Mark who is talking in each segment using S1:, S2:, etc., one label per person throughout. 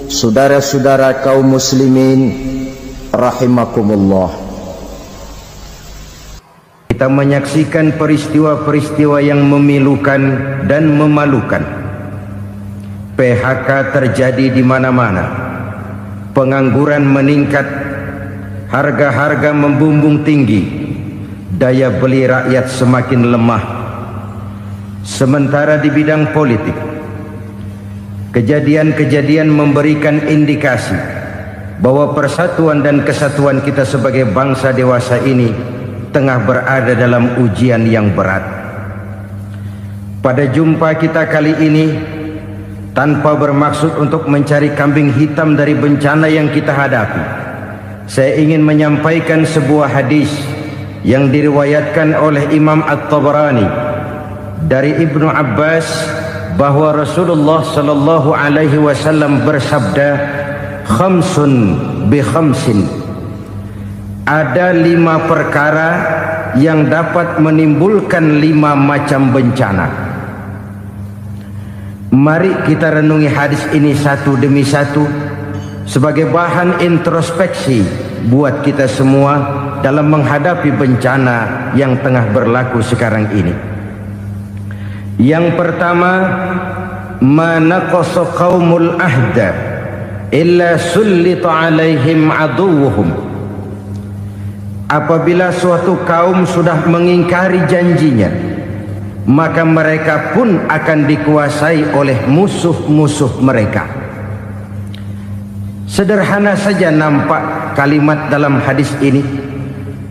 S1: saudara-saudara kaum muslimin rahimakumullah.
S2: Kita menyaksikan peristiwa-peristiwa yang memilukan dan memalukan. PHK terjadi di mana-mana. Pengangguran meningkat, harga-harga membumbung tinggi, daya beli rakyat semakin lemah. Sementara di bidang politik, kejadian-kejadian memberikan indikasi bahwa persatuan dan kesatuan kita sebagai bangsa dewasa ini tengah berada dalam ujian yang berat. Pada jumpa kita kali ini, tanpa bermaksud untuk mencari kambing hitam dari bencana yang kita hadapi, saya ingin menyampaikan sebuah hadis yang diriwayatkan oleh Imam At-Tabarani dari Ibnu Abbas bahwa Rasulullah sallallahu alaihi wasallam bersabda, khamsun bi khamsin, ada 5 perkara yang dapat menimbulkan 5 macam bencana. Mari kita renungi hadis ini satu demi satu sebagai bahan introspeksi buat kita semua dalam menghadapi bencana yang tengah berlaku sekarang ini. Yang pertama, ma naqasa qaumul ahda illa sullita alaihim aduwwuhum. Apabila suatu kaum sudah mengingkari janjinya, maka mereka pun akan dikuasai oleh musuh-musuh mereka. Sederhana saja nampak kalimat dalam hadis ini.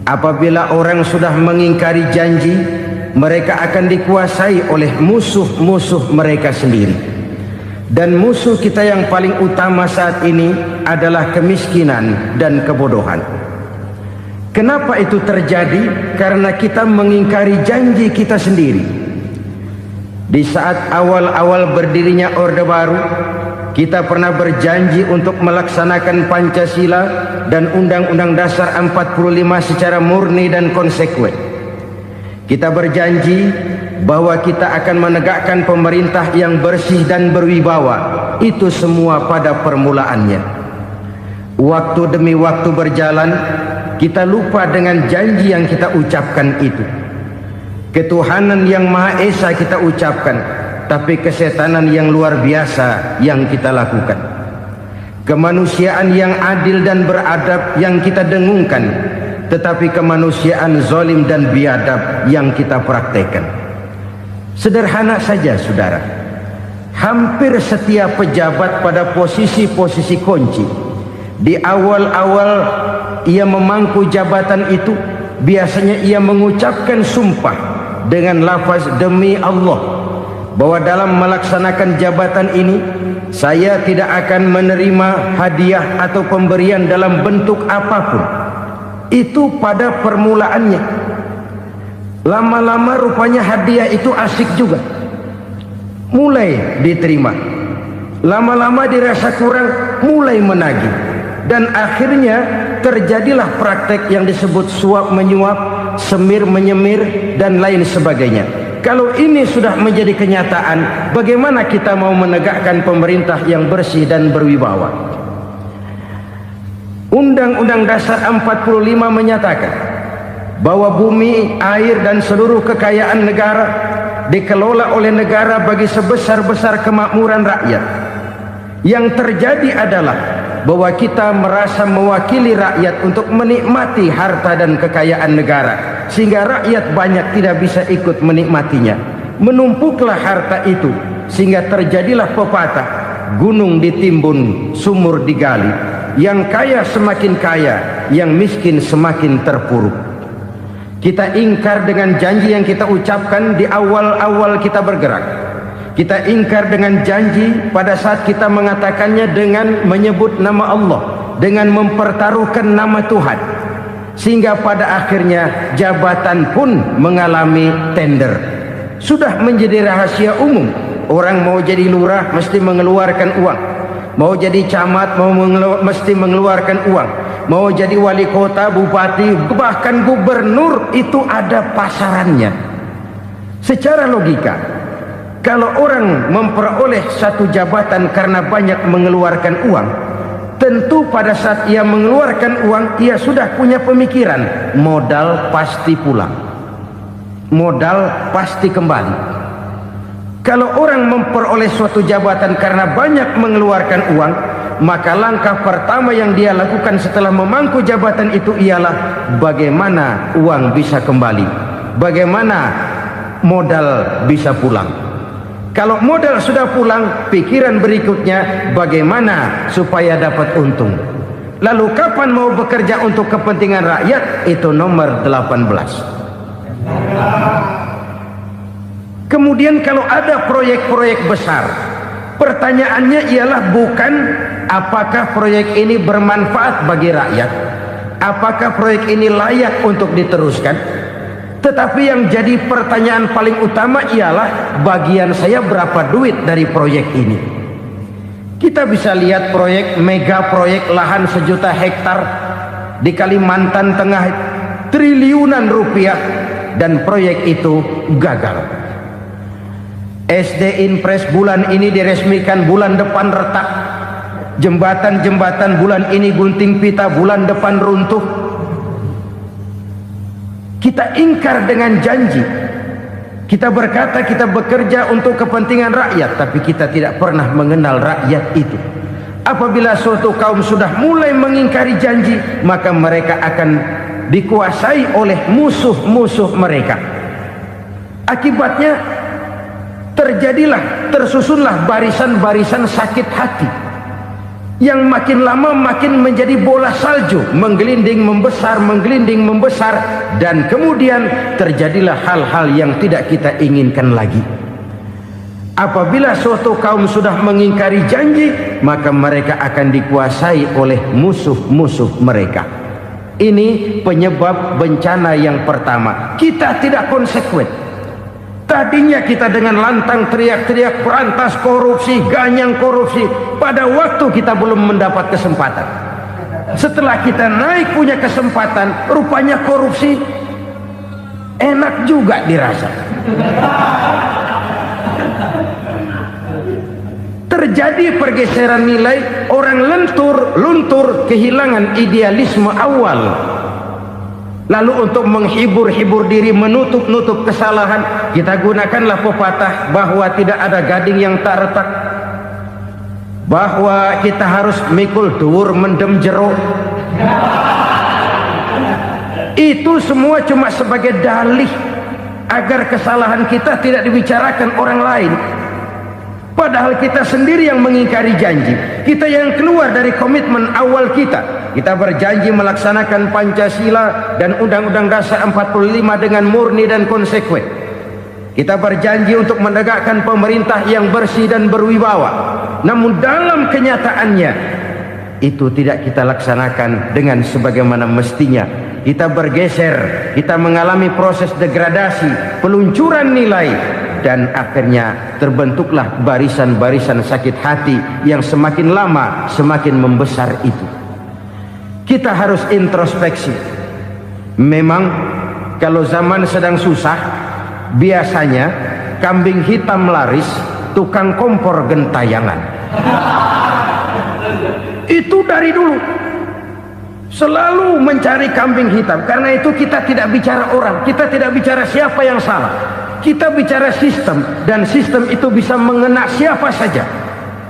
S2: Apabila orang sudah mengingkari janji, mereka akan dikuasai oleh musuh-musuh mereka sendiri. Dan musuh kita yang paling utama saat ini adalah kemiskinan dan kebodohan. Kenapa itu terjadi? Karena kita mengingkari janji kita sendiri. Di saat awal-awal berdirinya Orde Baru, kita pernah berjanji untuk melaksanakan Pancasila dan Undang-Undang Dasar 45 secara murni dan konsekuen. Kita berjanji bahwa kita akan menegakkan pemerintah yang bersih dan berwibawa. Itu semua pada permulaannya. Waktu demi waktu berjalan, kita lupa dengan janji yang kita ucapkan itu. Ketuhanan yang Maha Esa kita ucapkan, tapi kesetanan yang luar biasa yang kita lakukan. Kemanusiaan yang adil dan beradab yang kita dengungkan, tetapi kemanusiaan zalim dan biadab yang kita praktekkan. Sederhana saja saudara, hampir setiap pejabat pada posisi-posisi kunci, di awal-awal ia memangku jabatan itu, biasanya ia mengucapkan sumpah dengan lafaz demi Allah bahwa dalam melaksanakan jabatan ini saya tidak akan menerima hadiah atau pemberian dalam bentuk apapun. Itu pada permulaannya. Lama-lama rupanya hadiah itu asik juga, mulai diterima. Lama-lama dirasa kurang, mulai menagih. Dan akhirnya terjadilah praktek yang disebut suap menyuap, semir menyemir, dan lain sebagainya. Kalau ini sudah menjadi kenyataan, bagaimana kita mau menegakkan pemerintah yang bersih dan berwibawa? Undang-Undang Dasar 45 menyatakan bahwa bumi, air, dan seluruh kekayaan negara dikelola oleh negara bagi sebesar-besar kemakmuran rakyat. Yang terjadi adalah bahwa kita merasa mewakili rakyat untuk menikmati harta dan kekayaan negara, sehingga rakyat banyak tidak bisa ikut menikmatinya. Menumpuklah harta itu sehingga terjadilah pepatah, gunung ditimbun, sumur digali. Yang kaya semakin kaya, yang miskin semakin terpuruk. Kita ingkar dengan janji yang kita ucapkan di awal-awal kita bergerak. Kita ingkar dengan janji pada saat kita mengatakannya dengan menyebut nama Allah, dengan mempertaruhkan nama Tuhan. Sehingga pada akhirnya jabatan pun mengalami tender. Sudah menjadi rahasia umum. Orang mau jadi lurah mesti mengeluarkan uang. Mau jadi camat mesti mengeluarkan uang. Mau jadi wali kota, bupati, bahkan gubernur, itu ada pasarannya. Secara logika, Kalau orang memperoleh satu jabatan karena banyak mengeluarkan uang, tentu pada saat ia mengeluarkan uang, ia sudah punya pemikiran, modal pasti pulang, modal pasti kembali. Kalau orang memperoleh suatu jabatan karena banyak mengeluarkan uang, maka langkah pertama yang dia lakukan setelah memangku jabatan itu ialah bagaimana uang bisa kembali, bagaimana modal bisa pulang. Kalau modal sudah pulang, pikiran berikutnya bagaimana supaya dapat untung. Lalu kapan mau bekerja untuk kepentingan rakyat? Itu nomor 18. Kemudian kalau ada proyek-proyek besar, pertanyaannya ialah bukan apakah proyek ini bermanfaat bagi rakyat, apakah proyek ini layak untuk diteruskan, tetapi yang jadi pertanyaan paling utama ialah bagian saya berapa duit dari proyek ini. Kita bisa lihat proyek, mega proyek lahan 1 juta hektar di Kalimantan Tengah, triliunan rupiah, dan proyek itu gagal. SD Impres bulan ini diresmikan, bulan depan retak. Jembatan-jembatan bulan ini gunting pita, bulan depan runtuh. Kita ingkar dengan janji. Kita berkata kita bekerja untuk kepentingan rakyat, tapi kita tidak pernah mengenal rakyat itu. Apabila suatu kaum sudah mulai mengingkari janji, maka mereka akan dikuasai oleh musuh-musuh mereka. Akibatnya tersusunlah barisan-barisan sakit hati yang makin lama makin menjadi bola salju, menggelinding membesar, dan kemudian terjadilah hal-hal yang tidak kita inginkan lagi. Apabila suatu kaum sudah mengingkari janji, maka mereka akan dikuasai oleh musuh-musuh mereka. Ini penyebab bencana yang pertama. Kita tidak konsekuen. Tadinya kita dengan lantang teriak-teriak berantas korupsi, ganyang korupsi. Pada waktu kita belum mendapat kesempatan. Setelah kita naik punya kesempatan, rupanya korupsi enak juga dirasa. Terjadi pergeseran nilai, orang luntur, kehilangan idealisme awal. Lalu untuk menghibur diri, menutup kesalahan, kita gunakanlah pepatah bahwa tidak ada gading yang tak retak, bahwa kita harus mikul dhuwur mendem jero. Itu semua cuma sebagai dalih agar kesalahan kita tidak dibicarakan orang lain. Padahal kita sendiri yang mengingkari janji. Kita yang keluar dari komitmen awal kita. Kita berjanji melaksanakan Pancasila dan Undang-Undang Dasar 45 dengan murni dan konsekuen. Kita berjanji untuk menegakkan pemerintah yang bersih dan berwibawa. Namun dalam kenyataannya itu tidak kita laksanakan dengan sebagaimana mestinya. Kita bergeser, kita mengalami proses degradasi, peluncuran nilai, dan akhirnya terbentuklah barisan-barisan sakit hati yang semakin lama semakin membesar itu. Kita harus introspeksi. Memang kalau zaman sedang susah, biasanya kambing hitam laris, tukang kompor gentayangan. Itu dari dulu selalu mencari kambing hitam. Karena itu kita tidak bicara orang, kita tidak bicara siapa yang salah, kita bicara sistem, dan sistem itu bisa mengena siapa saja.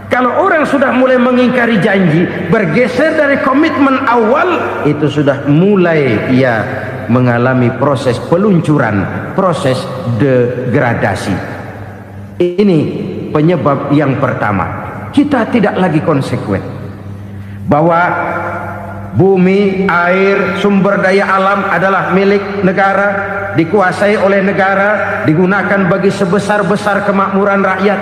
S2: Kalau orang sudah mulai mengingkari janji, bergeser dari komitmen awal, itu sudah mulai ia mengalami proses peluncuran, proses degradasi. Ini penyebab yang pertama. Kita tidak lagi konsekuen bahwa bumi, air, sumber daya alam adalah milik negara, dikuasai oleh negara, digunakan bagi sebesar-besar kemakmuran rakyat.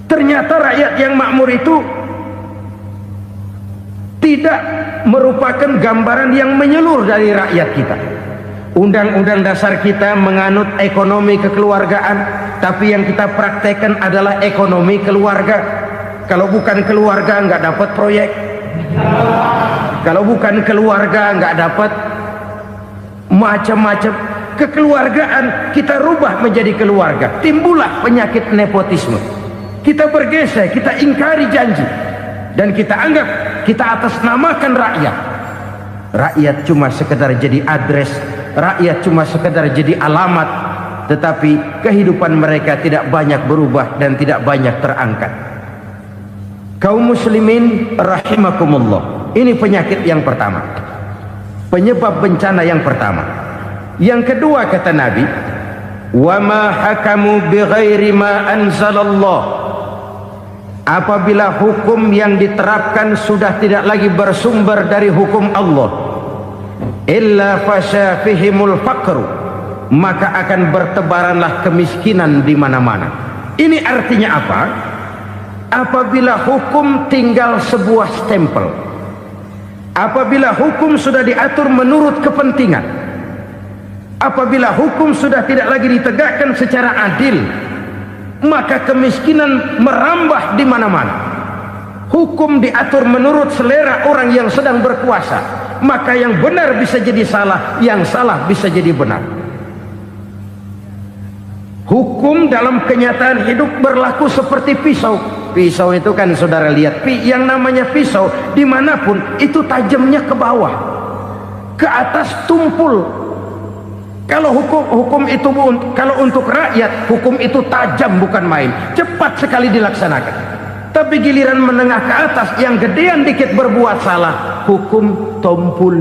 S2: Ternyata rakyat yang makmur itu tidak merupakan gambaran yang menyeluruh dari rakyat kita. Undang-undang dasar kita menganut ekonomi kekeluargaan, tapi yang kita praktekkan adalah ekonomi keluarga. Kalau bukan keluarga nggak dapat proyek, kalau bukan keluarga nggak dapat macam-macam. kekeluargaan kita rubah menjadi keluarga, timbullah penyakit nepotisme. Kita bergeser, kita ingkari janji, dan kita anggap kita atasnamakan rakyat. Rakyat cuma sekedar jadi adres, rakyat cuma sekedar jadi alamat, tetapi kehidupan mereka tidak banyak berubah dan tidak banyak terangkat. Kaum muslimin rahimakumullah, ini penyakit yang pertama, penyebab bencana yang pertama. Yang kedua, kata Nabi, wa ma hakamu bighairi ma anzalallah, apabila hukum yang diterapkan sudah tidak lagi bersumber dari hukum Allah, illa fasya fihimul faqru, maka akan bertebaranlah kemiskinan di mana-mana. Ini artinya apa? Apabila hukum tinggal sebuah stempel, apabila hukum sudah diatur menurut kepentingan, apabila hukum sudah tidak lagi ditegakkan secara adil, maka kemiskinan merambah di mana-mana. Hukum diatur menurut selera orang yang sedang berkuasa, maka yang benar bisa jadi salah, yang salah bisa jadi benar. Hukum dalam kenyataan hidup berlaku seperti pisau. Pisau itu kan saudara lihat, yang namanya pisau dimanapun itu tajamnya ke bawah, ke atas tumpul. Kalau hukum itu, kalau untuk rakyat, hukum itu tajam bukan main, cepat sekali dilaksanakan. Tapi giliran menengah ke atas, yang gedean dikit berbuat salah, hukum tumpul.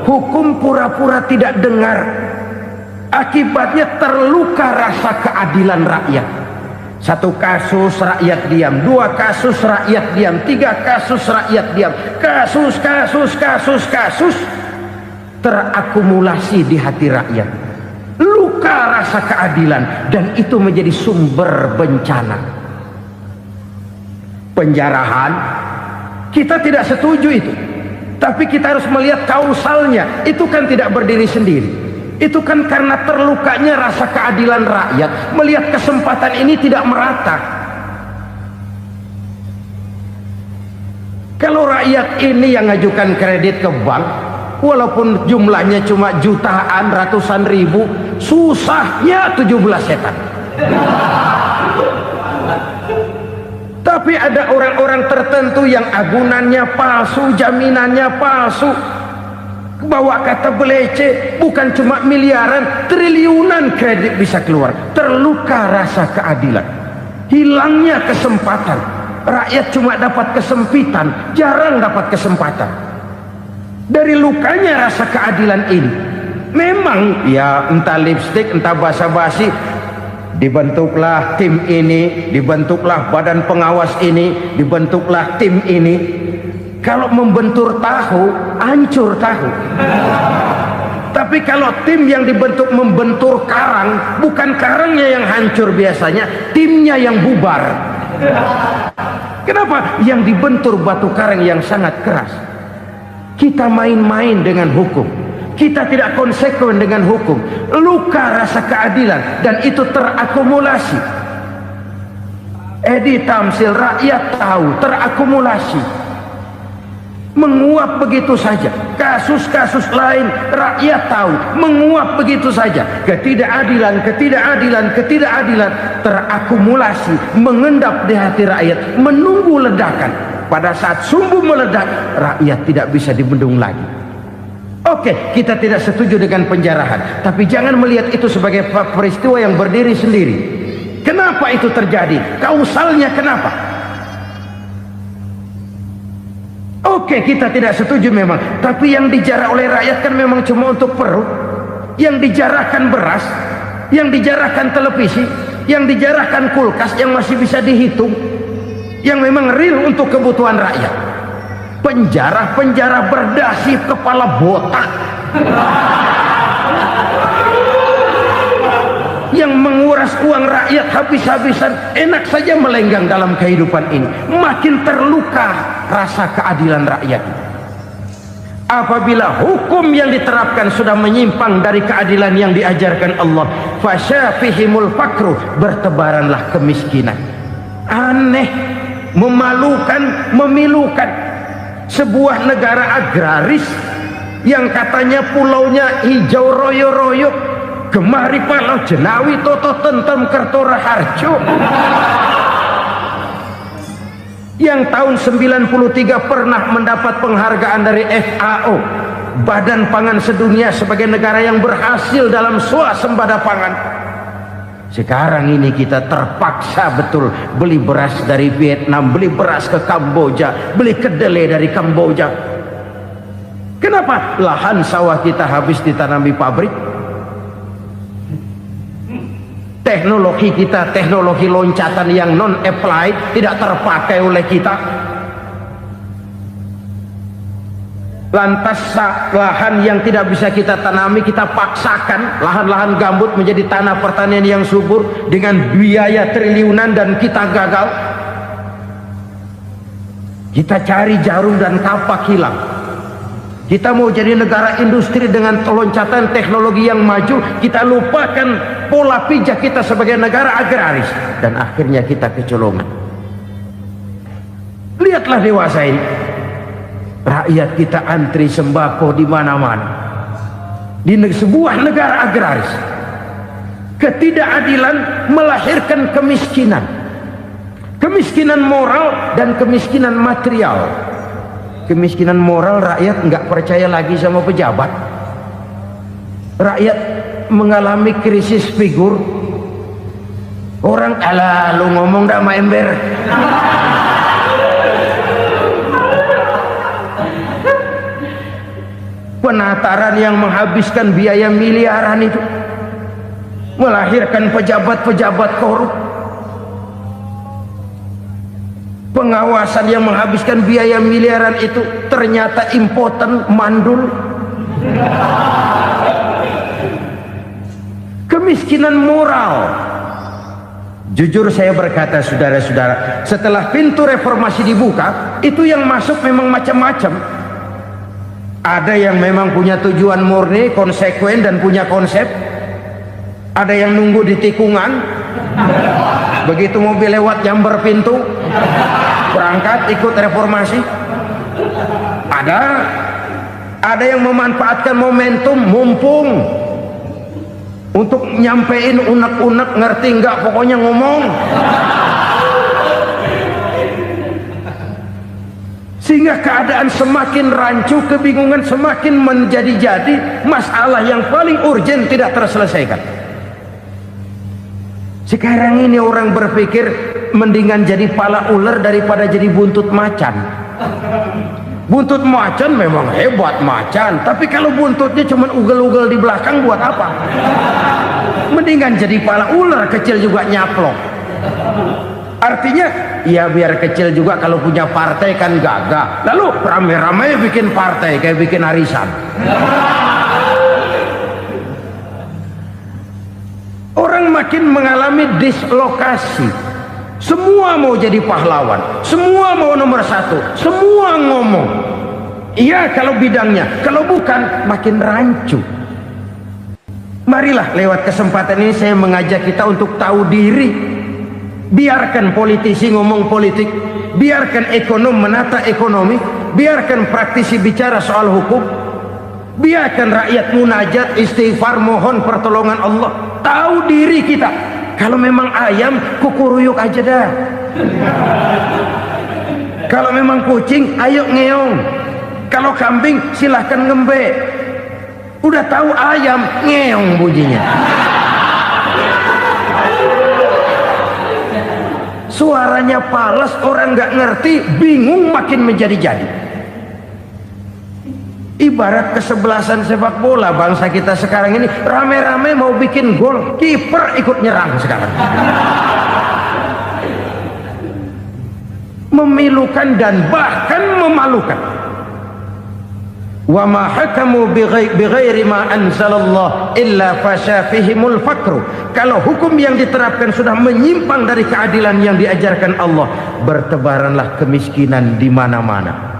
S2: Hukum pura-pura tidak dengar, akibatnya terluka rasa keadilan rakyat. Satu kasus rakyat diam, dua kasus rakyat diam, tiga kasus rakyat diam, kasus terakumulasi di hati rakyat, luka rasa keadilan, dan itu menjadi sumber bencana. Penjarahan, kita tidak setuju itu, tapi kita harus melihat kausalnya. Itu kan tidak berdiri sendiri, itu kan karena terlukanya rasa keadilan rakyat, melihat kesempatan ini tidak merata. Kalau rakyat ini yang ngajukan kredit ke bank, walaupun jumlahnya cuma jutaan, ratusan ribu, susahnya 17 setan. Tapi ada orang-orang tertentu yang agunannya palsu, jaminannya palsu, bawa kata belece, bukan cuma miliaran, triliunan kredit bisa keluar. Terluka rasa keadilan, hilangnya kesempatan. Rakyat cuma dapat kesempitan, jarang dapat kesempatan. Dari lukanya rasa keadilan ini, memang ya entah lipstik, entah basa-basi, dibentuklah tim ini, dibentuklah badan pengawas ini, dibentuklah tim ini. Kalau membentur tahu, hancur tahu. Tapi kalau tim yang dibentuk membentur karang, bukan karangnya yang hancur biasanya, timnya yang bubar. Kenapa? Yang dibentur batu karang yang sangat keras. Kita main-main dengan hukum, kita tidak konsekuen dengan hukum, luka rasa keadilan, dan itu terakumulasi. Edi Tamsil, rakyat tahu, terakumulasi, menguap begitu saja. Kasus-kasus lain rakyat tahu, menguap begitu saja. Ketidakadilan terakumulasi, mengendap di hati rakyat, menunggu ledakan. Pada saat sumbu meledak, rakyat tidak bisa dibendung lagi. Oke, kita tidak setuju dengan penjarahan, tapi jangan melihat itu sebagai peristiwa yang berdiri sendiri. Kenapa itu terjadi? Kausalnya kenapa? Oke, kita tidak setuju memang, tapi yang dijarah oleh rakyat kan memang cuma untuk perut. Yang dijarahkan beras, yang dijarahkan televisi, yang dijarahkan kulkas yang masih bisa dihitung, yang memang real untuk kebutuhan rakyat. Penjara berdasi kepala botak yang menguras uang rakyat habis-habisan, enak saja melenggang dalam kehidupan ini. Makin terluka rasa keadilan rakyat. Apabila hukum yang diterapkan sudah menyimpang dari keadilan yang diajarkan Allah, fasyafihimul fakru, bertebaranlah kemiskinan. Aneh, memalukan, memilukan. Sebuah negara agraris yang katanya pulaunya hijau royo-royo, gemari Palau Jenawi toto tentem Kertora Harjo, yang tahun 93 pernah mendapat penghargaan dari FAO, Badan Pangan Sedunia, sebagai negara yang berhasil dalam swasembada pangan. Sekarang ini kita terpaksa betul beli beras dari Vietnam, beli beras ke Kamboja, beli kedelai dari Kamboja. Kenapa? Lahan sawah kita habis ditanami pabrik. Teknologi kita, teknologi loncatan yang non-applied, tidak terpakai oleh kita. Lantas lahan yang tidak bisa kita tanami, kita paksakan lahan-lahan gambut menjadi tanah pertanian yang subur dengan biaya triliunan, dan kita gagal. Kita cari jarum dan kapak hilang. Kita mau jadi negara industri dengan loncatan teknologi yang maju, kita lupakan pola pijak kita sebagai negara agraris, dan akhirnya kita kecolongan. Lihatlah dewasa ini, rakyat kita antri sembako di mana-mana. Di sebuah negara agraris, ketidakadilan melahirkan kemiskinan, kemiskinan moral dan kemiskinan material. Kemiskinan moral, rakyat nggak percaya lagi sama pejabat. Rakyat mengalami krisis figur. Orang alah lu ngomong dah ma ember. Penataran yang menghabiskan biaya miliaran itu melahirkan pejabat-pejabat korup. Pengawasan yang menghabiskan biaya miliaran itu ternyata impoten, mandul. Kemiskinan moral. Jujur saya berkata, saudara-saudara, setelah pintu reformasi dibuka, itu yang masuk memang macam-macam. Ada yang memang punya tujuan murni, konsekuen dan punya konsep. Ada yang nunggu di tikungan, begitu mobil lewat nyamber pintu, berangkat ikut reformasi. Ada yang memanfaatkan momentum, mumpung untuk nyampein unek-unek, ngerti nggak, pokoknya ngomong. Sehingga keadaan semakin rancu, kebingungan semakin menjadi-jadi, masalah yang paling urgen tidak terselesaikan. Sekarang ini orang berpikir mendingan jadi pala ular daripada jadi buntut macan. Buntut macan memang hebat macan, tapi kalau buntutnya cuma ugel-ugel di belakang buat apa? Mendingan jadi pala ular, kecil juga nyaplok. Artinya ya biar kecil juga kalau punya partai kan gagah. Lalu rame-rame bikin partai kayak bikin arisan. Orang makin mengalami dislokasi. Semua mau jadi pahlawan, semua mau nomor satu, semua ngomong iya kalau bidangnya, kalau bukan makin rancu. Marilah lewat kesempatan ini saya mengajak kita untuk tahu diri. Biarkan politisi ngomong politik, biarkan ekonom menata ekonomi, biarkan praktisi bicara soal hukum, biarkan rakyat munajat, istighfar, mohon pertolongan Allah. Tahu diri kita. Kalau memang ayam, kukuruyuk aja dah. Kalau memang kucing, ayo ngeong. Kalau kambing, silahkan ngembe. Udah tahu ayam, ngeong bunyinya. Suaranya palas, orang nggak ngerti, bingung, makin menjadi-jadi. Ibarat kesebelasan sepak bola bangsa kita sekarang ini, rame-rame mau bikin gol, kiper ikut nyerang sekarang. Memilukan dan bahkan memalukan. Wa ma hakamu bighairi ma anzalallah illa fasyafihimul fakru. Kalau hukum yang diterapkan sudah menyimpang dari keadilan yang diajarkan Allah, bertebaranlah kemiskinan di mana-mana.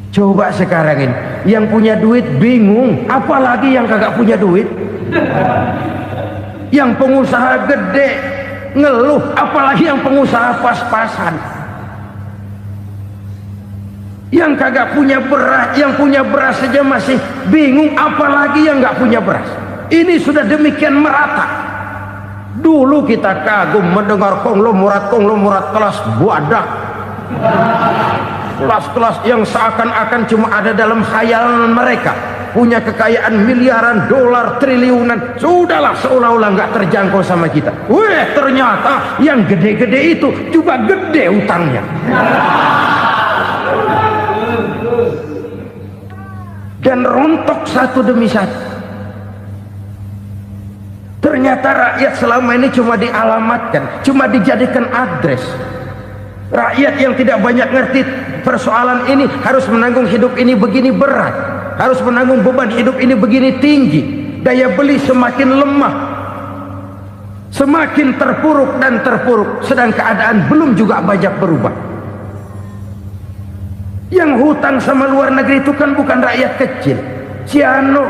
S2: Coba sekarang ini yang punya duit bingung, apalagi yang kagak punya duit. Yang pengusaha gede ngeluh, apalagi yang pengusaha pas-pasan. Yang kagak punya beras, yang punya beras saja masih bingung, apalagi yang nggak punya beras. Ini sudah demikian merata. Dulu kita kagum mendengar konglomerat kelas buadak, kelas-kelas yang seakan-akan cuma ada dalam khayalan mereka, punya kekayaan miliaran dolar, triliunan. Sudahlah, seolah-olah nggak terjangkau sama kita. Weh, ternyata yang gede-gede itu juga gede utangnya. Dan rontok satu demi satu. Ternyata rakyat selama ini cuma dialamatkan, cuma dijadikan address. Rakyat yang tidak banyak ngerti persoalan ini harus menanggung hidup ini begini berat, harus menanggung beban hidup ini begini tinggi, daya beli semakin lemah, semakin terpuruk dan terpuruk, sedang keadaan belum juga banyak berubah. Yang hutang sama luar negeri itu kan bukan rakyat kecil, Ciano.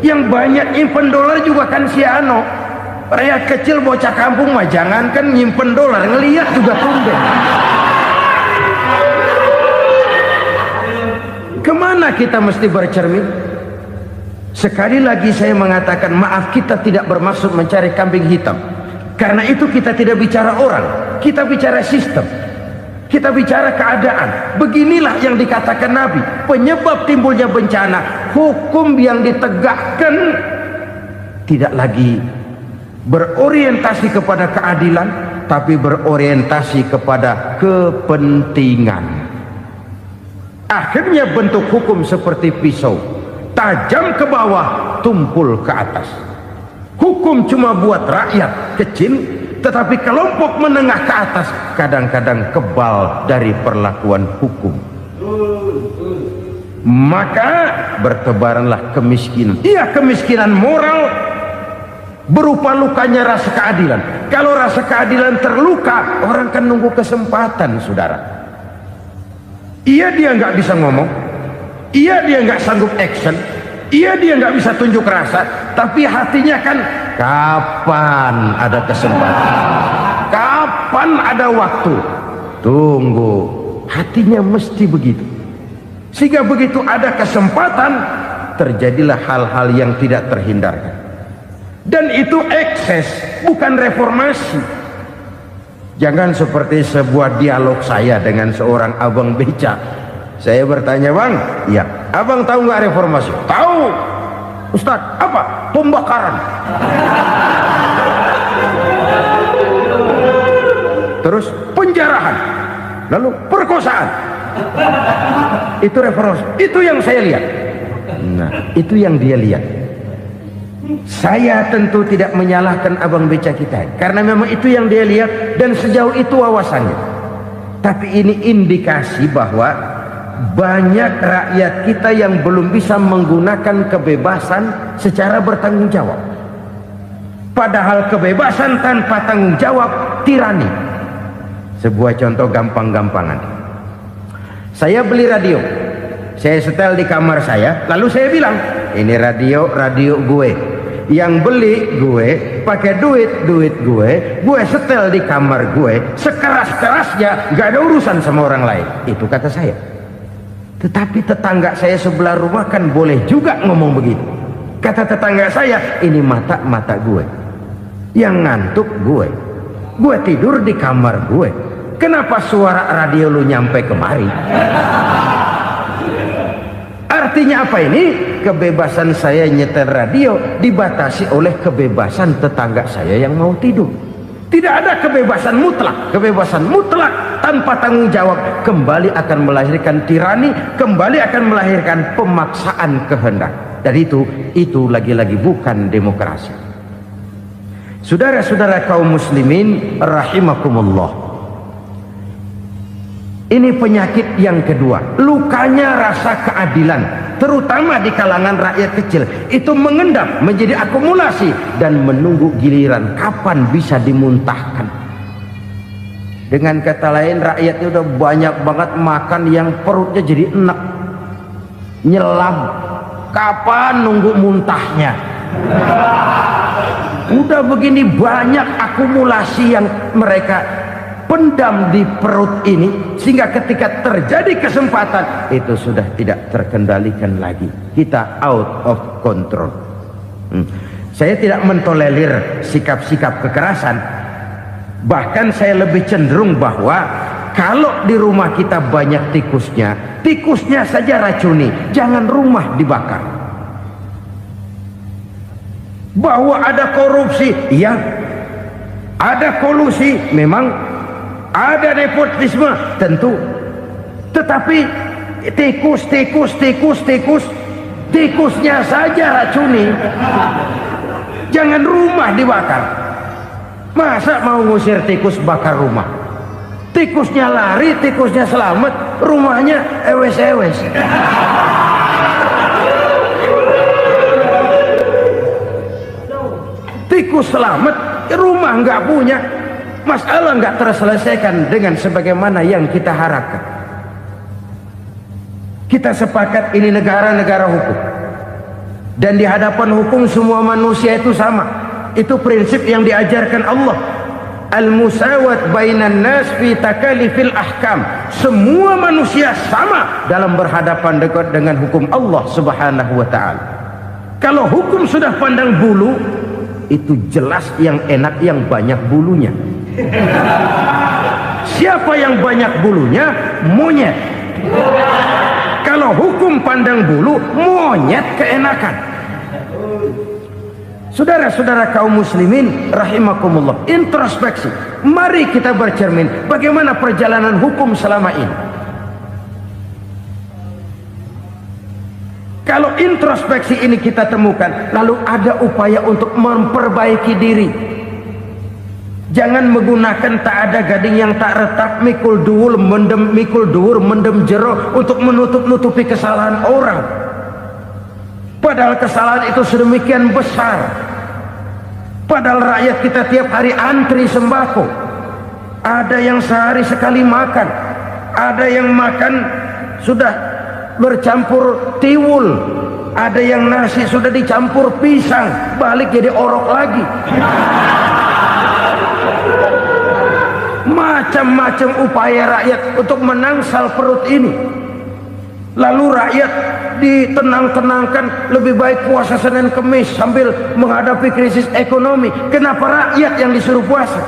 S2: Yang banyak nyimpen dolar juga kan Ciano. Rakyat kecil bocah kampung mah jangankan nyimpen dolar, ngelihat juga tumben. Kemana kita mesti bercermin? Sekali lagi saya mengatakan, maaf, kita tidak bermaksud mencari kambing hitam. Karena itu kita tidak bicara orang, kita bicara sistem, kita bicara keadaan. Beginilah yang dikatakan Nabi, penyebab timbulnya bencana, hukum yang ditegakkan tidak lagi berorientasi kepada keadilan, tapi berorientasi kepada kepentingan. Akhirnya bentuk hukum seperti pisau, tajam ke bawah, tumpul ke atas. Hukum cuma buat rakyat kecil, tetapi kelompok menengah ke atas kadang-kadang kebal dari perlakuan hukum. Maka bertebaranlah kemiskinan. Iya, kemiskinan moral berupa lukanya rasa keadilan. Kalau rasa keadilan terluka, orang kan nunggu kesempatan, saudara. Iya, dia nggak bisa ngomong, iya dia nggak sanggup action, iya dia nggak bisa tunjuk rasa, tapi hatinya kan, kapan ada kesempatan, kapan ada waktu, tunggu. Hatinya mesti begitu. Sehingga begitu ada kesempatan, terjadilah hal-hal yang tidak terhindarkan. Dan itu ekses, bukan reformasi. Jangan seperti sebuah dialog saya dengan seorang abang beca. Saya bertanya, bang, ya, abang tahu nggak reformasi? Tahu. Ustadz, apa? Pembakaran. Terus penjarahan, lalu perkosaan. Itu reformasi. Itu yang saya lihat. Nah, itu yang dia lihat. Saya tentu tidak menyalahkan abang beca kita, karena memang itu yang dia lihat dan sejauh itu wawasannya. Tapi ini indikasi bahwa banyak rakyat kita yang belum bisa menggunakan kebebasan secara bertanggung jawab. Padahal kebebasan tanpa tanggung jawab tirani. Sebuah contoh gampang-gampangan. Saya beli radio, saya setel di kamar saya, lalu saya bilang, ini radio gue. Yang beli gue, pakai duit gue setel di kamar gue, sekeras-kerasnya, gak ada urusan sama orang lain. Itu kata saya. Tetapi tetangga saya sebelah rumah kan boleh juga ngomong begitu. Kata tetangga saya, ini mata gue, yang ngantuk gue tidur di kamar gue, kenapa suara radio lu nyampe kemari? Artinya apa ini? Kebebasan saya nyetel radio dibatasi oleh kebebasan tetangga saya yang mau tidur. Tidak ada kebebasan mutlak. Kebebasan mutlak tanpa tanggung jawab kembali akan melahirkan tirani, kembali akan melahirkan pemaksaan kehendak. Dan itu lagi-lagi bukan demokrasi. Saudara-saudara kaum muslimin rahimakumullah. Ini penyakit yang kedua, lukanya rasa keadilan, terutama di kalangan rakyat kecil. Itu mengendap menjadi akumulasi dan menunggu giliran kapan bisa dimuntahkan. Dengan kata lain, rakyatnya udah banyak banget makan yang perutnya jadi enak, nyelam. Kapan nunggu muntahnya? Udah begini banyak akumulasi yang mereka terpendam di perut ini, sehingga ketika terjadi kesempatan itu sudah tidak terkendalikan lagi, kita out of control. Saya tidak mentolerir sikap-sikap kekerasan, bahkan saya lebih cenderung bahwa kalau di rumah kita banyak tikusnya, tikusnya saja racuni, jangan rumah dibakar. Bahwa ada korupsi, ya, ada kolusi, memang ada nepotisme, tentu. Tetapi tikusnya saja racuni, jangan rumah dibakar. Masa mau ngusir tikus bakar rumah? Tikusnya lari, tikusnya selamat, rumahnya ewes-ewes. Tikus selamat, rumah nggak punya, masalah nggak terselesaikan dengan sebagaimana yang kita harapkan. Kita sepakat ini negara hukum, dan di hadapan hukum semua manusia itu sama. Itu prinsip yang diajarkan Allah. Al-musawat bainan nas fi takalifil ahkam. Semua manusia sama dalam berhadapan dengan hukum Allah Subhanahu wa ta'ala. Kalau hukum sudah pandang bulu, itu jelas yang enak yang banyak bulunya. Siapa yang banyak bulunya? Monyet. Kalau hukum pandang bulu, monyet keenakan. Saudara-saudara kaum muslimin rahimakumullah, introspeksi. Mari kita bercermin bagaimana perjalanan hukum selama ini. Kalau introspeksi ini kita temukan, lalu ada upaya untuk memperbaiki diri. Jangan menggunakan tak ada gading yang tak retak, mikul duwul mendem jero untuk menutup-nutupi kesalahan orang. Padahal kesalahan itu sedemikian besar. Padahal rakyat kita tiap hari antri sembako. Ada yang sehari sekali makan, ada yang makan sudah bercampur tiwul, ada yang nasi sudah dicampur pisang, balik jadi orok lagi. Macam-macam upaya rakyat untuk menangsal perut ini. Lalu rakyat ditenang-tenangkan, lebih baik puasa Senin Kemis sambil menghadapi krisis ekonomi. Kenapa rakyat yang disuruh puasa?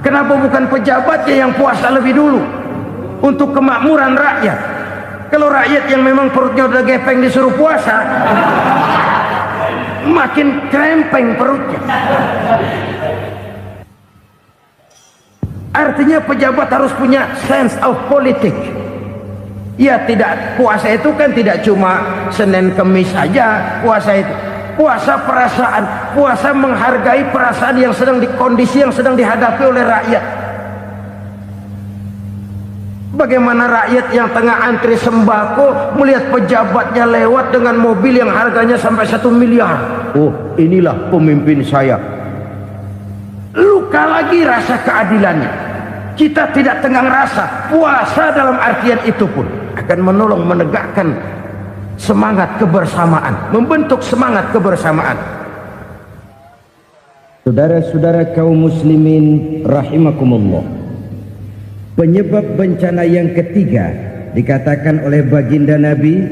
S2: Kenapa bukan pejabatnya yang puasa lebih dulu untuk kemakmuran rakyat? Kalau rakyat yang memang perutnya udah gepeng disuruh puasa, makin krempeng perutnya. Artinya pejabat harus punya sense of politik. Ya, tidak, puasa itu kan tidak cuma Senin Kemis saja. Puasa itu puasa perasaan, puasa menghargai perasaan yang sedang kondisi yang sedang dihadapi oleh rakyat. Bagaimana rakyat yang tengah antri sembako melihat pejabatnya lewat dengan mobil yang harganya sampai 1 miliar. Oh, inilah pemimpin saya. Luka lagi rasa keadilannya. Kita tidak tenggang rasa. Puasa dalam artian itu pun akan menolong menegakkan semangat kebersamaan, membentuk semangat kebersamaan. Saudara-saudara kaum muslimin rahimakumullah, penyebab bencana yang ketiga dikatakan oleh baginda Nabi,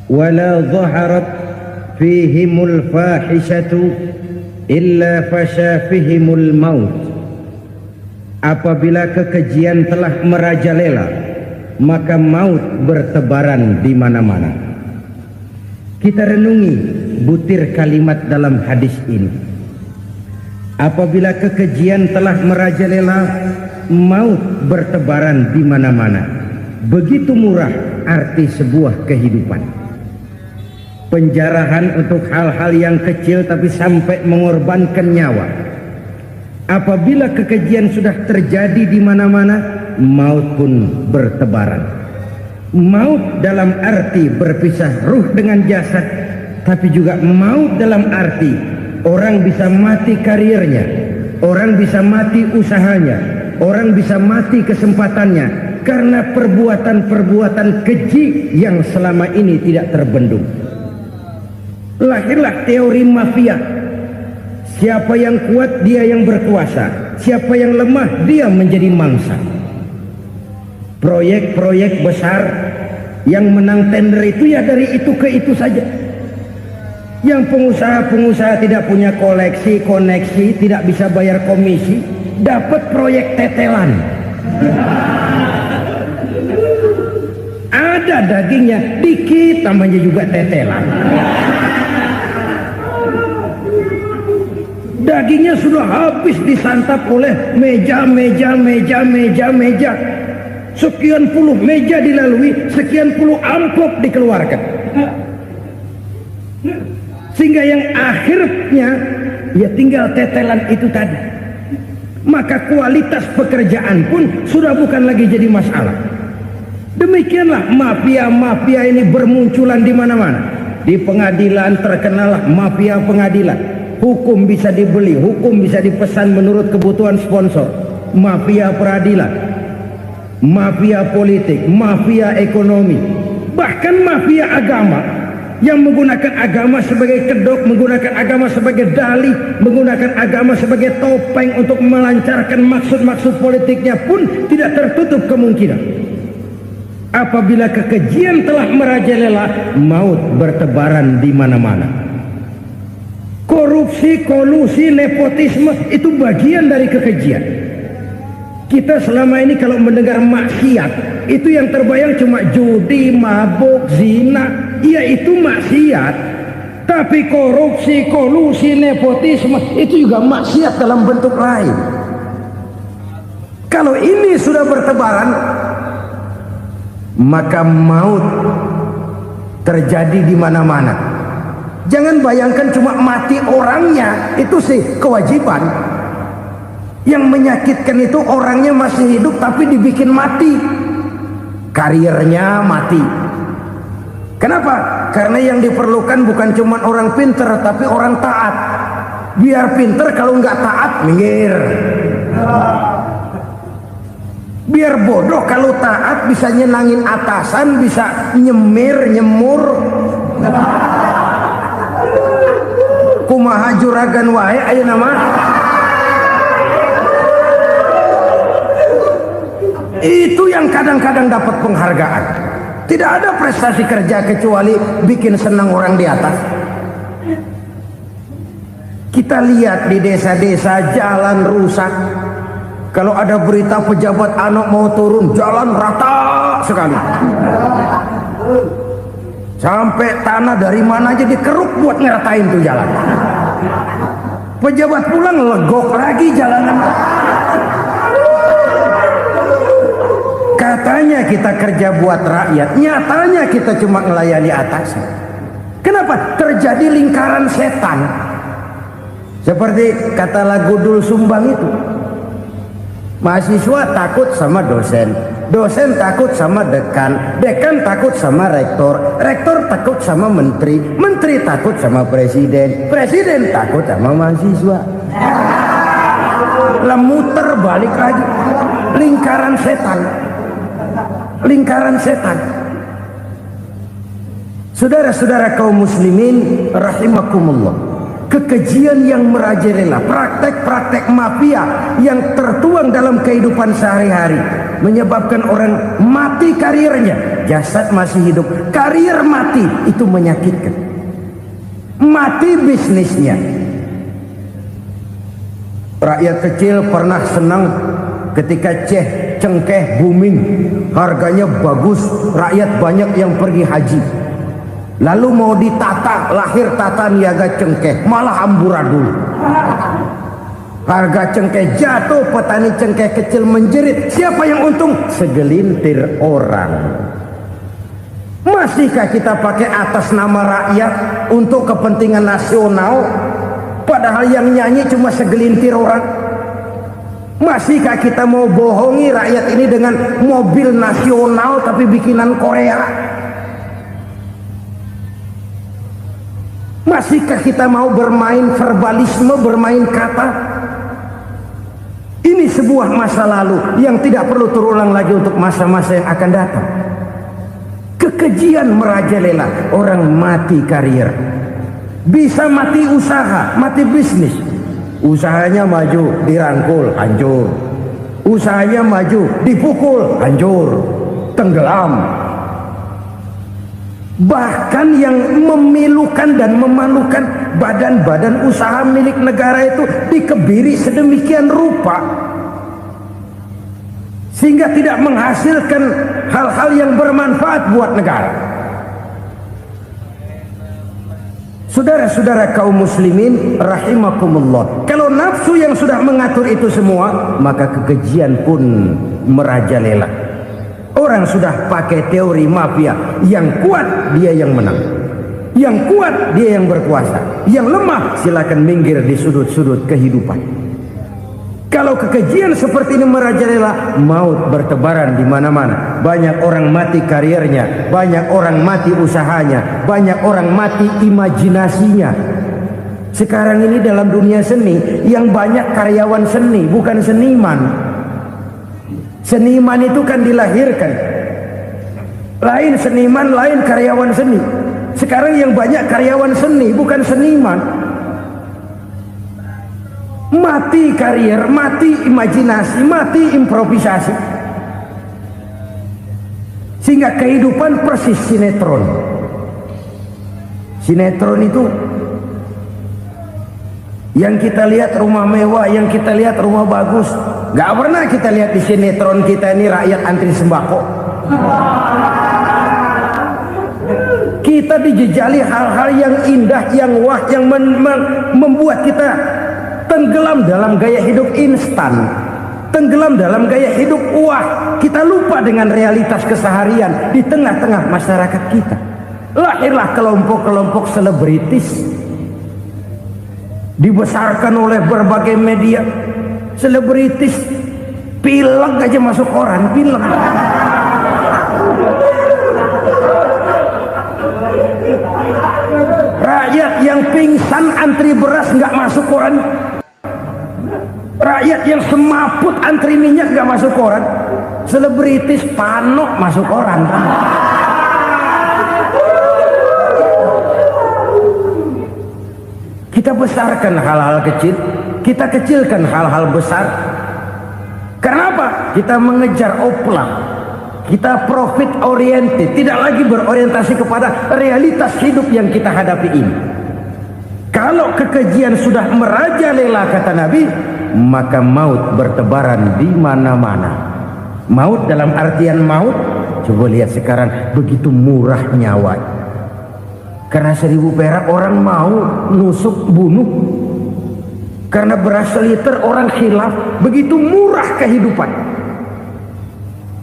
S2: wala zaharat fihimul fahishatu illa fasha fihimul maut. Apabila kekejian telah merajalela, maka maut bertebaran di mana-mana. Kita renungi butir kalimat dalam hadis ini. Apabila kekejian telah merajalela, maut bertebaran di mana-mana. Begitu murah arti sebuah kehidupan. Penjarahan untuk hal-hal yang kecil tapi sampai mengorbankan nyawa. Apabila kekejian sudah terjadi di mana-mana, maut pun bertebaran. Maut dalam arti berpisah ruh dengan jasad, tapi juga maut dalam arti orang bisa mati karirnya, orang bisa mati usahanya, orang bisa mati kesempatannya karena perbuatan-perbuatan keji yang selama ini tidak terbendung. Lahirlah teori mafia. Siapa yang kuat dia yang berkuasa. siapa yang lemah dia menjadi mangsa. Proyek-proyek besar yang menang tender itu ya dari itu ke itu saja. Yang pengusaha-pengusaha tidak punya koleksi, koneksi, tidak bisa bayar komisi, dapat proyek tetelan. Ada dagingnya, dikit namanya juga tetelan. Dagingnya sudah habis disantap oleh meja. Sekian puluh meja dilalui, sekian puluh amplop dikeluarkan. Sehingga yang akhirnya ya tinggal tetelan itu tadi. Maka kualitas pekerjaan pun sudah bukan lagi jadi masalah. Demikianlah mafia-mafia ini bermunculan di mana-mana. Di pengadilan terkenal mafia pengadilan. Hukum bisa dibeli, hukum bisa dipesan menurut kebutuhan sponsor. Mafia peradilan, mafia politik, mafia ekonomi, bahkan mafia agama yang menggunakan agama sebagai kedok, menggunakan agama sebagai dalih, menggunakan agama sebagai topeng untuk melancarkan maksud-maksud politiknya pun tidak tertutup kemungkinan. Apabila kekejian telah merajalela, maut bertebaran di mana-mana. Korupsi, kolusi, nepotisme itu bagian dari kekejian. Kita selama ini kalau mendengar maksiat, itu yang terbayang cuma judi, mabuk, zina. Iya, itu maksiat. Tapi korupsi, kolusi, nepotisme itu juga maksiat dalam bentuk lain. Kalau ini sudah bertebaran, maka maut terjadi di mana-mana. Jangan bayangkan cuma mati orangnya, itu sih kewajiban. Yang menyakitkan itu orangnya masih hidup tapi dibikin mati, karirnya mati. Kenapa? Karena yang diperlukan bukan cuma orang pinter tapi orang taat. Biar pinter, kalau nggak taat minggir. Biar bodoh, kalau taat bisa nyenangin atasan, bisa nyemur. Kumaha juragan wae ayo nama. Itu yang kadang-kadang dapat penghargaan. Tidak ada prestasi kerja kecuali bikin senang orang di atas. Kita lihat di desa-desa jalan rusak. Kalau ada berita pejabat anak mau turun, jalan rata sekali. Sampai tanah dari mana aja dikeruk buat ngeratain tuh jalan. Pejabat pulang legok lagi jalanan. Katanya kita kerja buat rakyat, nyatanya kita cuma melayani atasan. Kenapa? Terjadi lingkaran setan. Seperti kata lagu Dul Sumbang itu. Mahasiswa takut sama dosen, dosen takut sama dekan, dekan takut sama rektor, rektor takut sama menteri, menteri takut sama presiden, presiden takut sama mahasiswa. Muter balik lagi, lingkaran setan. Lingkaran setan. Saudara-saudara kaum muslimin rahimakumullah, kekejian yang merajalela, praktek-praktek mafia yang tertuang dalam kehidupan sehari-hari menyebabkan orang mati karirnya, jasad masih hidup, karir mati, itu menyakitkan. Mati bisnisnya. Rakyat kecil pernah senang ketika cengkeh booming, harganya bagus, rakyat banyak yang pergi haji. Lalu mau ditata, lahir tata niaga cengkeh, malah amburadul. Harga cengkeh jatuh, petani cengkeh kecil menjerit. Siapa yang untung? Segelintir orang. Masihkah kita pakai atas nama rakyat untuk kepentingan nasional, padahal yang nyanyi cuma segelintir orang? Masihkah kita mau bohongi rakyat ini dengan mobil nasional tapi bikinan Korea? Masihkah kita mau bermain verbalisme, bermain kata? Ini sebuah masa lalu yang tidak perlu terulang lagi untuk masa-masa yang akan datang. Kekejian merajalela, orang mati karir, bisa mati usaha, mati bisnis. Usahanya maju, dirangkul, hancur. Usahanya maju, dipukul, hancur, tenggelam. Bahkan yang memilukan dan memalukan badan-badan usaha milik negara itu dikebiri sedemikian rupa sehingga tidak menghasilkan hal-hal yang bermanfaat buat negara. Saudara-saudara kaum muslimin rahimakumullah, kalau nafsu yang sudah mengatur itu semua, maka kekejian pun merajalela. Orang sudah pakai teori mafia, yang kuat dia yang menang, yang kuat dia yang berkuasa, yang lemah silakan minggir di sudut-sudut kehidupan. Kalau kekejian seperti ini merajalela, maut bertebaran di mana-mana. Banyak orang mati karirnya, banyak orang mati usahanya, banyak orang mati imajinasinya. Sekarang ini dalam dunia seni yang banyak karyawan seni, bukan seniman. Seniman itu kan dilahirkan, lain seniman, lain karyawan seni. Sekarang yang banyak karyawan seni, bukan seniman. Mati karier, mati imajinasi, mati improvisasi, sehingga kehidupan persis sinetron. Sinetron itu yang kita lihat rumah mewah, yang kita lihat rumah bagus, nggak pernah kita lihat di sinetron kita ini rakyat antri sembako. Kita dijejali hal-hal yang indah, yang wah, yang membuat kita tenggelam dalam gaya hidup instan, tenggelam dalam gaya hidup wah. Kita lupa dengan realitas keseharian di tengah-tengah masyarakat kita. Lahirlah kelompok-kelompok selebritis, dibesarkan oleh berbagai media. Selebritis pilek aja masuk koran, pilek. Rakyat yang pingsan antri beras nggak masuk koran. Rakyat yang semaput antri minyak nggak masuk koran. Selebritis panok masuk koran. Kita besarkan hal-hal kecil, kita kecilkan hal-hal besar. Kenapa? Kita mengejar oplang, kita profit oriented, tidak lagi berorientasi kepada realitas hidup yang kita hadapi ini. Kalau kekejian sudah merajalela, kata Nabi, maka maut bertebaran di mana-mana. Maut dalam artian maut, coba lihat sekarang begitu murah nyawa. Karena 1000 perak orang mau nusuk bunuh. Karena beras seliter orang khilaf, begitu murah kehidupan.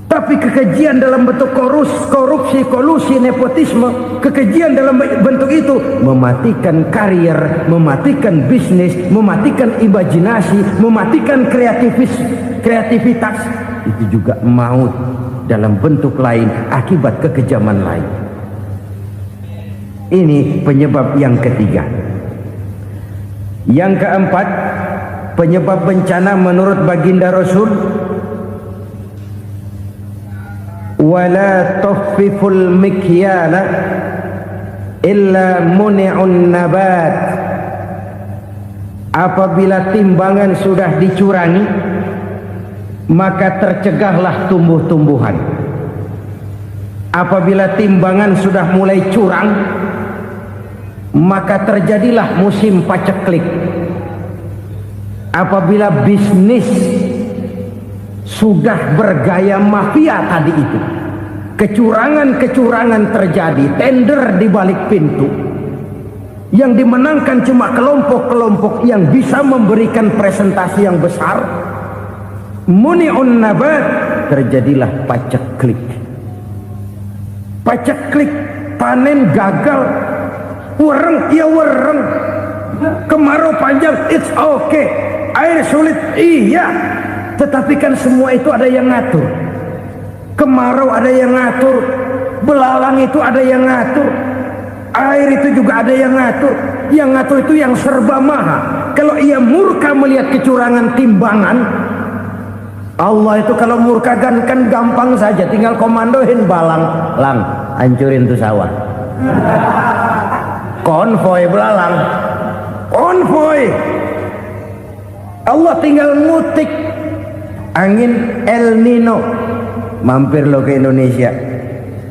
S2: Tapi kekejian dalam bentuk korupsi, kolusi, nepotisme, kekejian dalam bentuk itu mematikan karier, mematikan bisnis, mematikan imajinasi, mematikan kreativitas. Itu juga maut dalam bentuk lain akibat kekejaman lain. Ini penyebab yang ketiga. Yang keempat, penyebab bencana menurut baginda Rasul, wala tuffiful mikyala illa muni'un nabat. Apabila timbangan sudah dicurangi, maka tercegahlah tumbuh-tumbuhan. Apabila timbangan sudah mulai curang, maka terjadilah musim paceklik. Apabila bisnis sudah bergaya mafia tadi itu, kecurangan-kecurangan terjadi, tender di balik pintu, yang dimenangkan cuma kelompok-kelompok yang bisa memberikan presentasi yang besar, muni'un nabat, terjadilah paceklik. Paceklik, panen gagal, wereng ya wereng, kemarau panjang, it's okay, air sulit, iya. Tetapi kan semua itu ada yang ngatur. Kemarau ada yang ngatur, belalang itu ada yang ngatur, air itu juga ada yang ngatur. Yang ngatur itu yang serba maha. Kalau ia murka melihat kecurangan timbangan, Allah itu kalau murka kan gampang saja, tinggal komandoin balang, lang, hancurin tuh sawah. Konvoy belalang, konvoy. Allah tinggal ngutik angin El Nino. Mampir lo ke Indonesia,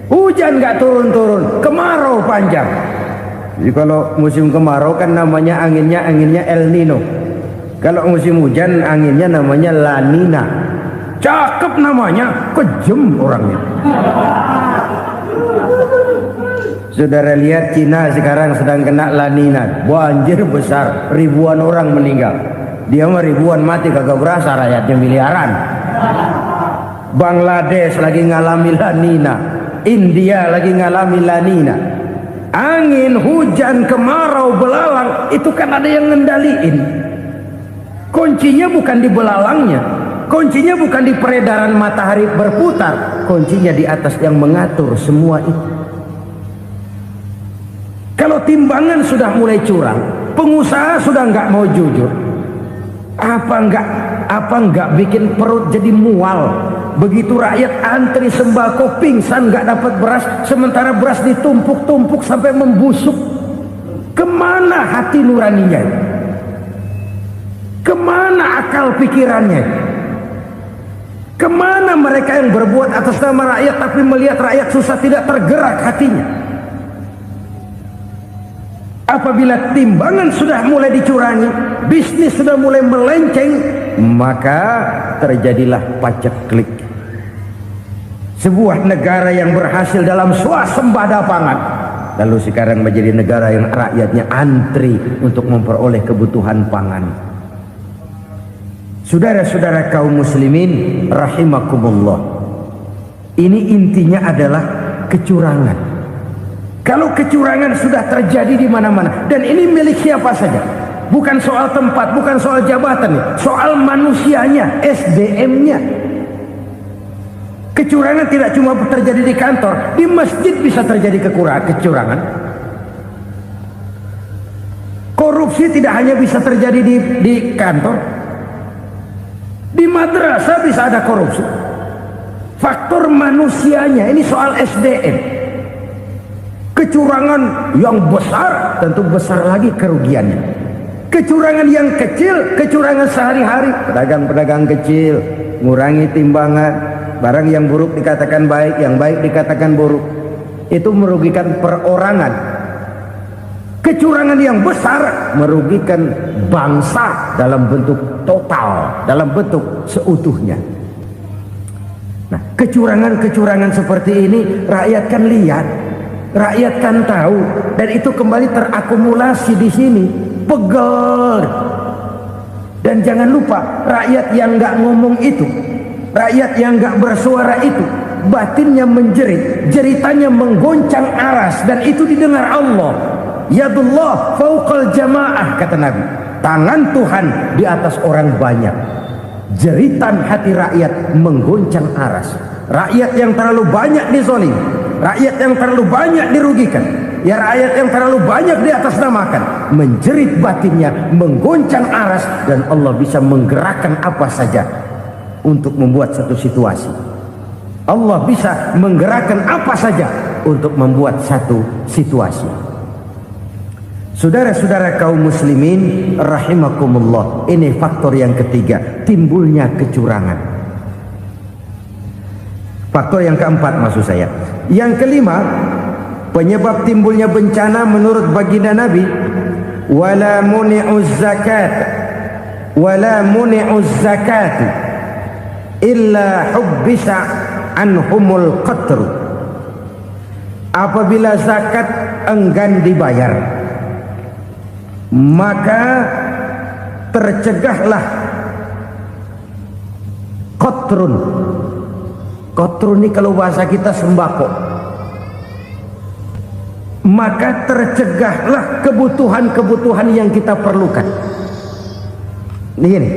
S2: hujan nggak turun-turun, kemarau panjang. Jadi kalau musim kemarau kan namanya anginnya El Nino. Kalau musim hujan anginnya namanya La Nina. Cakep namanya, kejem orangnya. Saudara lihat Cina sekarang sedang kena La Nina, banjir besar, ribuan orang meninggal. Dia mah ribuan mati kagak berasa, rakyatnya miliaran. Bangladesh lagi ngalami La Nina, India lagi ngalami La Nina. Angin, hujan, kemarau, belalang itu kan ada yang ngendaliin. Kuncinya bukan di belalangnya, kuncinya bukan di peredaran matahari berputar, kuncinya di atas yang mengatur semua itu. Kalau timbangan sudah mulai curang, pengusaha sudah nggak mau jujur, apa nggak bikin perut jadi mual. Begitu rakyat antri sembako pingsan nggak dapat beras, sementara beras ditumpuk-tumpuk sampai membusuk. Kemana hati nuraninya? Kemana akal pikirannya? Kemana mereka yang berbuat atas nama rakyat tapi melihat rakyat susah tidak tergerak hatinya? Apabila timbangan sudah mulai dicurangi, bisnis sudah mulai melenceng, maka terjadilah paceklik. Sebuah negara yang berhasil dalam swasembada pangan, lalu sekarang menjadi negara yang rakyatnya antri untuk memperoleh kebutuhan pangan. Saudara-saudara kaum muslimin rahimakumullah, ini intinya adalah kecurangan. Kalau kecurangan sudah terjadi di mana-mana, dan ini milik siapa saja, bukan soal tempat, bukan soal jabatan, soal manusianya, SDM-nya. Kecurangan tidak cuma terjadi di kantor, di masjid bisa terjadi kecurangan. Korupsi tidak hanya bisa terjadi di kantor, di madrasah bisa ada korupsi. Faktor manusianya, ini soal SDM. Kecurangan yang besar, tentu besar lagi kerugiannya. Kecurangan yang kecil, kecurangan sehari-hari, pedagang-pedagang kecil ngurangi timbangan, barang yang buruk dikatakan baik, yang baik dikatakan buruk, itu merugikan perorangan. Kecurangan yang besar merugikan bangsa dalam bentuk total, dalam bentuk seutuhnya. Nah, kecurangan-kecurangan seperti ini rakyat kan lihat, rakyat kan tahu, dan itu kembali terakumulasi di sini, pegel. Dan jangan lupa, rakyat yang nggak ngomong itu, rakyat yang nggak bersuara itu, batinnya menjerit, jeritannya menggoncang aras, dan itu didengar Allah. Yadullah fauqal jamaah, kata Nabi, tangan Tuhan di atas orang banyak. Jeritan hati rakyat menggoncang aras. Rakyat yang terlalu banyak dizolim, rakyat yang terlalu banyak dirugikan, ya rakyat yang terlalu banyak di atas namakan, menjerit batinnya, menggoncang aras, dan Allah bisa menggerakkan apa saja untuk membuat satu situasi. Allah bisa menggerakkan apa saja untuk membuat satu situasi. Saudara-saudara kaum muslimin rahimakumullah, ini faktor yang ketiga, timbulnya kecurangan. Faktor yang keempat maksud saya. Yang kelima, penyebab timbulnya bencana menurut baginda Nabi, wala muni'uz zakat wala muni'uz zakat illa hubbisa anhumul qatru. Apabila zakat enggan dibayar, maka tercegahlah qatrun. Qatrun ini kalau bahasa kita sembako. Maka tercegahlah kebutuhan-kebutuhan yang kita perlukan. Ini,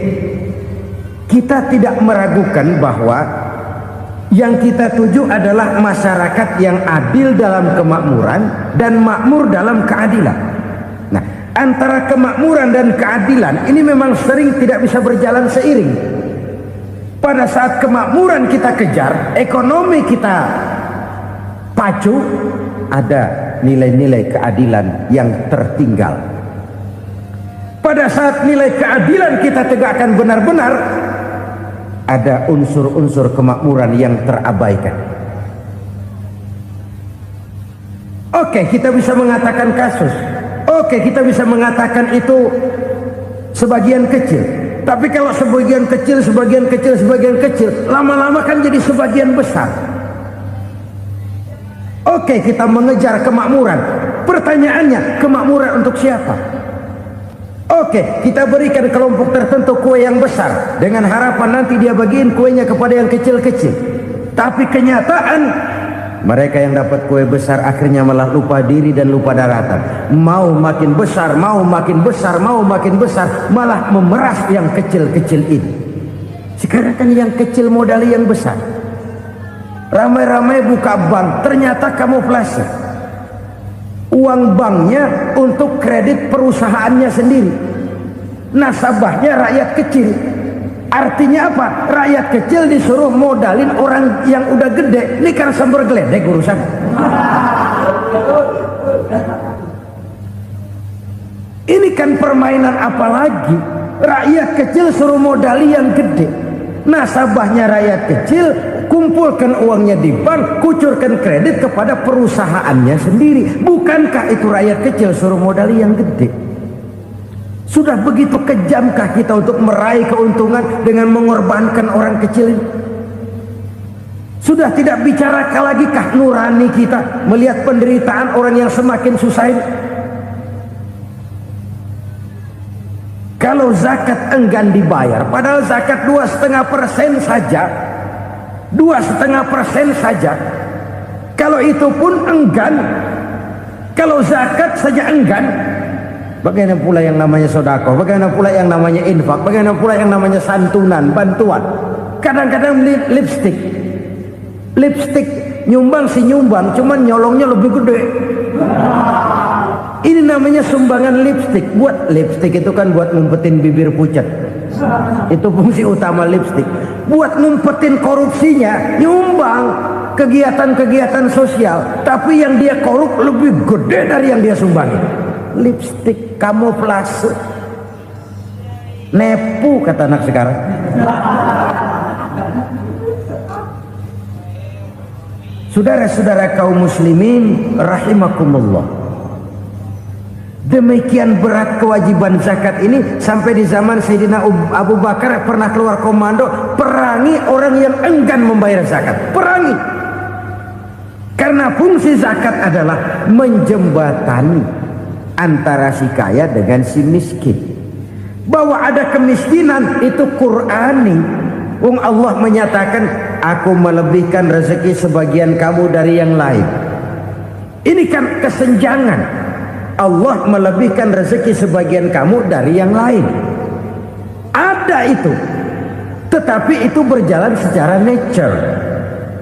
S2: kita tidak meragukan bahwa yang kita tuju adalah masyarakat yang adil dalam kemakmuran dan makmur dalam keadilan. Nah, antara kemakmuran dan keadilan ini memang sering tidak bisa berjalan seiring. Pada saat kemakmuran kita kejar, ekonomi kita pacu, ada nilai-nilai keadilan yang tertinggal. pada saat nilai keadilan kita tegakkan benar-benar, ada unsur-unsur kemakmuran yang terabaikan. Oke, kita bisa mengatakan kasus. Oke, kita bisa mengatakan itu sebagian kecil. Tapi kalau sebagian kecil, lama-lama kan jadi sebagian besar. Oke, kita mengejar kemakmuran. Pertanyaannya, kemakmuran untuk siapa? Oke, kita berikan kelompok tertentu kue yang besar dengan harapan nanti dia bagiin kuenya kepada yang kecil-kecil. Tapi kenyataan mereka yang dapat kue besar akhirnya malah lupa diri dan lupa daratan. Mau makin besar, malah memeras yang kecil-kecil ini. Sekarang kan yang kecil modali yang besar. Ramai-ramai buka bank, ternyata kamuflase. Uang banknya untuk kredit perusahaannya sendiri, nasabahnya rakyat kecil. Artinya apa? Rakyat kecil disuruh modalin orang yang udah gede. Ini kan sumber geledek urusan. Ini kan permainan apa lagi? Rakyat kecil suruh modali yang gede, nasabahnya rakyat kecil, kumpulkan uangnya di bank, kucurkan kredit kepada perusahaannya sendiri. Bukankah itu rakyat kecil suruh modali yang gede? Sudah begitu kejamkah kita untuk meraih keuntungan dengan mengorbankan orang kecil ini? Sudah tidak bicara lagi kah nurani kita melihat penderitaan orang yang semakin susah ini? Kalau zakat enggan dibayar, padahal zakat 2,5% saja, 2,5% saja. Kalau itu pun enggan, kalau zakat saja enggan, bagaimana pula yang namanya sodako, bagaimana pula yang namanya infak, bagaimana pula yang namanya santunan, bantuan. Kadang-kadang lipstick nyumbang si nyumbang, cuman nyolongnya lebih gede. Ini namanya sumbangan lipstick. Buat lipstick itu kan buat ngumpetin bibir pucat. Itu fungsi utama lipstick. Buat ngumpetin korupsinya, nyumbang kegiatan-kegiatan sosial. Tapi yang dia korup lebih gede dari yang dia sumbangi. Lipstick kamuflase. Nepu kata anak sekarang. Saudara-saudara kaum muslimin rahimakumullah. Demikian berat kewajiban zakat ini sampai di zaman Sayyidina Abu Bakar pernah keluar komando perangi orang yang enggan membayar zakat. Perangi. Karena fungsi zakat adalah menjembatani antara si kaya dengan si miskin. Bahwa ada kemiskinan itu Qur'ani. Allah menyatakan, aku melebihkan rezeki sebagian kamu dari yang lain. Ini kan kesenjangan. Allah melebihkan rezeki sebagian kamu dari yang lain. Ada itu. Tetapi itu berjalan secara nature.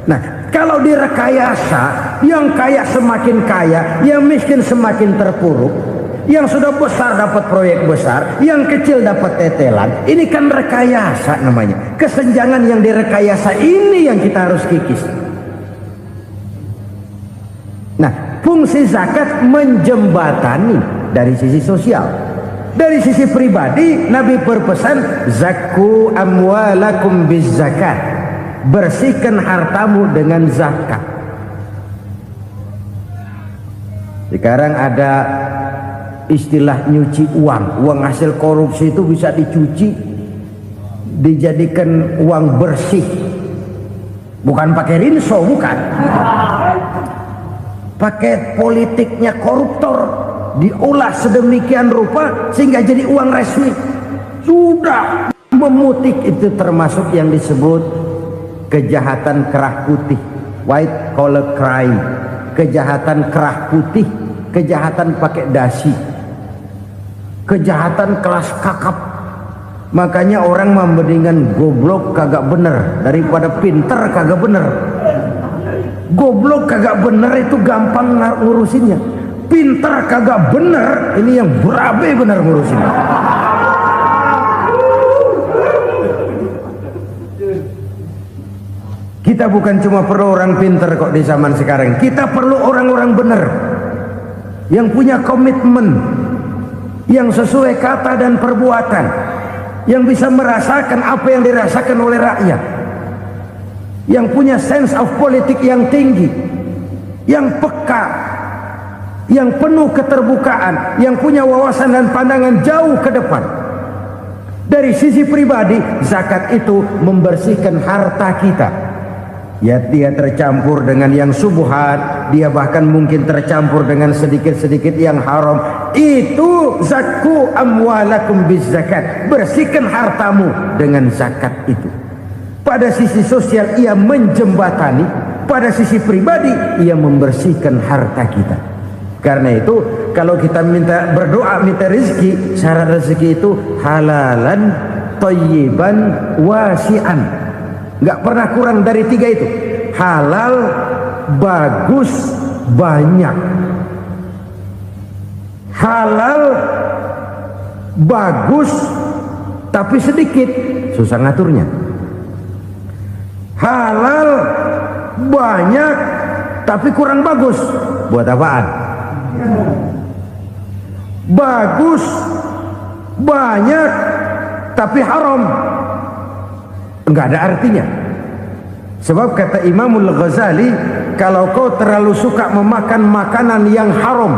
S2: Nah, kalau direkayasa, yang kaya semakin kaya, yang miskin semakin terpuruk, yang sudah besar dapat proyek besar, yang kecil dapat tetelan. Ini kan rekayasa namanya. Kesenjangan yang direkayasa ini yang kita harus kikis. Nah, fungsi zakat menjembatani dari sisi sosial. Dari sisi pribadi, Nabi berpesan, zakku amwalakum biz zakat. Bersihkan hartamu dengan zakat. Sekarang ada istilah nyuci uang. Uang hasil korupsi itu bisa dicuci, dijadikan uang bersih. Bukan pakai rinso, bukan. Pakai politiknya koruptor, diolah sedemikian rupa sehingga jadi uang resmi. Sudah memutik, itu termasuk yang disebut kejahatan kerah putih, white collar crime. Kejahatan kerah putih, kejahatan pakai dasi, kejahatan kelas kakap. Makanya orang mendingan goblok kagak bener daripada pinter kagak bener. Goblok kagak bener itu gampang ngurusinnya. Pinter kagak bener, ini yang berabe bener ngurusinnya. Kita bukan cuma perlu orang pinter kok di zaman sekarang. Kita perlu orang-orang bener yang punya komitmen, yang sesuai kata dan perbuatan, yang bisa merasakan apa yang dirasakan oleh rakyat, yang punya sense of politik yang tinggi, yang peka, yang penuh keterbukaan, yang punya wawasan dan pandangan jauh ke depan. Dari sisi pribadi, zakat itu membersihkan harta kita. Ya, dia tercampur dengan yang subhat, dia bahkan mungkin tercampur dengan sedikit-sedikit yang haram. Itu zakku amwalakum bizakat. Bersihkan hartamu dengan zakat itu. Pada sisi sosial ia menjembatani, pada sisi pribadi ia membersihkan harta kita. Karena itu kalau kita minta berdoa minta rezeki, syarat rezeki itu halalan thayyiban wasi'an. Nggak pernah kurang dari 3 itu. Halal, bagus, banyak. Halal, bagus, tapi sedikit, susah ngaturnya. Halal, banyak, tapi kurang bagus. Buat apaan? Bagus, banyak, tapi haram, enggak ada artinya. Sebab kata Imamul Ghazali, kalau kau terlalu suka memakan makanan yang haram,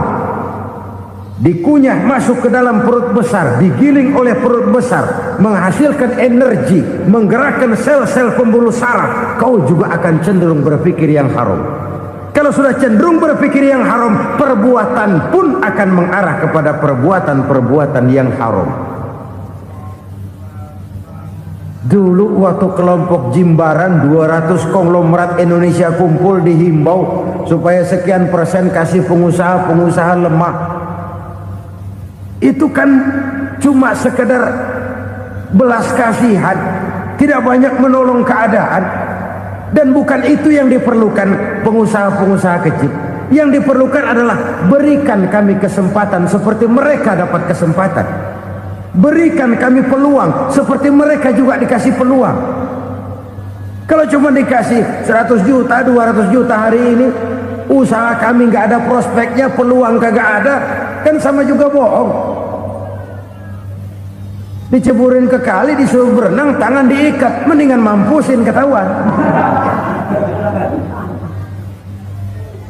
S2: dikunyah masuk ke dalam perut besar, digiling oleh perut besar, menghasilkan energi, menggerakkan sel-sel pembuluh saraf, kau juga akan cenderung berpikir yang haram. Kalau sudah cenderung berpikir yang haram, perbuatan pun akan mengarah kepada perbuatan-perbuatan yang haram. Dulu waktu kelompok Jimbaran 200 konglomerat Indonesia kumpul, dihimbau supaya sekian persen kasih pengusaha-pengusaha lemah. Itu kan cuma sekedar belas kasihan, tidak banyak menolong keadaan. Dan bukan itu yang diperlukan pengusaha-pengusaha kecil. Yang diperlukan adalah berikan kami kesempatan seperti mereka dapat kesempatan. Berikan kami peluang seperti mereka juga dikasih peluang. Kalau cuma dikasih 100 juta, 200 juta hari ini, usaha kami nggak ada prospeknya, peluang kagak ada, kan sama juga bohong. Diceburin ke kali, disuruh berenang, tangan diikat, mendingan mampusin ketahuan.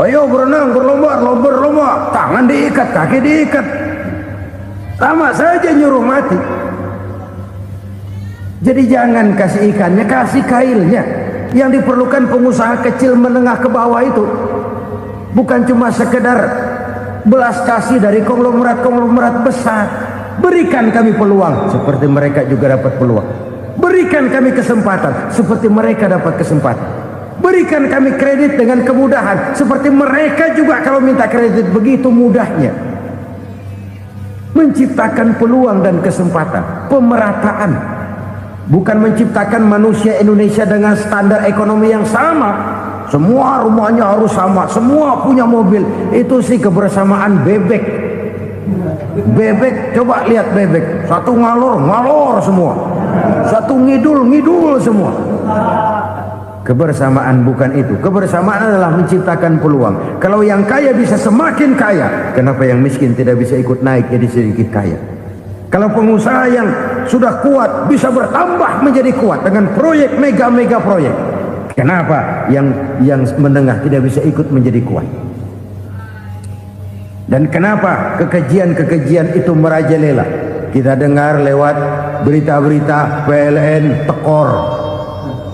S2: Ayo berenang, berlomba, tangan diikat, kaki diikat, sama saja nyuruh mati. Jadi jangan kasih ikannya, kasih kailnya. Yang diperlukan pengusaha kecil menengah ke bawah itu bukan cuma sekedar belas kasih dari konglomerat-konglomerat besar. Berikan kami peluang seperti mereka juga dapat peluang. Berikan kami kesempatan seperti mereka dapat kesempatan. Berikan kami kredit dengan kemudahan seperti mereka juga kalau minta kredit begitu mudahnya. Menciptakan peluang dan kesempatan, pemerataan. Bukan menciptakan manusia Indonesia dengan standar ekonomi yang sama. Semua rumahnya harus sama, semua punya mobil. Itu sih kebersamaan bebek. Bebek, coba lihat bebek. Satu ngalor semua. Satu ngidul semua. Kebersamaan bukan itu. Kebersamaan adalah menciptakan peluang. Kalau yang kaya bisa semakin kaya, kenapa yang miskin tidak bisa ikut naik jadi sedikit kaya? Kalau pengusaha yang sudah kuat bisa bertambah menjadi kuat dengan proyek mega proyek, kenapa yang menengah tidak bisa ikut menjadi kuat? Dan kenapa kekejian itu merajalela? Kita dengar lewat berita-berita PLN tekor,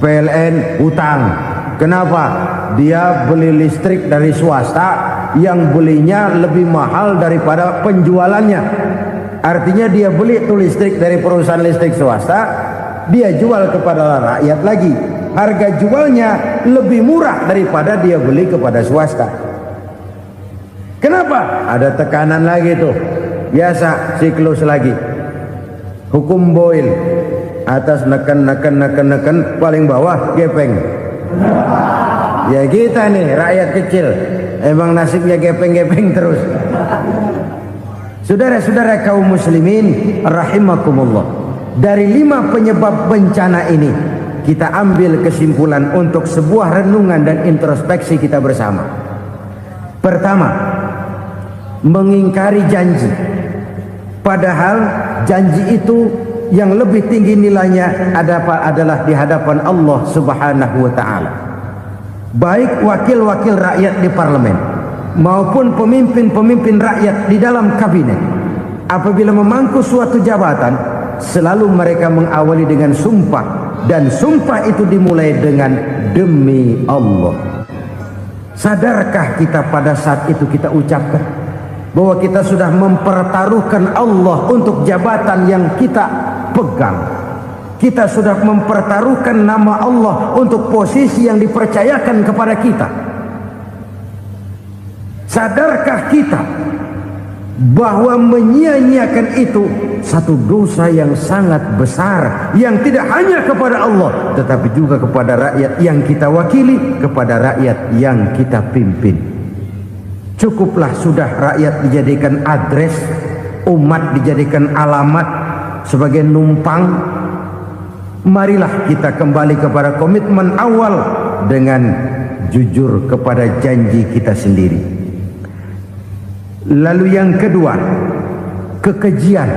S2: PLN hutang. Kenapa? Dia beli listrik dari swasta yang belinya lebih mahal daripada penjualannya. Artinya dia beli itu listrik dari perusahaan listrik swasta, dia jual kepada rakyat lagi. Harga jualnya lebih murah daripada dia beli kepada swasta. Kenapa? Ada tekanan lagi tuh. Biasa siklus lagi. Hukum Boyle. Atas neken, paling bawah gepeng. Ya kita nih rakyat kecil, emang nasibnya gepeng terus. Saudara-saudara kaum muslimin rahimakumullah, dari 5 penyebab bencana ini kita ambil kesimpulan untuk sebuah renungan dan introspeksi kita bersama. Pertama, mengingkari janji. Padahal janji itu yang lebih tinggi nilainya adalah di hadapan Allah Subhanahu wa taala. Baik wakil-wakil rakyat di parlemen maupun pemimpin-pemimpin rakyat di dalam kabinet, apabila memangku suatu jabatan, selalu mereka mengawali dengan sumpah, dan sumpah itu dimulai dengan demi Allah. Sadarkah kita pada saat itu kita ucapkan bahwa kita sudah mempertaruhkan Allah untuk jabatan yang kita pegang? Kita sudah mempertaruhkan nama Allah untuk posisi yang dipercayakan kepada kita. Sadarkah kita bahwa menyia-nyiakan itu satu dosa yang sangat besar, yang tidak hanya kepada Allah tetapi juga kepada rakyat yang kita wakili, kepada rakyat yang kita pimpin. Cukuplah sudah rakyat dijadikan adres, umat dijadikan alamat sebagai numpang. Marilah kita kembali kepada komitmen awal dengan jujur kepada janji kita sendiri. Lalu yang kedua, kekejian,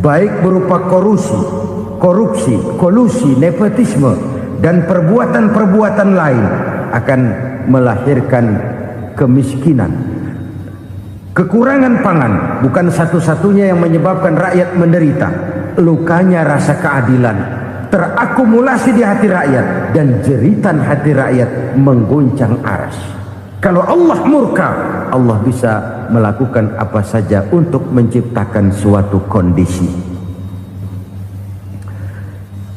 S2: baik berupa korupsi, kolusi, nepotisme, dan perbuatan-perbuatan lain akan melahirkan kemiskinan. Kekurangan pangan bukan satu-satunya yang menyebabkan rakyat menderita. Lukanya rasa keadilan terakumulasi di hati rakyat, dan jeritan hati rakyat mengguncang aras. Kalau Allah murka, Allah bisa melakukan apa saja untuk menciptakan suatu kondisi.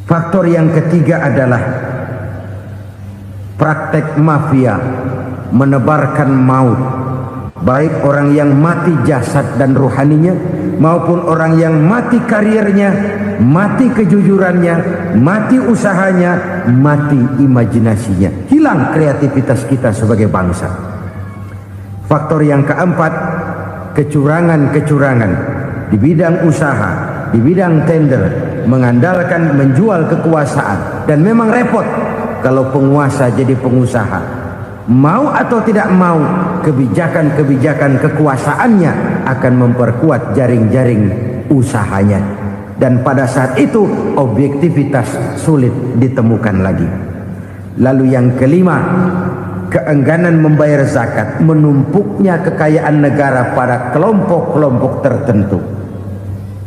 S2: Faktor yang ketiga adalah praktek mafia menebarkan maut, baik orang yang mati jasad dan rohaninya maupun orang yang mati karirnya, mati kejujurannya, mati usahanya, mati imajinasinya. Hilang kreativitas kita sebagai bangsa. Faktor yang keempat, kecurangan-kecurangan di bidang usaha, di bidang tender, mengandalkan menjual kekuasaan. Dan memang repot kalau penguasa jadi pengusaha. Mau atau tidak mau, kebijakan-kebijakan kekuasaannya akan memperkuat jaring-jaring usahanya. Dan pada saat itu objektivitas sulit ditemukan lagi. Lalu yang kelima, keengganan membayar zakat, menumpuknya kekayaan negara pada kelompok-kelompok tertentu.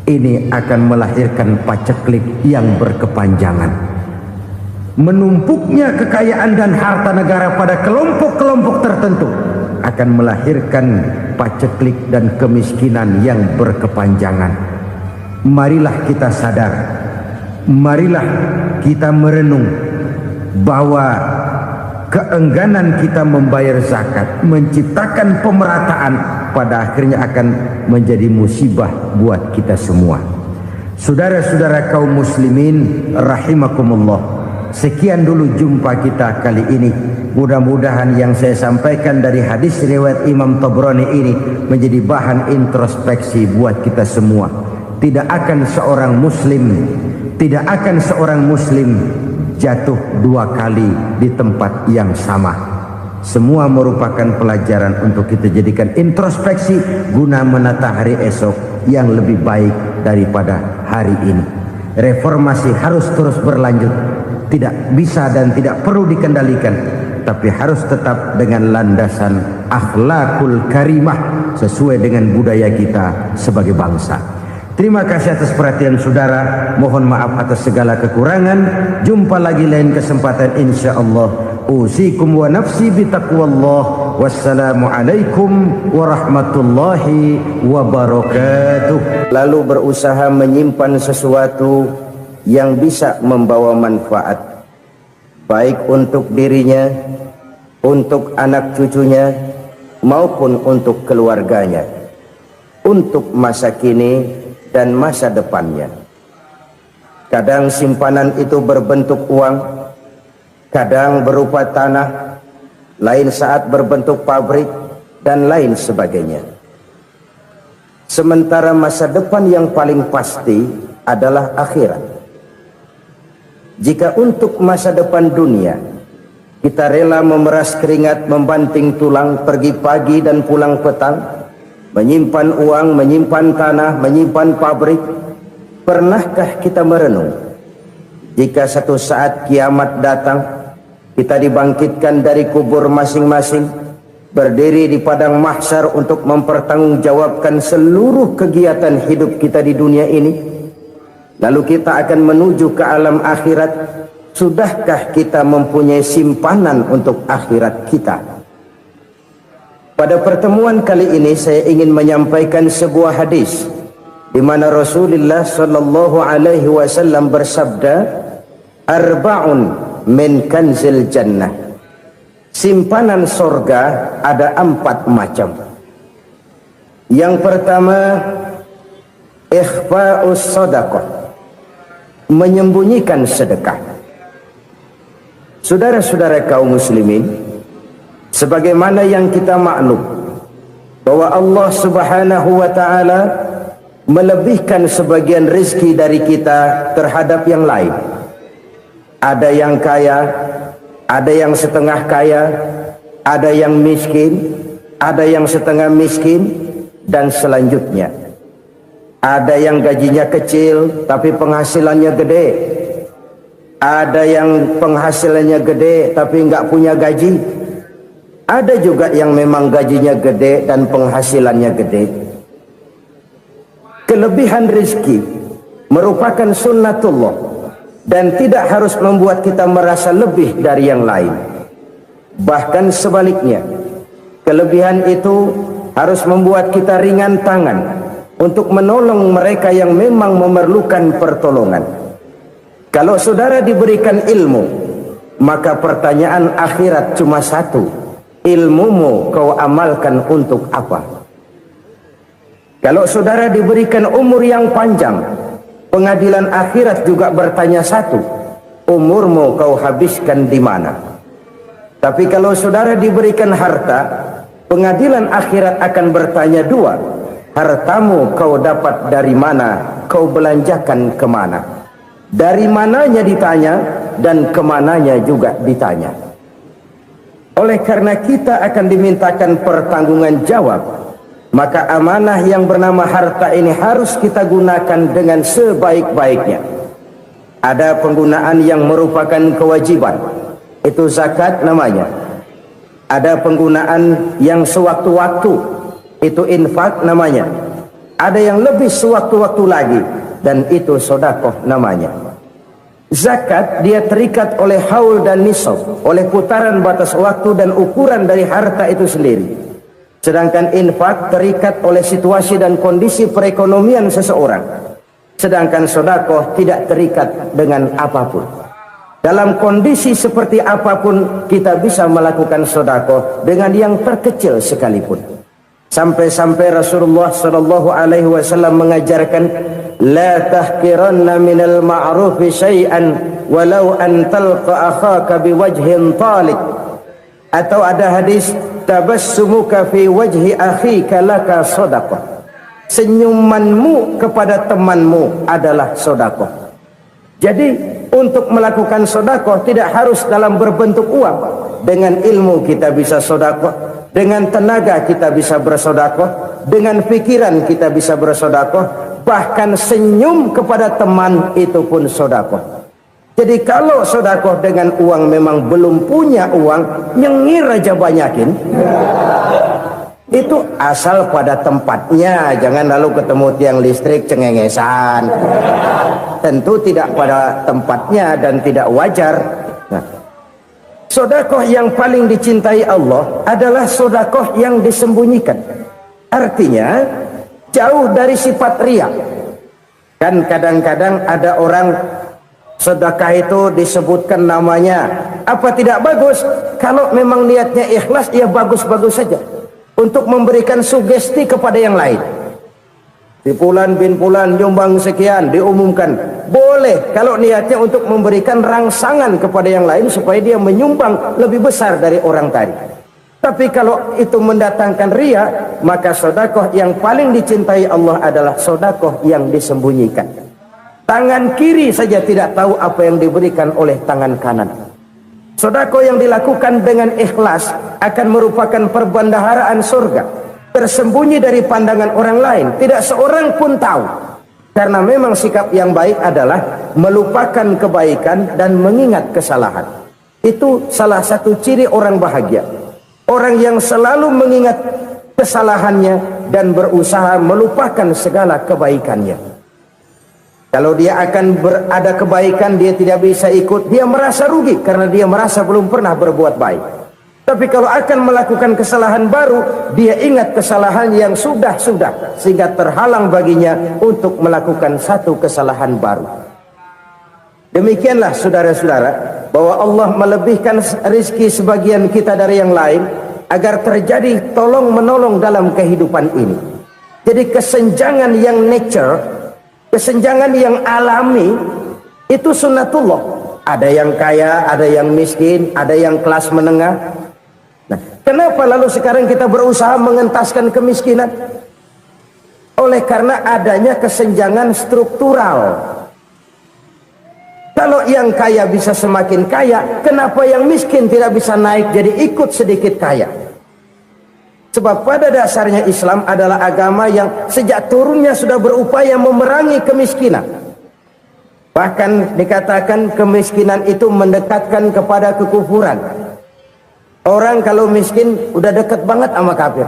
S2: Ini akan melahirkan paceklik yang berkepanjangan. Menumpuknya kekayaan dan harta negara pada kelompok-kelompok tertentu akan melahirkan paceklik dan kemiskinan yang berkepanjangan. Marilah kita sadar, marilah kita merenung bahwa keengganan kita membayar zakat menciptakan pemerataan pada akhirnya akan menjadi musibah buat kita semua. Saudara-saudara kaum muslimin rahimakumullah, sekian dulu jumpa kita kali ini. Mudah-mudahan yang saya sampaikan dari hadis riwayat Imam Tabrani ini menjadi bahan introspeksi buat kita semua. Tidak akan seorang muslim jatuh dua kali di tempat yang sama. Semua merupakan pelajaran untuk kita jadikan introspeksi guna menata hari esok yang lebih baik daripada hari ini. Reformasi harus terus berlanjut, tidak bisa dan tidak perlu dikendalikan, tapi harus tetap dengan landasan akhlakul karimah sesuai dengan budaya kita sebagai bangsa. Terima kasih atas perhatian saudara. Mohon maaf atas segala kekurangan. Jumpa lagi lain kesempatan insyaallah. Usikum wa nafsi bitaqwallah. Wassalamualaikum warahmatullahi wabarakatuh. Lalu berusaha menyimpan sesuatu yang bisa membawa manfaat, baik untuk dirinya, untuk anak cucunya, maupun untuk keluarganya, untuk masa kini dan masa depannya. Kadang simpanan itu berbentuk uang, kadang berupa tanah, lain saat berbentuk pabrik, dan lain sebagainya. Sementara masa depan yang paling pasti adalah akhirat. Jika untuk masa depan dunia kita rela memeras keringat, membanting tulang, pergi pagi dan pulang petang, menyimpan uang, menyimpan tanah, menyimpan pabrik. Pernahkah kita merenung jika satu saat kiamat datang, kita dibangkitkan dari kubur masing-masing, berdiri di padang mahsyar untuk mempertanggungjawabkan seluruh kegiatan hidup kita di dunia ini, lalu kita akan menuju ke alam akhirat. Sudahkah kita mempunyai simpanan untuk akhirat kita? Pada pertemuan kali ini saya ingin menyampaikan sebuah hadis di mana Rasulullah sallallahu alaihi wasallam bersabda, "Arba'un min kanzil jannah." Simpanan sorga ada 4 macam. Yang pertama, ikhfa'us sadaqah, menyembunyikan sedekah. Saudara-saudara kaum muslimin, sebagaimana yang kita maklum bahwa Allah Subhanahu wa taala melebihkan sebagian rezeki dari kita terhadap yang lain. Ada yang kaya, ada yang setengah kaya, ada yang miskin, ada yang setengah miskin, dan selanjutnya. Ada yang gajinya kecil tapi penghasilannya gede. Ada yang penghasilannya gede tapi nggak punya gaji. Ada juga yang memang gajinya gede dan penghasilannya gede. Kelebihan rezeki merupakan sunnatullah dan tidak harus membuat kita merasa lebih dari yang lain. Bahkan sebaliknya, kelebihan itu harus membuat kita ringan tangan untuk menolong mereka yang memang memerlukan pertolongan. Kalau saudara diberikan ilmu, maka pertanyaan akhirat cuma satu: ilmumu kau amalkan untuk apa? Kalau saudara diberikan umur yang panjang, pengadilan akhirat juga bertanya satu: umurmu kau habiskan di mana? Tapi kalau saudara diberikan harta, pengadilan akhirat akan bertanya 2: hartamu kau dapat dari mana? Kau belanjakan kemana? Dari mananya ditanya dan kemananya juga ditanya. Oleh karena kita akan dimintakan pertanggungan jawab, maka amanah yang bernama harta ini harus kita gunakan dengan sebaik-baiknya. Ada penggunaan yang merupakan kewajiban, itu zakat namanya. Ada penggunaan yang sewaktu-waktu, itu infak namanya. Ada yang lebih sewaktu-waktu lagi, dan itu sedekah namanya. Zakat dia terikat oleh haul dan nisab, oleh putaran batas waktu dan ukuran dari harta itu sendiri. Sedangkan infak terikat oleh situasi dan kondisi perekonomian seseorang. Sedangkan sedekah tidak terikat dengan apapun. Dalam kondisi seperti apapun kita bisa melakukan sedekah dengan yang terkecil sekalipun. Sampai-sampai Rasulullah sallallahu alaihi wasallam mengajarkan, la tahqiranna minal ma'rufi syai'an walau an talqa akhaka biwajhin talik. Atau ada hadis, tabassumuka fi wajhi akhika laka shadaqah. Senyumanmu kepada temanmu adalah sedekah. Jadi untuk melakukan sedekah tidak harus dalam berbentuk uang. Dengan ilmu kita bisa sedekah, dengan tenaga kita bisa bersedekah, dengan pikiran kita bisa bersedekah, bahkan senyum kepada teman itu pun sedekah. Jadi kalau sedekah dengan uang memang belum punya uang, nyengir aja banyakin. Itu asal pada tempatnya, jangan lalu ketemu tiang listrik cengengesan. Tentu tidak pada tempatnya dan tidak wajar. Nah, sedekah yang paling dicintai Allah adalah sedekah yang disembunyikan. Artinya jauh dari sifat riya. Kan kadang-kadang ada orang sedekah itu disebutkan namanya. Apa tidak bagus? Kalau memang niatnya ikhlas, ya bagus-bagus saja. Untuk memberikan sugesti kepada yang lain. Si Fulan bin Fulan nyumbang sekian, diumumkan. Boleh kalau niatnya untuk memberikan rangsangan kepada yang lain supaya dia menyumbang lebih besar dari orang tadi. Tapi kalau itu mendatangkan riya, maka sedekah yang paling dicintai Allah adalah sedekah yang disembunyikan. Tangan kiri saja tidak tahu apa yang diberikan oleh tangan kanan. Sedekah yang dilakukan dengan ikhlas akan merupakan perbendaharaan surga. tersembunyi dari pandangan orang lain, tidak seorang pun tahu. Karena memang sikap yang baik adalah melupakan kebaikan dan mengingat kesalahan. Itu salah satu ciri orang bahagia. Orang yang selalu mengingat kesalahannya dan berusaha melupakan segala kebaikannya. Kalau dia akan berada kebaikan, dia tidak bisa ikut, dia merasa rugi karena dia merasa belum pernah berbuat baik. Tapi kalau akan melakukan kesalahan baru, dia ingat kesalahan yang sudah-sudah, sehingga terhalang baginya untuk melakukan satu kesalahan baru. Demikianlah saudara-saudara, bahwa Allah melebihkan rizki sebagian kita dari yang lain, agar terjadi tolong-menolong dalam kehidupan ini. Jadi kesenjangan yang nature, kesenjangan yang alami, itu sunnatullah. Ada yang kaya, ada yang miskin, ada yang kelas menengah. Nah, kenapa lalu sekarang kita berusaha mengentaskan kemiskinan? Oleh karena adanya kesenjangan struktural. Kalau yang kaya bisa semakin kaya, kenapa yang miskin tidak bisa naik jadi ikut sedikit kaya? Sebab pada dasarnya Islam adalah agama yang sejak turunnya sudah berupaya memerangi kemiskinan. Bahkan dikatakan kemiskinan itu mendekatkan kepada kekufuran. Orang kalau miskin udah dekat banget sama kafir.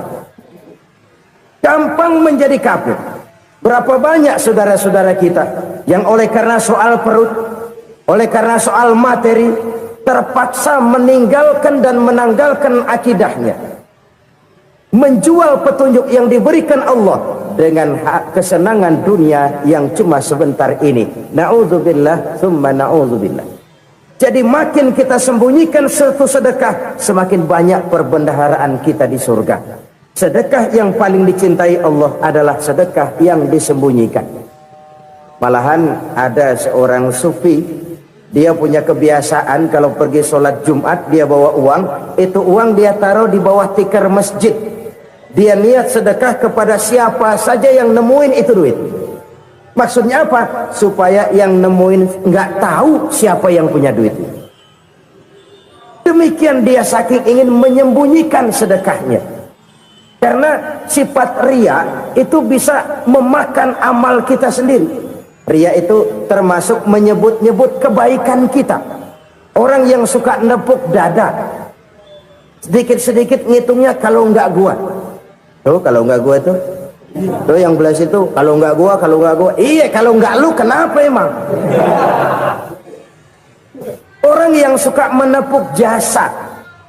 S2: Gampang menjadi kafir. Berapa banyak saudara-saudara kita yang oleh karena soal perut, oleh karena soal materi, terpaksa meninggalkan dan menanggalkan akidahnya, menjual petunjuk yang diberikan Allah dengan kesenangan dunia yang cuma sebentar ini. Na'udzubillah thumma na'udzubillah. Jadi makin kita sembunyikan satu sedekah, semakin banyak perbendaharaan kita di surga. Sedekah yang paling dicintai Allah adalah sedekah yang disembunyikan. Malahan ada seorang sufi, dia punya kebiasaan kalau pergi sholat Jumat dia bawa uang, itu uang dia taruh di bawah tikar masjid. Dia niat sedekah kepada siapa saja yang nemuin itu duit. Maksudnya apa? Supaya yang nemuin nggak tahu siapa yang punya duit. Demikian dia saking ingin menyembunyikan sedekahnya. Karena sifat ria itu bisa memakan amal kita sendiri. Ria itu termasuk menyebut-nyebut kebaikan kita. Orang yang suka nepuk dada, sedikit-sedikit ngitungnya kalau nggak gua. Tuh kalau nggak gua tuh yang belas itu kalau nggak gua, iya kalau nggak lu kenapa emang? Orang yang suka menepuk jasa,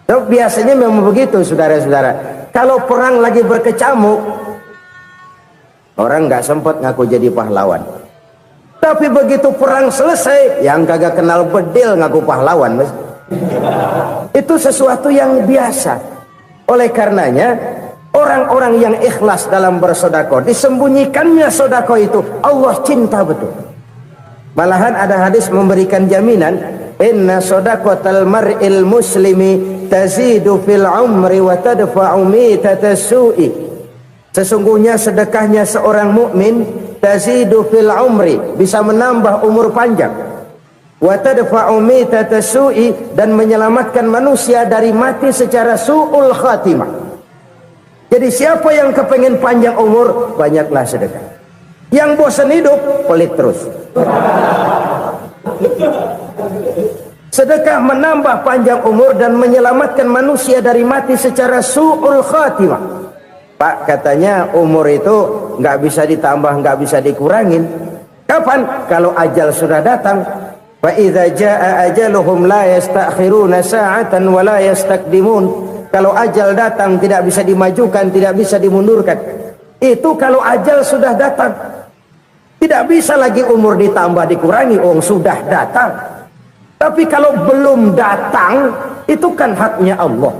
S2: tuh biasanya memang begitu saudara-saudara. Kalau perang lagi berkecamuk, orang nggak sempat ngaku jadi pahlawan. Tapi begitu perang selesai, yang kagak kenal bedil ngaku pahlawan, mas. Itu sesuatu yang biasa. Oleh karenanya, orang-orang yang ikhlas dalam bersodako, disembunyikannya sodako itu, Allah cinta betul. Malahan ada hadis memberikan jaminan, inna sodakotal mar'il muslimi tazidu fil umri wa tadfa'u mitatas su'i. Sesungguhnya sedekahnya seorang mukmin tazidu fil umri, bisa menambah umur panjang, wa tadfa'u mitatas su'i, dan menyelamatkan manusia dari mati secara su'ul khatimah. Jadi siapa yang kepengen panjang umur, banyaklah sedekah. Yang bosan hidup, pelit terus. Sedekah menambah panjang umur dan menyelamatkan manusia dari mati secara su'ul khatimah. Pak, katanya umur itu nggak bisa ditambah, nggak bisa dikurangin. Kapan? Kalau ajal sudah datang. Fa idza jaa ajaluhum la yastakhiruna sa'atan wa la yastaqdimun. Kalau ajal datang tidak bisa dimajukan, tidak bisa dimundurkan. Itu kalau ajal sudah datang. Tidak bisa lagi umur ditambah dikurangi, sudah datang. Tapi kalau belum datang, itu kan haknya Allah.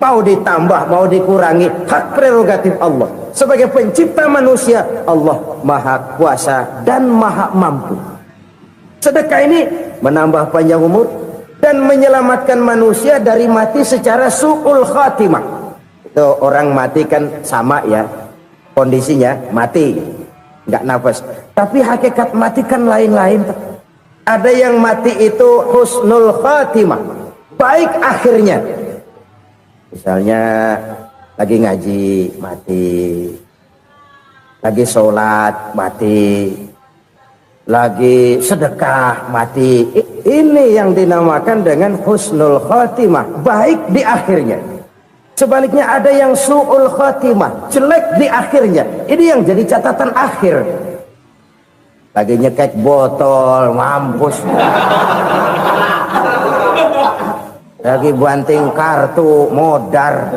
S2: Mau ditambah, mau dikurangi, hak prerogatif Allah. Sebagai pencipta manusia, Allah maha kuasa dan maha mampu. Sedekah ini menambah panjang umur dan menyelamatkan manusia dari mati secara su'ul khatimah. Itu orang mati kan sama ya kondisinya, mati nggak nafas. Tapi hakikat mati kan lain-lain. Ada yang mati itu husnul khatimah, baik akhirnya. Misalnya Lagi ngaji, mati. Lagi sholat, mati. Lagi sedekah, mati. Ini yang dinamakan dengan husnul khotimah, baik di akhirnya. Sebaliknya ada yang su'ul khotimah, jelek di akhirnya. Ini yang jadi catatan akhir. Lagi nyekek botol, mampus. Lagi banting kartu, modar.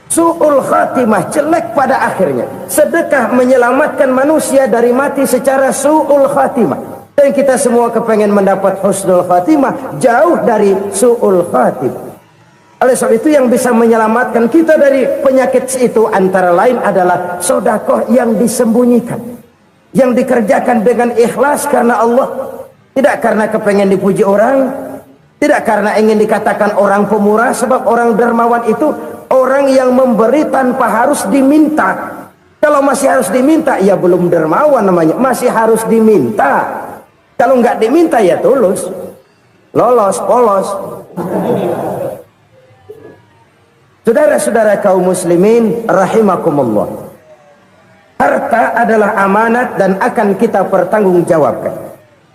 S2: Su'ul khatimah, jelek pada akhirnya. Sedekah menyelamatkan manusia dari mati secara su'ul khatimah. Dan kita semua kepengen mendapat husnul khatimah, jauh dari su'ul khatimah. Oleh sebab itu yang bisa menyelamatkan kita dari penyakit itu antara lain adalah sedekah yang disembunyikan, yang dikerjakan dengan ikhlas karena Allah, tidak karena kepengen dipuji orang, tidak karena ingin dikatakan orang pemurah. Sebab orang dermawan itu orang yang memberi tanpa harus diminta. Kalau masih harus diminta, ya belum dermawan namanya, masih harus diminta. Kalau nggak diminta ya tulus, lolos, polos. Saudara-saudara kaum muslimin rahimakumullah, harta adalah amanat dan akan kita pertanggungjawabkan.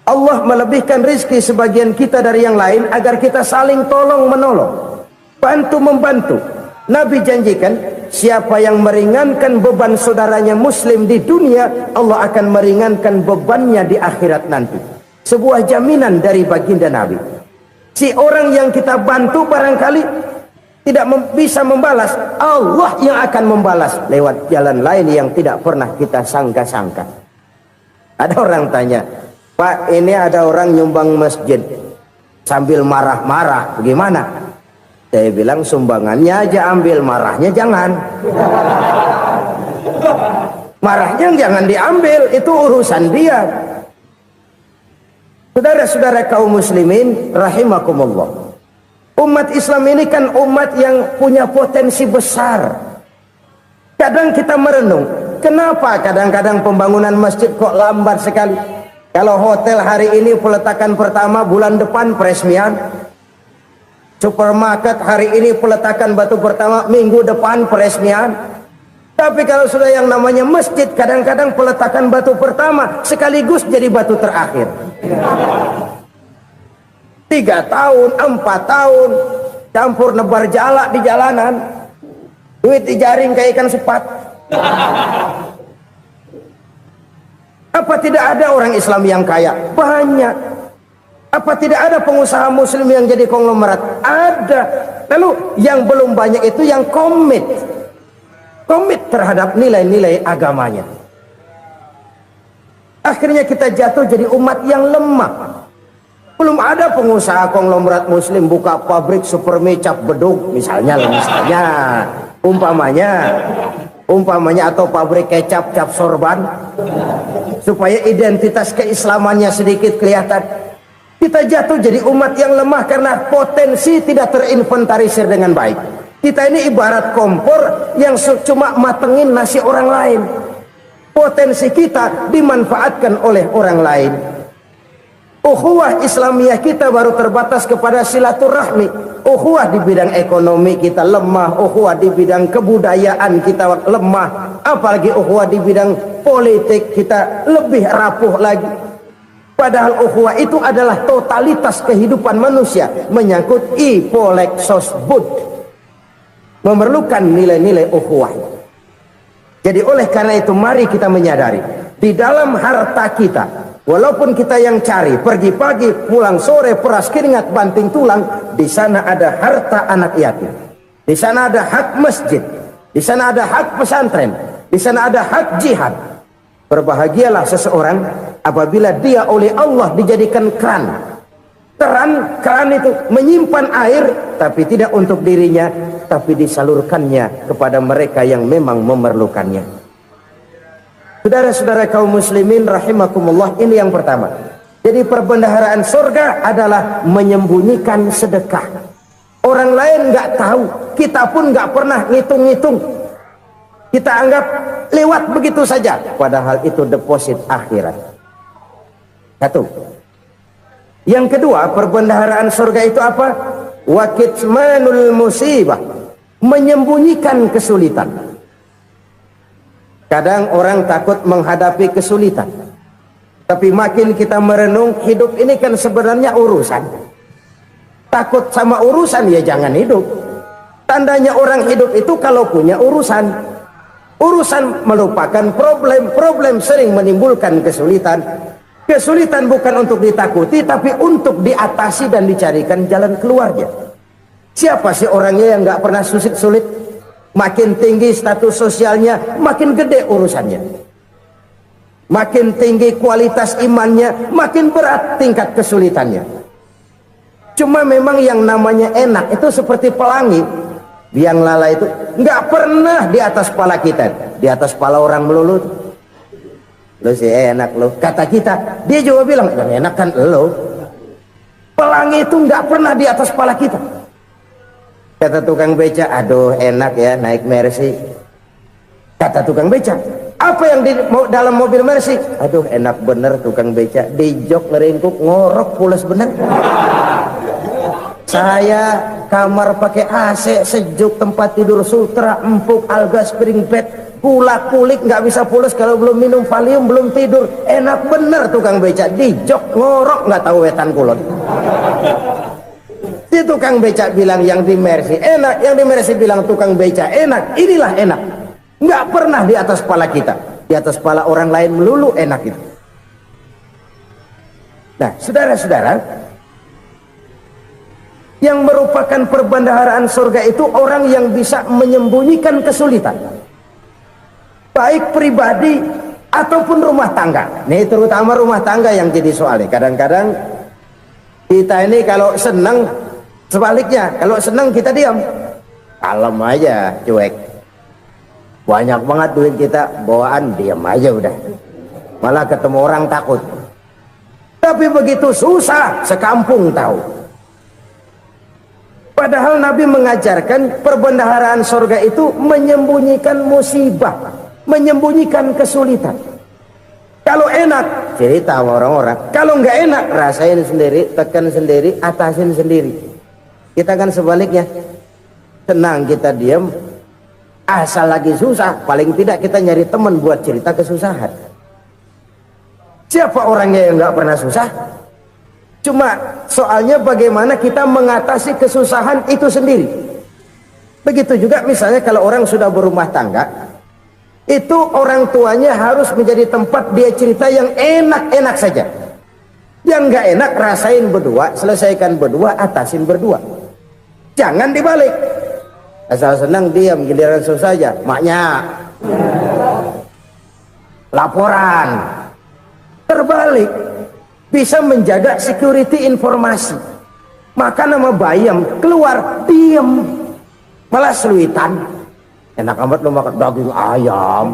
S2: Allah melebihkan rizki sebagian kita dari yang lain agar kita saling tolong menolong, bantu membantu. Nabi janjikan siapa yang meringankan beban saudaranya muslim di dunia, Allah akan meringankan bebannya di akhirat nanti. Sebuah jaminan dari baginda Nabi. Si orang yang kita bantu barangkali tidak bisa membalas, Allah yang akan membalas lewat jalan lain yang tidak pernah kita sangka-sangka. Ada orang tanya, Pak, ini ada orang nyumbang masjid sambil marah-marah, bagaimana? Saya bilang sumbangannya aja ambil, marahnya jangan. Marahnya jangan diambil, itu urusan dia. Saudara-saudara kaum muslimin rahimakumullah, umat Islam ini kan umat yang punya potensi besar. Kadang kita merenung, kenapa kadang-kadang pembangunan masjid kok lambat sekali? Kalau hotel hari ini peletakan pertama, bulan depan peresmian. Supermarket hari ini peletakan batu pertama, minggu depan peresmian. Tapi kalau sudah yang namanya masjid, kadang-kadang peletakan batu pertama sekaligus jadi batu terakhir. 3 tahun, 4 tahun, campur nebar jalak di jalanan, duit dijaring kayak ikan sepat. Apa tidak ada orang Islam yang kaya? Banyak. Apa tidak ada pengusaha muslim yang jadi konglomerat? Ada. Lalu yang belum banyak itu yang komit terhadap nilai-nilai agamanya. Akhirnya kita jatuh jadi umat yang lemah. Belum ada pengusaha konglomerat muslim buka pabrik supermi cap bedug misalnya umpamanya atau pabrik kecap cap sorban supaya identitas keislamannya sedikit kelihatan. Kita jatuh jadi umat yang lemah karena potensi tidak terinventarisir dengan baik. Kita ini ibarat kompor yang cuma matengin nasi orang lain. Potensi kita dimanfaatkan oleh orang lain. Ukhuwah Islamiyah kita baru terbatas kepada silaturahmi. Ukhuwah di bidang ekonomi kita lemah, ukhuwah di bidang kebudayaan kita lemah, apalagi ukhuwah di bidang politik kita lebih rapuh lagi. Padahal ukhuwah itu adalah totalitas kehidupan manusia, menyangkut ipolek sosbud, memerlukan nilai-nilai ukhuwah. Jadi oleh karena itu mari kita menyadari di dalam harta kita, walaupun kita yang cari pergi pagi pulang sore peras keringat banting tulang, di sana ada harta anak yatim, di sana ada hak masjid, di sana ada hak pesantren, di sana ada hak jihad. Berbahagialah seseorang apabila dia oleh Allah dijadikan keran. Keran itu menyimpan air, tapi tidak untuk dirinya, tapi disalurkannya kepada mereka yang memang memerlukannya. Saudara-saudara kaum muslimin rahimakumullah, ini yang pertama. Jadi perbendaharaan surga adalah menyembunyikan sedekah. Orang lain nggak tahu, kita pun nggak pernah ngitung-ngitung. Kita anggap lewat begitu saja, padahal itu deposit akhirat. Satu. Yang kedua, perbendaharaan surga itu apa? wa kitmanul musibah, menyembunyikan kesulitan. Kadang orang takut menghadapi kesulitan, tapi makin kita merenung, hidup ini kan sebenarnya urusan. Takut sama urusan ya jangan hidup. Tandanya orang hidup itu kalau punya urusan. Urusan melupakan problem. Problem sering menimbulkan kesulitan. Kesulitan bukan untuk ditakuti, tapi untuk diatasi dan dicarikan jalan keluarnya. Siapa sih orangnya yang nggak pernah sulit? Makin tinggi status sosialnya, makin gede urusannya. Makin tinggi kualitas imannya, makin berat tingkat kesulitannya. Cuma memang yang namanya enak itu seperti pelangi. Biang lala itu nggak pernah di atas kepala kita, di atas kepala orang melulu. Lo sih enak lo, kata kita. Dia juga bilang yang enak kan lo. Pelangi itu nggak pernah di atas kepala kita. Kata tukang beca, aduh enak ya naik Mercy. Kata tukang beca, apa yang di dalam mobil Mercy? Aduh enak bener tukang beca, di jok ngeringkuk ngorok pules bener. Saya kamar pakai AC sejuk, tempat tidur sutra empuk, alga spring bed, kulak kulik nggak bisa pules kalau belum minum Valium, belum tidur. Enak bener tukang beca, di jok ngorok nggak tahu wetan kulon. Si tukang becak bilang yang di Mercy enak, yang di Mercy bilang tukang becak enak. Inilah enak, nggak pernah di atas kepala kita, di atas kepala orang lain melulu enak itu. Nah saudara-saudara, yang merupakan perbendaharaan surga itu orang yang bisa menyembunyikan kesulitan, baik pribadi ataupun rumah tangga. Nih terutama rumah tangga yang jadi soalnya. Kadang-kadang kita ini kalau senang, sebaliknya, kalau senang kita diam, kalem aja, cuek. Banyak banget duit kita, bawaan diam aja udah. Malah ketemu orang takut. Tapi begitu susah, sekampung tahu. Padahal Nabi mengajarkan perbendaharaan surga itu menyembunyikan musibah, menyembunyikan kesulitan. Kalau enak, cerita sama orang-orang. Kalau nggak enak, rasain sendiri, tekan sendiri, atasin sendiri. Kita kan sebaliknya, tenang kita diam, asal lagi susah, paling tidak kita nyari teman buat cerita kesusahan. Siapa orangnya yang nggak pernah susah? Cuma soalnya bagaimana kita mengatasi kesusahan itu sendiri. Begitu juga misalnya kalau orang sudah berumah tangga, itu orang tuanya harus menjadi tempat dia cerita yang enak-enak saja. Yang nggak enak rasain berdua, selesaikan berdua, atasin berdua. Jangan dibalik. Asal senang diam, giliran susah saja. Maknya laporan. Terbalik, bisa menjaga security informasi. Maka nama bayam keluar diam, malah seluitan. Enak amat lo makan daging ayam.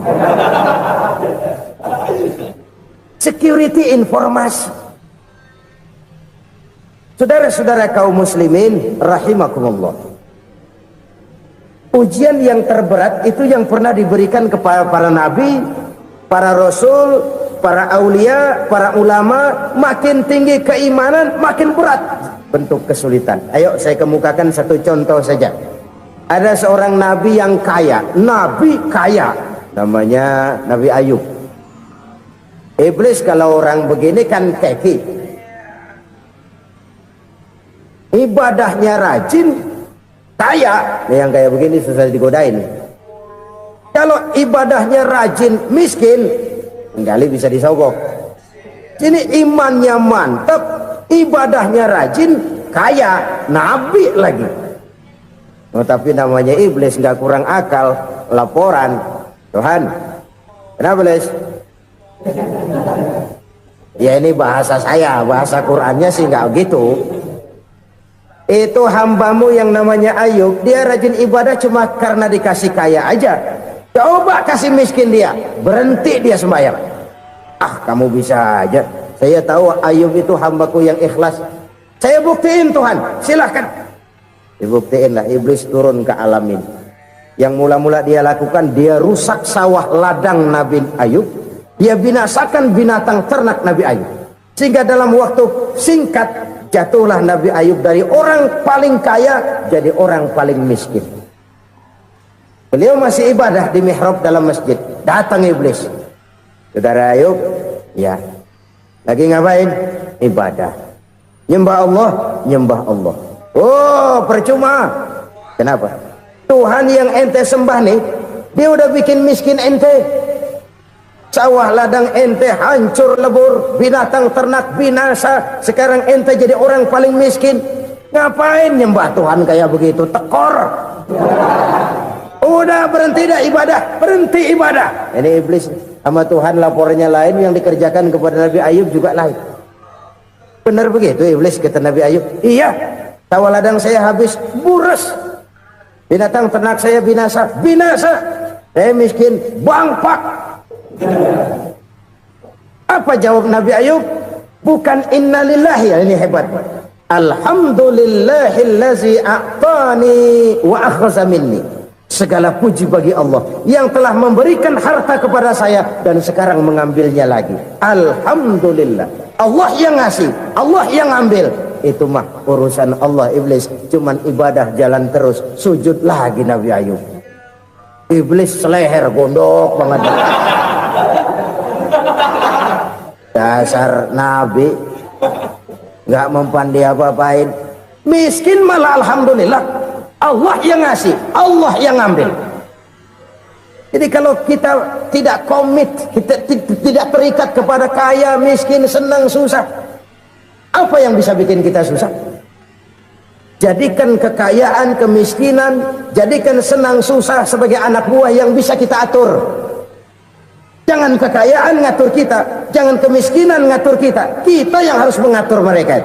S2: Security informasi. Saudara-saudara kaum muslimin rahimakumullah, ujian yang terberat itu yang pernah diberikan kepada para nabi, para rasul, para aulia, para ulama. Makin tinggi keimanan, makin berat bentuk kesulitan. Ayo saya kemukakan satu contoh saja. Ada seorang nabi yang kaya, nabi kaya, namanya Nabi Ayub. Iblis kalau orang begini kan keki, ibadahnya rajin, kaya. Yang kayak begini susah digodain. Kalau ibadahnya rajin, miskin, kali bisa disogok. Ini imannya mantap, ibadahnya rajin, kaya, nabi lagi. Oh, tapi namanya iblis nggak kurang akal. Laporan, Tuhan, kenapa Les? Ya ini bahasa saya, bahasa Qurannya sih nggak gitu. Itu hambamu yang namanya Ayub, dia rajin ibadah cuma karena dikasih kaya aja. Coba kasih miskin dia, berhenti dia sembahyang. Ah kamu bisa aja. Saya tahu Ayub itu hambaku yang ikhlas. Saya buktiin Tuhan, silahkan. Dibuktiin lah, iblis turun ke alam ini. Yang mula-mula dia lakukan, dia rusak sawah ladang Nabi Ayub. Dia binasakan binatang ternak Nabi Ayub. Sehingga dalam waktu singkat, Jatuhlah Nabi Ayub dari orang paling kaya jadi orang paling miskin. Beliau masih ibadah di mihrab dalam masjid. Datang iblis. Saudara Ayub, ya. Lagi ngapain? Ibadah. Nyembah Allah, nyembah Allah. Oh, percuma. Kenapa? Tuhan yang ente sembah nih, dia udah bikin miskin ente. Sawah ladang ente hancur lebur, binatang ternak binasa. Sekarang ente jadi orang paling miskin. Ngapain nyembah Tuhan kayak begitu? Tekor. Udah berhenti dah ibadah, berhenti ibadah. Ini iblis sama Tuhan laporannya lain, yang dikerjakan kepada Nabi Ayub juga lain. Benar begitu iblis kata Nabi Ayub? Iya, sawah ladang saya habis, buras. Binatang ternak saya binasa, binasa. Saya miskin, bangpak. Apa jawab Nabi Ayub? Bukan innalillahi, ya, ini hebat. Alhamdulillahillazi a'tani wa akhza minni. Segala puji bagi Allah yang telah memberikan harta kepada saya dan sekarang mengambilnya lagi. Alhamdulillah. Allah yang ngasih, Allah yang ambil. Itu mah urusan Allah. Iblis cuman ibadah jalan terus, sujud lagi Nabi Ayub. Iblis seleher gondok banget. Dasar Nabi nggak mempan dia apa-apain. Miskin malah alhamdulillah. Allah yang ngasih, Allah yang ngambil. Jadi kalau kita tidak komit, kita tidak terikat kepada kaya, miskin, senang, susah, apa yang bisa bikin kita susah? Jadikan kekayaan, kemiskinan, jadikan senang, susah sebagai anak buah yang bisa kita atur. Jangan kekayaan ngatur kita, jangan kemiskinan ngatur kita. Kita yang harus mengatur mereka.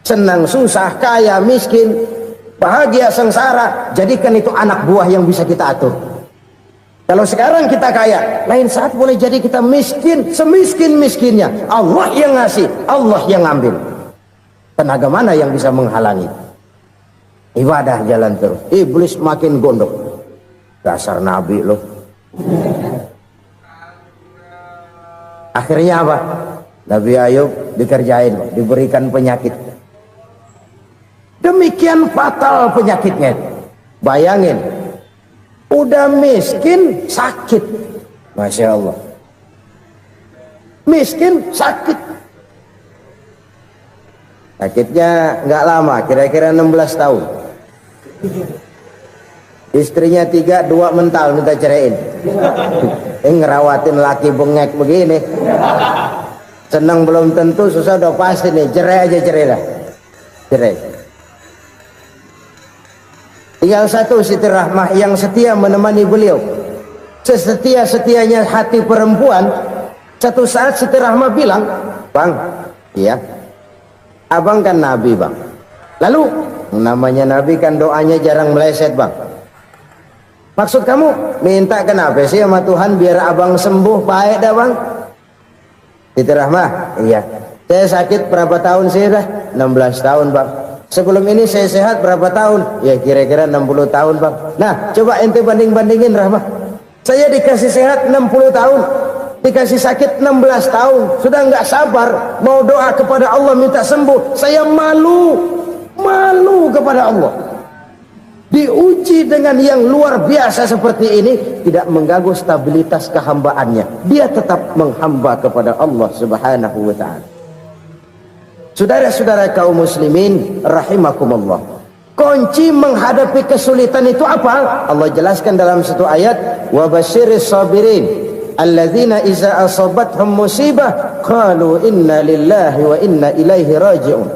S2: Senang, susah, kaya, miskin, bahagia, sengsara, jadikan itu anak buah yang bisa kita atur. Kalau sekarang kita kaya, lain saat boleh jadi kita miskin, semiskin-miskinnya. Allah yang ngasih, Allah yang ngambil. Tenaga mana yang bisa menghalangi? Ibadah jalan terus. Iblis makin gondok. Dasar Nabi loh. Akhirnya apa? Nabi Ayub dikerjain, diberikan penyakit. Demikian fatal penyakitnya. Bayangin, udah miskin sakit. Masya Allah. Miskin sakit. Sakitnya nggak lama, kira-kira 16 tahun. Istrinya 3, 2 mental minta ceraiin. Ngerawatin laki bengek begini. Senang belum tentu, susah udah pasti nih. Cerai aja, cerai lah. Cerai. Tinggal satu Siti Rahmah yang setia menemani beliau. Sesetia-setianya hati perempuan. Satu saat Siti Rahmah bilang, "Bang, iya, abang kan Nabi bang. Lalu namanya Nabi kan doanya jarang meleset bang. Maksud kamu minta kenapa sih sama Tuhan biar abang sembuh baik dah bang?" Siti Rahmah, iya. Saya sakit berapa tahun sih dah? 16 tahun bang. Sebelum ini saya sehat berapa tahun? Ya kira-kira 60 tahun bang. Nah coba ente banding-bandingin Rahmah. Saya dikasih sehat 60 tahun, dikasih sakit 16 tahun. Sudah nggak sabar mau doa kepada Allah minta sembuh. Saya malu kepada Allah. Diuji dengan yang luar biasa seperti ini, tidak mengganggu stabilitas kehambaannya. Dia tetap menghamba kepada Allah Subhanahu wa ta'ala. Saudara-saudara kaum muslimin rahimakumullah, kunci menghadapi kesulitan itu apa? Allah jelaskan dalam satu ayat, wa basyiris sabirin alladzina iza asabathum musibah qalu inna lillahi wa inna ilaihi raji'un.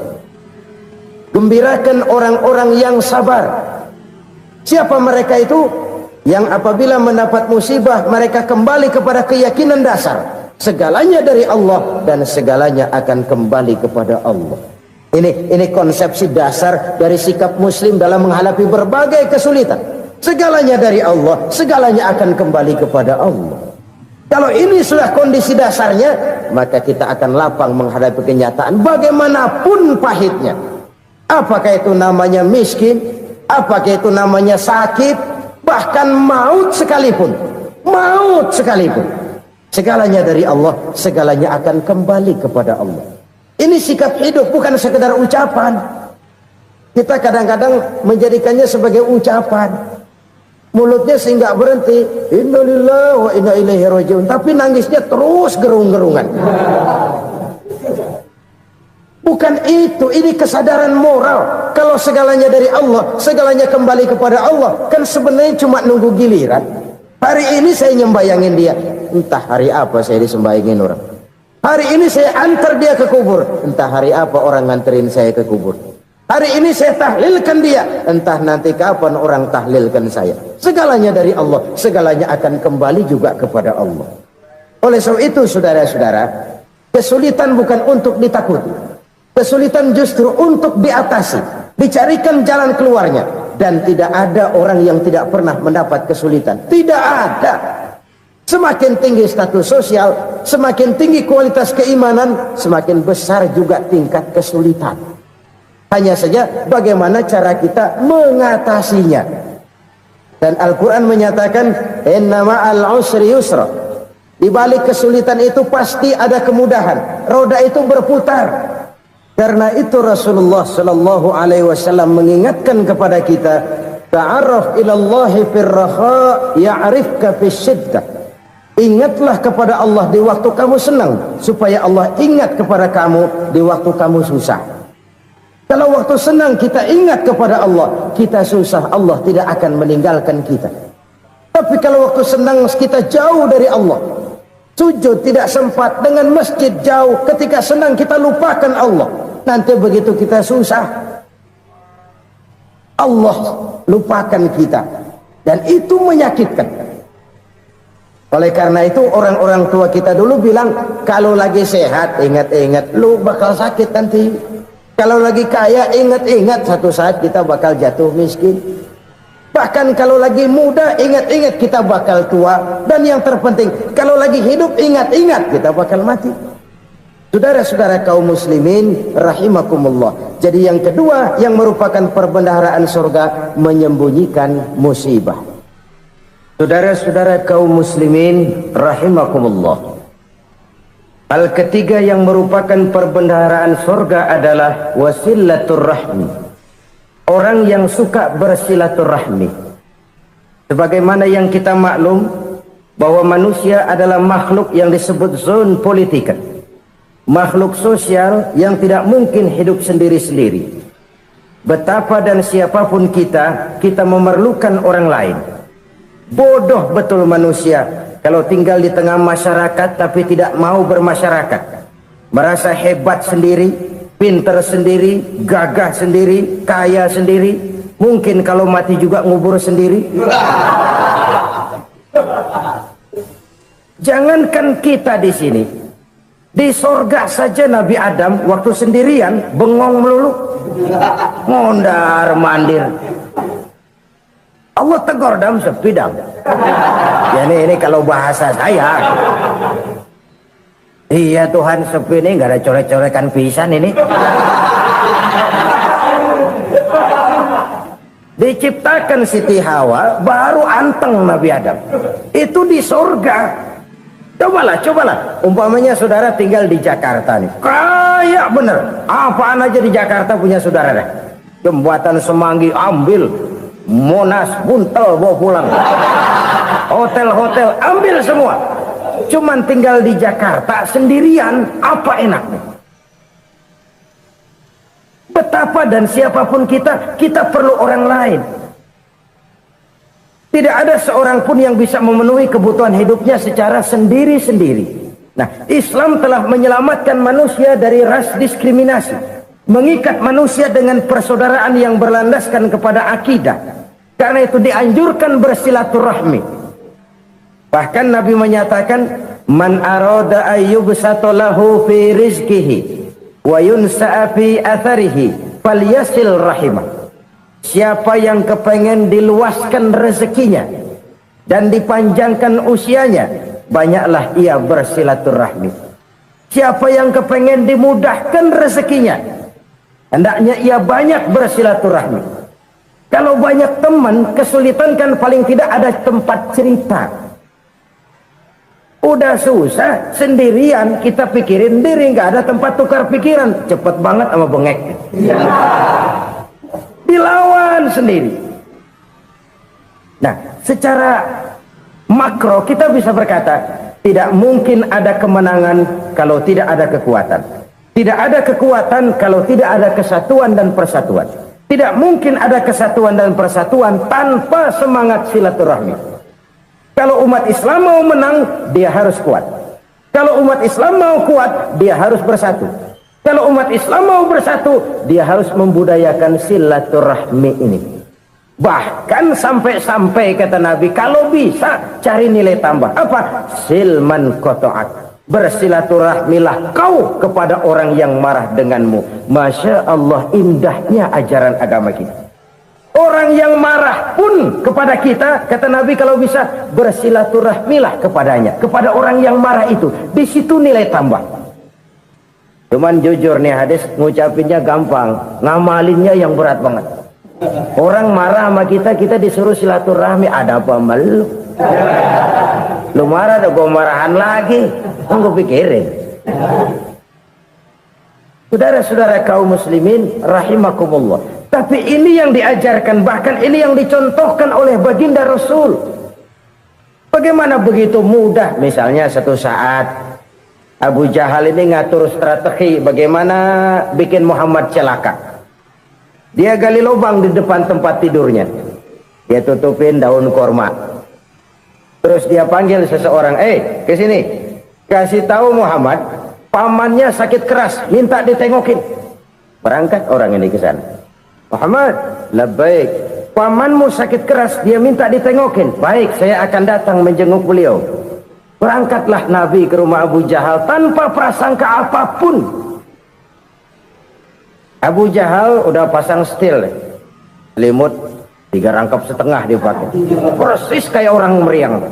S2: Gembirakan orang-orang yang sabar. Siapa mereka itu? Yang apabila mendapat musibah mereka kembali kepada keyakinan dasar, segalanya dari Allah dan segalanya akan kembali kepada Allah. Ini konsepsi dasar dari sikap muslim dalam menghadapi berbagai kesulitan. Segalanya dari Allah, segalanya akan kembali kepada Allah. Kalau ini sudah kondisi dasarnya, maka kita akan lapang menghadapi kenyataan bagaimanapun pahitnya. Apakah itu namanya miskin, apakah itu namanya sakit, bahkan maut sekalipun. Maut sekalipun. Segalanya dari Allah, segalanya akan kembali kepada Allah. Ini sikap hidup, bukan sekedar ucapan. Kita kadang-kadang menjadikannya sebagai ucapan. Mulutnya sehingga berhenti, innalillahi wa inna ilaihi rajiun, tapi nangisnya terus gerung-gerungan. Bukan itu, ini kesadaran moral. Kalau segalanya dari Allah, segalanya kembali kepada Allah, kan sebenarnya cuma nunggu giliran. Hari ini saya nyembayangin dia, entah hari apa saya disembayangin orang. Hari ini saya antar dia ke kubur, entah hari apa orang nganterin saya ke kubur. Hari ini saya tahlilkan dia, entah nanti kapan orang tahlilkan saya. Segalanya dari Allah, segalanya akan kembali juga kepada Allah. Oleh sebab itu saudara-saudara, kesulitan bukan untuk ditakuti, kesulitan justru untuk diatasi, dicarikan jalan keluarnya. Dan tidak ada orang yang tidak pernah mendapat kesulitan, tidak ada. Semakin tinggi status sosial, semakin tinggi kualitas keimanan, semakin besar juga tingkat kesulitan. Hanya saja bagaimana cara kita mengatasinya. Dan Al-Quran menyatakan, inna ma'al usri yusra. Di balik kesulitan itu pasti ada kemudahan. Roda itu berputar. Karena itu Rasulullah sallallahu alaihi wasallam mengingatkan kepada kita, ta'arraf ilallahi firraha ya'rifka fisyiddah. Ingatlah kepada Allah di waktu kamu senang, supaya Allah ingat kepada kamu di waktu kamu susah. Kalau waktu senang kita ingat kepada Allah, kita susah, Allah tidak akan meninggalkan kita. Tapi kalau waktu senang kita jauh dari Allah, sujud tidak sempat, dengan masjid jauh, ketika senang kita lupakan Allah. Nanti begitu kita susah, Allah lupakan kita. Dan itu menyakitkan. Oleh karena itu orang-orang tua kita dulu bilang, kalau lagi sehat ingat-ingat lu bakal sakit nanti. Kalau lagi kaya ingat-ingat satu saat kita bakal jatuh miskin. Bahkan kalau lagi muda ingat-ingat kita bakal tua. Dan yang terpenting, kalau lagi hidup ingat-ingat kita bakal mati. Saudara-saudara kaum muslimin rahimakumullah. Jadi yang kedua yang merupakan perbendaharaan surga, menyembunyikan musibah. Saudara-saudara kaum muslimin rahimakumullah. Hal ketiga yang merupakan perbendaharaan surga adalah wasilatur rahmi. Orang yang suka bersilaturahmi. Sebagaimana yang kita maklum bahwa manusia adalah makhluk yang disebut zon politika. Makhluk sosial yang tidak mungkin hidup sendiri-sendiri. Betapa dan siapapun kita memerlukan orang lain. Bodoh betul manusia kalau tinggal di tengah masyarakat tapi tidak mau bermasyarakat. Merasa hebat sendiri, pinter sendiri, gagah sendiri, kaya sendiri. Mungkin kalau mati juga ngubur sendiri. Jangankan kita di sini, di sorga saja Nabi Adam waktu sendirian bengong melulu, mondar mandir. Allah tegur dam sepi dam. Ya ini kalau bahasa saya. Iya Tuhan sepi ini nggak ada coret-corekan pisan ini. Diciptakan Siti Hawa baru anteng Nabi Adam. Itu di sorga. Cobalah. Umpamanya saudara tinggal di Jakarta nih. Kaya bener. Apaan aja di Jakarta punya saudara dah. Jembatan Semanggi ambil. Monas, Buntel bawa pulang. Hotel-hotel ambil semua. Cuman tinggal di Jakarta sendirian, apa enaknya? Betapa dan siapapun kita perlu orang lain. Tidak ada seorang pun yang bisa memenuhi kebutuhan hidupnya secara sendiri-sendiri. Nah, Islam telah menyelamatkan manusia dari ras diskriminasi, mengikat manusia dengan persaudaraan yang berlandaskan kepada akidah. Karena itu dianjurkan bersilaturahmi. Bahkan Nabi menyatakan, man arada ayyubsata lahu fi rizqihi wa yunsa'a fi atharihi falyasil rahimah. Siapa yang kepengen diluaskan rezekinya dan dipanjangkan usianya, banyaklah ia bersilaturahmi. Siapa yang kepengen dimudahkan rezekinya, hendaknya ia banyak bersilaturahmi. Kalau banyak teman, kesulitan kan paling tidak ada tempat cerita. Udah susah sendirian, kita pikirin diri, nggak ada tempat tukar pikiran. Cepet banget sama bengek. Dilawan sendiri. Nah, secara makro kita bisa berkata, tidak mungkin ada kemenangan kalau tidak ada kekuatan. Tidak ada kekuatan kalau tidak ada kesatuan dan persatuan. Tidak mungkin ada kesatuan dan persatuan tanpa semangat silaturahmi. Kalau umat Islam mau menang, dia harus kuat. Kalau umat Islam mau kuat, dia harus bersatu. Kalau umat Islam mau bersatu, dia harus membudayakan silaturahmi ini. Bahkan sampai-sampai kata Nabi, kalau bisa cari nilai tambah. Apa? Silman qata'ak. Bersilaturahmilah kau kepada orang yang marah denganmu. Masya Allah, indahnya ajaran agama kita. Orang yang marah pun kepada kita, kata Nabi, kalau bisa bersilaturahmilah kepadanya, kepada orang yang marah itu. Di situ nilai tambah. Cuman jujur nih hadis, ngucapinnya gampang, ngamalinnya yang berat banget. Orang marah sama kita, kita disuruh silaturahmi. Ada apa malu? Lu marah tuh, gue marahan lagi. Tunggu pikirin. Saudara-saudara kaum muslimin rahimakumullah. Tapi ini yang diajarkan, bahkan ini yang dicontohkan oleh baginda Rasul. Bagaimana begitu mudah? Misalnya satu saat Abu Jahal ini ngatur strategi bagaimana bikin Muhammad celaka. Dia gali lubang di depan tempat tidurnya. Dia tutupin daun korma. Terus dia panggil seseorang, ke sini. Kasih tahu Muhammad, pamannya sakit keras, minta ditengokin. Berangkat orang ini ke sana. Muhammad, labbaik. Pamanmu sakit keras, dia minta ditengokin. Baik, saya akan datang menjenguk beliau. Berangkatlah Nabi ke rumah Abu Jahal tanpa prasangka apapun. Abu Jahal udah pasang setil, selimut 3 rangkap setengah dipakai, persis kayak orang meriang.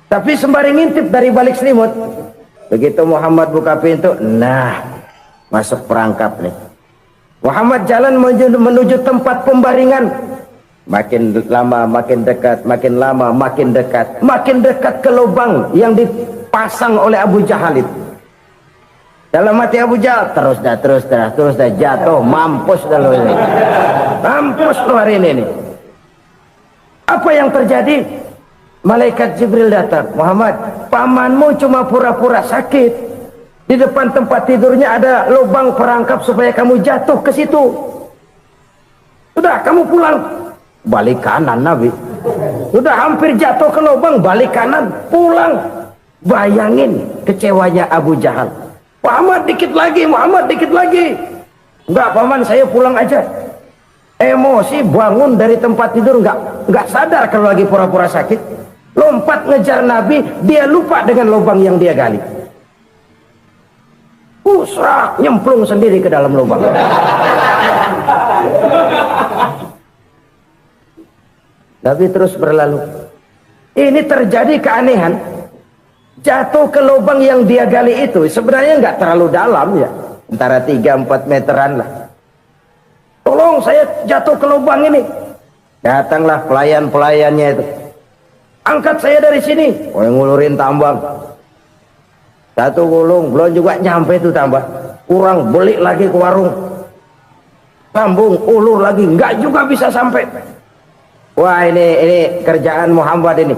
S2: Tapi sembari ngintip dari balik selimut, begitu Muhammad buka pintu, nah masuk perangkap nih. Muhammad jalan menuju tempat pembaringan. Makin lama makin dekat, makin lama makin dekat, makin dekat ke lubang yang dipasang oleh Abu Jahal itu. Dalam hati Abu Jahal, terus dah jatuh, mampus dah lo ini. Mampus lo hari ini nih. Apa yang terjadi? Malaikat Jibril datang. Muhammad, pamanmu cuma pura-pura sakit. Di depan tempat tidurnya ada lubang perangkap supaya kamu jatuh ke situ. Sudah, kamu pulang. Balik kanan Nabi. Sudah hampir jatuh ke lubang, balik kanan, pulang. Bayangin kecewanya Abu Jahal. Muhammad dikit lagi, Muhammad dikit lagi. Enggak paman, saya pulang aja. Emosi bangun dari tempat tidur, enggak sadar kalau lagi pura-pura sakit. Lompat ngejar Nabi, dia lupa dengan lubang yang dia gali. Usrak, nyemplung sendiri ke dalam lubang. Nabi terus berlalu. Ini terjadi keanehan. Jatuh ke lubang yang dia gali itu sebenarnya nggak terlalu dalam ya, antara 3-4 meteran lah. Tolong, saya jatuh ke lubang ini. Datanglah pelayan-pelayannya itu. Angkat saya dari sini. Ngulurin tambang. Satu gulung, belum juga nyampe itu tambah. Kurang, beli lagi ke warung. Sambung, ulur lagi, nggak juga bisa sampai. Wah, ini kerjaan Muhammad ini.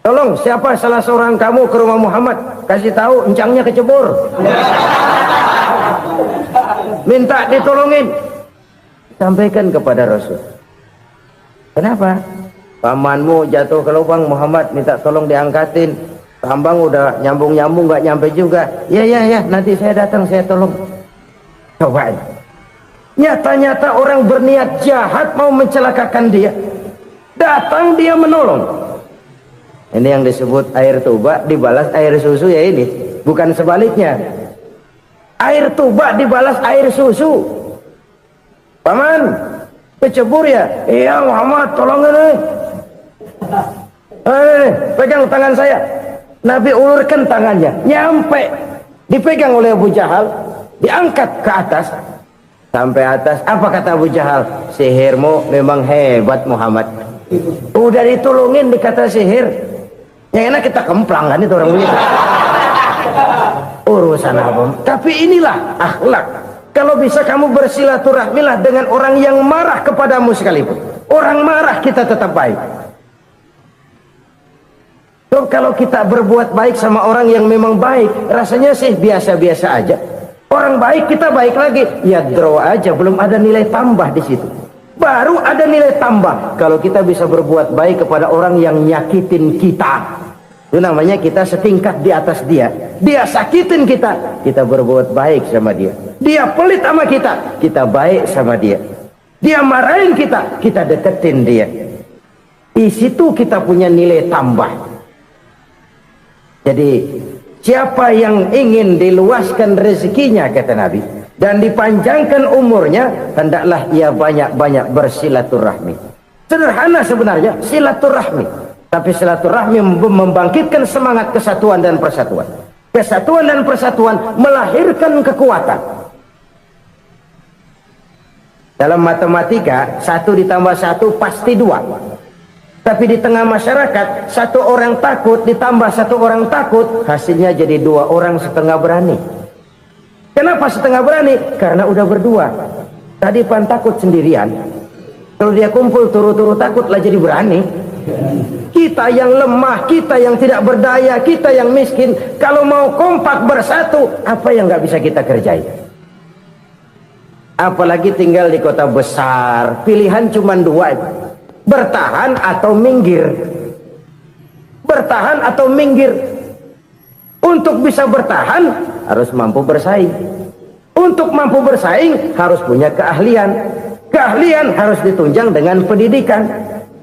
S2: Tolong, siapa salah seorang kamu ke rumah Muhammad, kasih tahu encangnya kecebur. Minta ditolongin. Sampaikan kepada Rasul. Kenapa? Pamanmu jatuh ke lubang, Muhammad minta tolong diangkatin. Tambang udah nyambung-nyambung nggak nyampe juga. Ya, nanti saya datang, saya tolong. Coba. Nyata-nyata orang berniat jahat mau mencelakakan dia. Datang dia menolong. Ini yang disebut air tuba dibalas air susu ya ini. Bukan sebaliknya. Air tuba dibalas air susu. Paman, kecebur ya? Iya Muhammad, tolong ini. Pegang tangan saya. Nabi ulurkan tangannya. Nyampe. Dipegang oleh Abu Jahal. Diangkat ke atas. Sampai atas. Apa kata Abu Jahal? Sihirmu memang hebat Muhammad. Udah ditolongin dikata sihir. Yang enak kita kemplang kan itu orang begitu. Urusan apa? Tapi inilah akhlak. Kalau bisa kamu bersilaturahmilah dengan orang yang marah kepadamu sekalipun. Orang marah kita tetap baik. So, kalau kita berbuat baik sama orang yang memang baik, rasanya sih biasa-biasa aja. Orang baik kita baik lagi, ya draw aja, belum ada nilai tambah di situ. Baru ada nilai tambah kalau kita bisa berbuat baik kepada orang yang nyakitin kita. Itu namanya kita setingkat di atas dia. Dia sakitin kita, kita berbuat baik sama dia. Dia pelit sama kita, kita baik sama dia. Dia marahin kita, kita deketin dia. Di situ kita punya nilai tambah. Jadi siapa yang ingin diluaskan rezekinya, kata Nabi, dan dipanjangkan umurnya, hendaklah ia banyak-banyak bersilaturahmi. Sederhana sebenarnya silaturahmi, tapi silaturahmi membangkitkan semangat kesatuan dan persatuan. Kesatuan dan persatuan melahirkan kekuatan. Dalam matematika 1 ditambah 1 pasti 2. Tapi di tengah masyarakat 1 orang takut ditambah 1 orang takut, hasilnya jadi 2 orang setengah berani. Kenapa setengah berani? Karena udah berdua. Tadi pan takut sendirian, kalau dia kumpul turu-turu takutlah jadi berani. Kita yang lemah, kita yang tidak berdaya, kita yang miskin, kalau mau kompak bersatu, apa yang nggak bisa kita kerjain? Apalagi tinggal di kota besar, pilihan cuma 2, bertahan atau minggir. Bertahan atau minggir. Untuk bisa bertahan harus mampu bersaing. Untuk mampu bersaing harus punya keahlian. Keahlian harus ditunjang dengan pendidikan,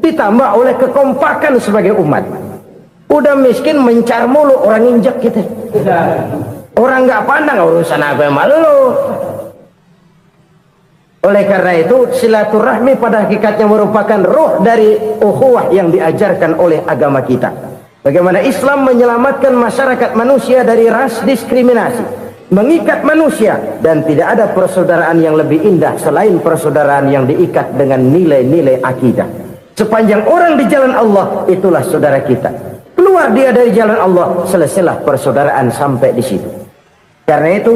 S2: ditambah oleh kekompakan sebagai umat. Udah miskin mencar mulu, orang injek kita. Orang nggak pandang urusan apa yang malu. Oleh karena itu silaturahmi pada hakikatnya merupakan roh dari ukhuwah yang diajarkan oleh agama kita. Bagaimana Islam menyelamatkan masyarakat manusia dari ras diskriminasi, mengikat manusia, dan tidak ada persaudaraan yang lebih indah selain persaudaraan yang diikat dengan nilai-nilai akidah. Sepanjang orang di jalan Allah, itulah saudara kita. Keluar dia dari jalan Allah, selesailah persaudaraan sampai di situ. Karena itu,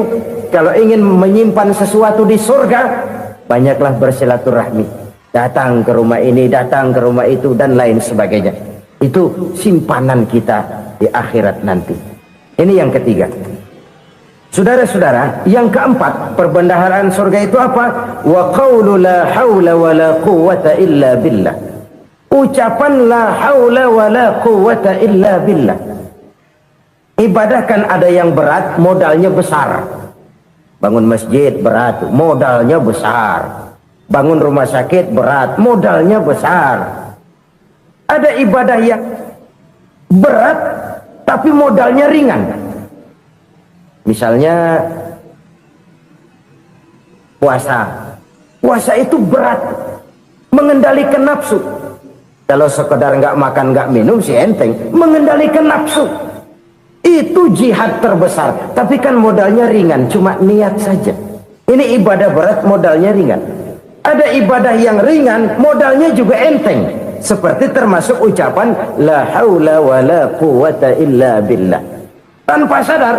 S2: kalau ingin menyimpan sesuatu di surga, banyaklah bersilaturahmi. Datang ke rumah ini, datang ke rumah itu, dan lain sebagainya. Itu simpanan kita di akhirat nanti. Ini yang ketiga. Saudara-saudara, yang keempat, perbendaharaan surga itu apa? Wa qawlu la hawla wa la quwwata illa billah. Ucapan la hawla wa la quwwata illa billah. Ibadah kan ada yang berat, modalnya besar. Bangun masjid berat, modalnya besar. Bangun rumah sakit berat, modalnya besar. Ada ibadah yang berat tapi modalnya ringan. Misalnya puasa. Puasa itu berat, mengendalikan nafsu. Kalau sekedar nggak makan nggak minum sih enteng, mengendalikan nafsu itu jihad terbesar. Tapi kan modalnya ringan, cuma niat saja. Ini ibadah berat, modalnya ringan. Ada ibadah yang ringan, modalnya juga enteng. Seperti termasuk ucapan la haula wa la quwwata illa billah. Tanpa sadar,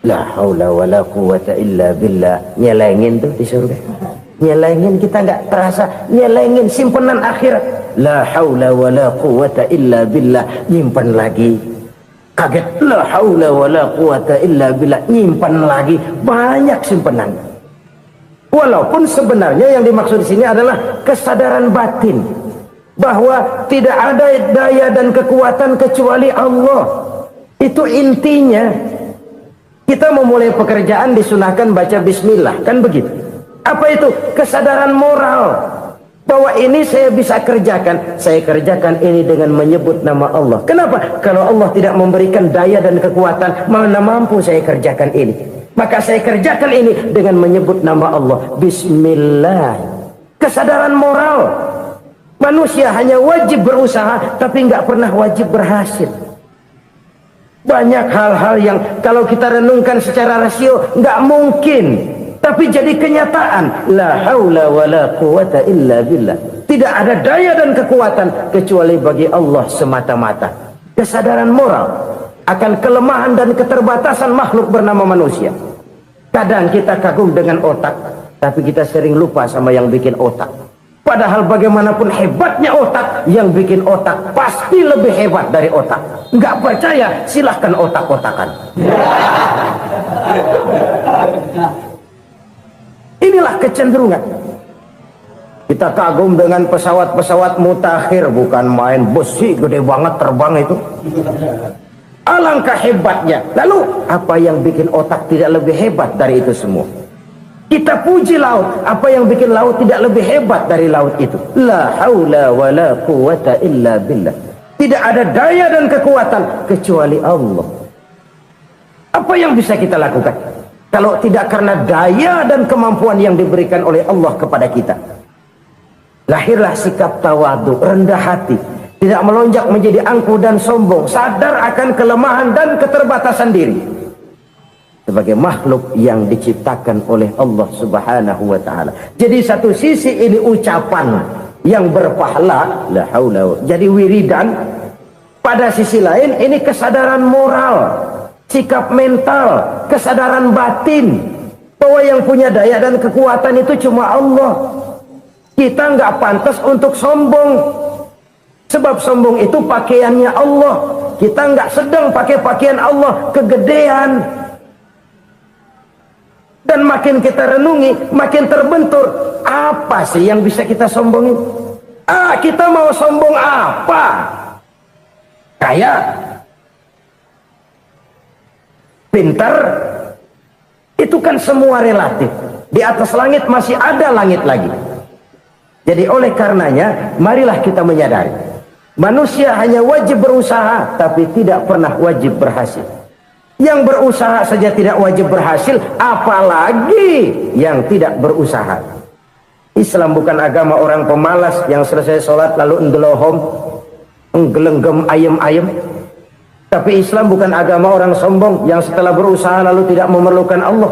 S2: la haula wa la quwwata illa billah, nyelengin tuh di surga. Nyelengin, kita nggak terasa nyelengin simpenan akhirat. La haula wa la quwwata illa billah, nyimpan lagi. Kaget, la haula wa la quwwata illa billah, nyimpan lagi. Banyak simpenan. Walaupun sebenarnya yang dimaksud di sini adalah kesadaran batin bahwa tidak ada daya dan kekuatan kecuali Allah. Itu intinya. Kita memulai pekerjaan disunahkan baca bismillah, kan begitu? Apa itu? Kesadaran moral bahwa ini saya bisa kerjakan. Saya kerjakan ini dengan menyebut nama Allah. Kenapa? Kalau Allah tidak memberikan daya dan kekuatan, mana mampu saya kerjakan ini. Maka saya kerjakan ini dengan menyebut nama Allah. Bismillah. Kesadaran moral. Manusia hanya wajib berusaha, tapi nggak pernah wajib berhasil. Banyak hal-hal yang kalau kita renungkan secara rasio nggak mungkin, tapi jadi kenyataan. La haula wa la quwwata illa billah. Tidak ada daya dan kekuatan kecuali bagi Allah semata-mata. kesadaran moral akan kelemahan dan keterbatasan makhluk bernama manusia. Kadang kita kagum dengan otak, tapi kita sering lupa sama yang bikin otak. Padahal bagaimanapun hebatnya otak, yang bikin otak pasti lebih hebat dari otak. Nggak percaya, silahkan otak-otakan. Inilah kecenderungan. Kita kagum dengan pesawat-pesawat mutakhir, bukan main, besi gede banget terbang itu. Alangkah hebatnya. Lalu apa yang bikin otak tidak lebih hebat dari itu semua? Kita puji laut, apa yang bikin laut tidak lebih hebat dari laut itu? La haula wa la quwata illa billah. Tidak ada daya dan kekuatan kecuali Allah. Apa yang bisa kita lakukan kalau tidak karena daya dan kemampuan yang diberikan oleh Allah kepada kita? Lahirlah sikap tawadu, rendah hati, tidak melonjak menjadi angkuh dan sombong, sadar akan kelemahan dan keterbatasan diri sebagai makhluk yang diciptakan oleh Allah Subhanahu wa taala. Jadi satu sisi ini ucapan yang berpahala, la haula, jadi wiridan. Pada sisi lain ini kesadaran moral, sikap mental, kesadaran batin bahwa yang punya daya dan kekuatan itu cuma Allah. Kita nggak pantas untuk sombong, sebab sombong itu pakaiannya Allah. Kita nggak sedang pakai pakaian Allah, kegedean. Dan makin kita renungi, makin terbentur. Apa sih yang bisa kita sombongin? Kita mau sombong apa? Kaya, pintar, itu kan semua relatif. Di atas langit masih ada langit lagi. Jadi oleh karenanya, marilah kita menyadari, manusia hanya wajib berusaha, tapi tidak pernah wajib berhasil. Yang berusaha saja tidak wajib berhasil, apalagi yang tidak berusaha. Islam bukan agama orang pemalas yang selesai sholat lalu endelohom, enggelenggem ayem-ayem. Tapi Islam bukan agama orang sombong yang setelah berusaha lalu tidak memerlukan Allah.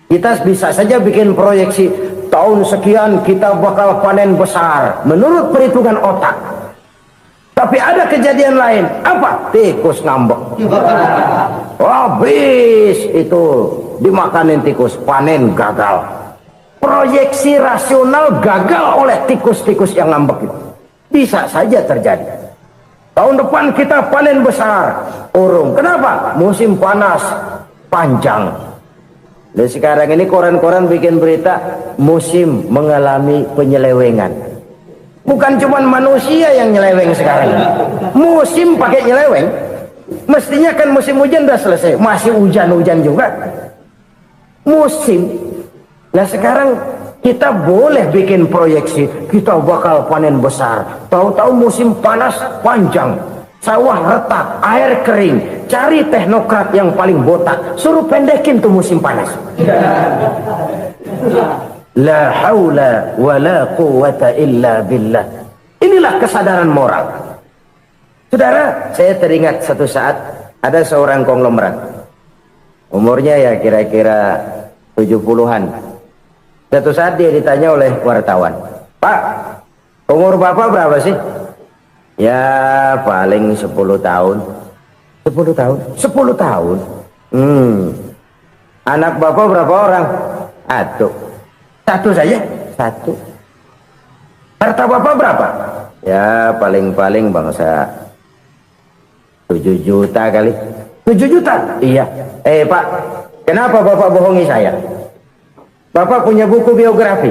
S2: Kita bisa saja bikin proyeksi, tahun sekian kita bakal panen besar menurut perhitungan otak. Tapi ada kejadian lain. Apa? Tikus ngambek. Habis itu dimakanin tikus, panen gagal. Proyeksi rasional gagal oleh tikus-tikus yang ngambek itu. Bisa saja terjadi. Tahun depan kita panen besar, urung. Kenapa? Musim panas panjang. Dan sekarang ini koran-koran bikin berita musim mengalami penyelewengan. Bukan cuma manusia yang nyeleweng sekarang. Musim pakai nyeleweng. Mestinya kan musim hujan udah selesai, masih hujan-hujan juga. Musim. Nah sekarang kita boleh bikin proyeksi, kita bakal panen besar. Tahu-tahu musim panas panjang, sawah retak, air kering. Cari teknokrat yang paling botak, suruh pendekin tuh musim panas. La haula wa la quwata illa billah. Inilah kesadaran moral. Saudara, saya teringat satu saat ada seorang konglomerat. Umurnya ya kira-kira 70-an. Satu saat dia ditanya oleh wartawan, "Pak, umur Bapak berapa sih?" "Ya paling 10 tahun." 10 tahun? 10 tahun? Anak Bapak berapa orang? Satu saja? Satu. Harta Bapak berapa? Ya paling-paling bangsa 7 juta kali. 7 juta? Iya. Pak, kenapa Bapak bohongi saya? Bapak punya buku biografi.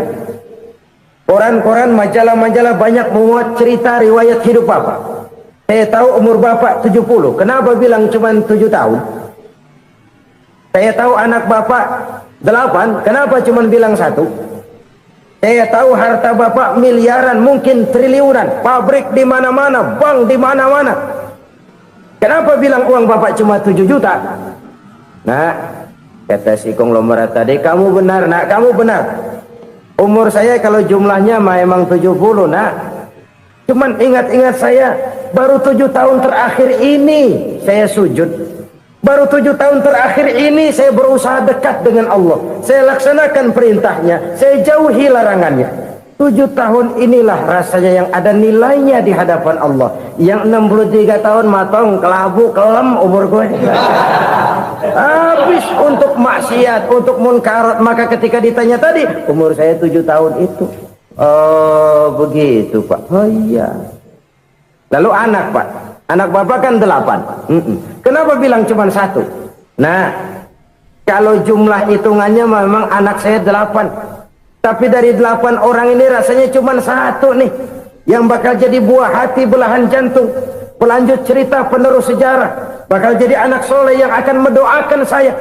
S2: Koran-koran, majalah-majalah banyak memuat cerita riwayat hidup Bapak. Saya tahu umur Bapak 70. Kenapa bilang cuma 7 tahun? Saya tahu anak Bapak 8. Kenapa cuma bilang 1? Saya tahu harta Bapak miliaran, mungkin triliunan. Pabrik di mana-mana, bank di mana-mana. Kenapa bilang uang Bapak cuma 7 juta? Nah, kata si konglomerat tadi, kamu benar nak, kamu benar. Umur saya kalau jumlahnya memang 70 nak. Cuman ingat-ingat saya, baru 7 tahun terakhir ini saya sujud. Baru 7 tahun terakhir ini saya berusaha dekat dengan Allah. Saya laksanakan perintahnya, saya jauhi larangannya. 7 tahun inilah rasanya yang ada nilainya di hadapan Allah. Yang 63 tahun matong, kelabu, kelem umur gue. Habis untuk maksiat, untuk munkarat. Maka ketika ditanya tadi, umur saya 7 tahun itu. Oh begitu Pak. Oh iya. Lalu anak Pak. Anak Bapak kan 8. Kenapa bilang cuma 1? Nah, kalau jumlah hitungannya memang anak saya 8. Tapi dari 8 orang ini rasanya cuma 1 nih yang bakal jadi buah hati, belahan jantung, pelanjut cerita, penerus sejarah, bakal jadi anak soleh yang akan mendoakan saya.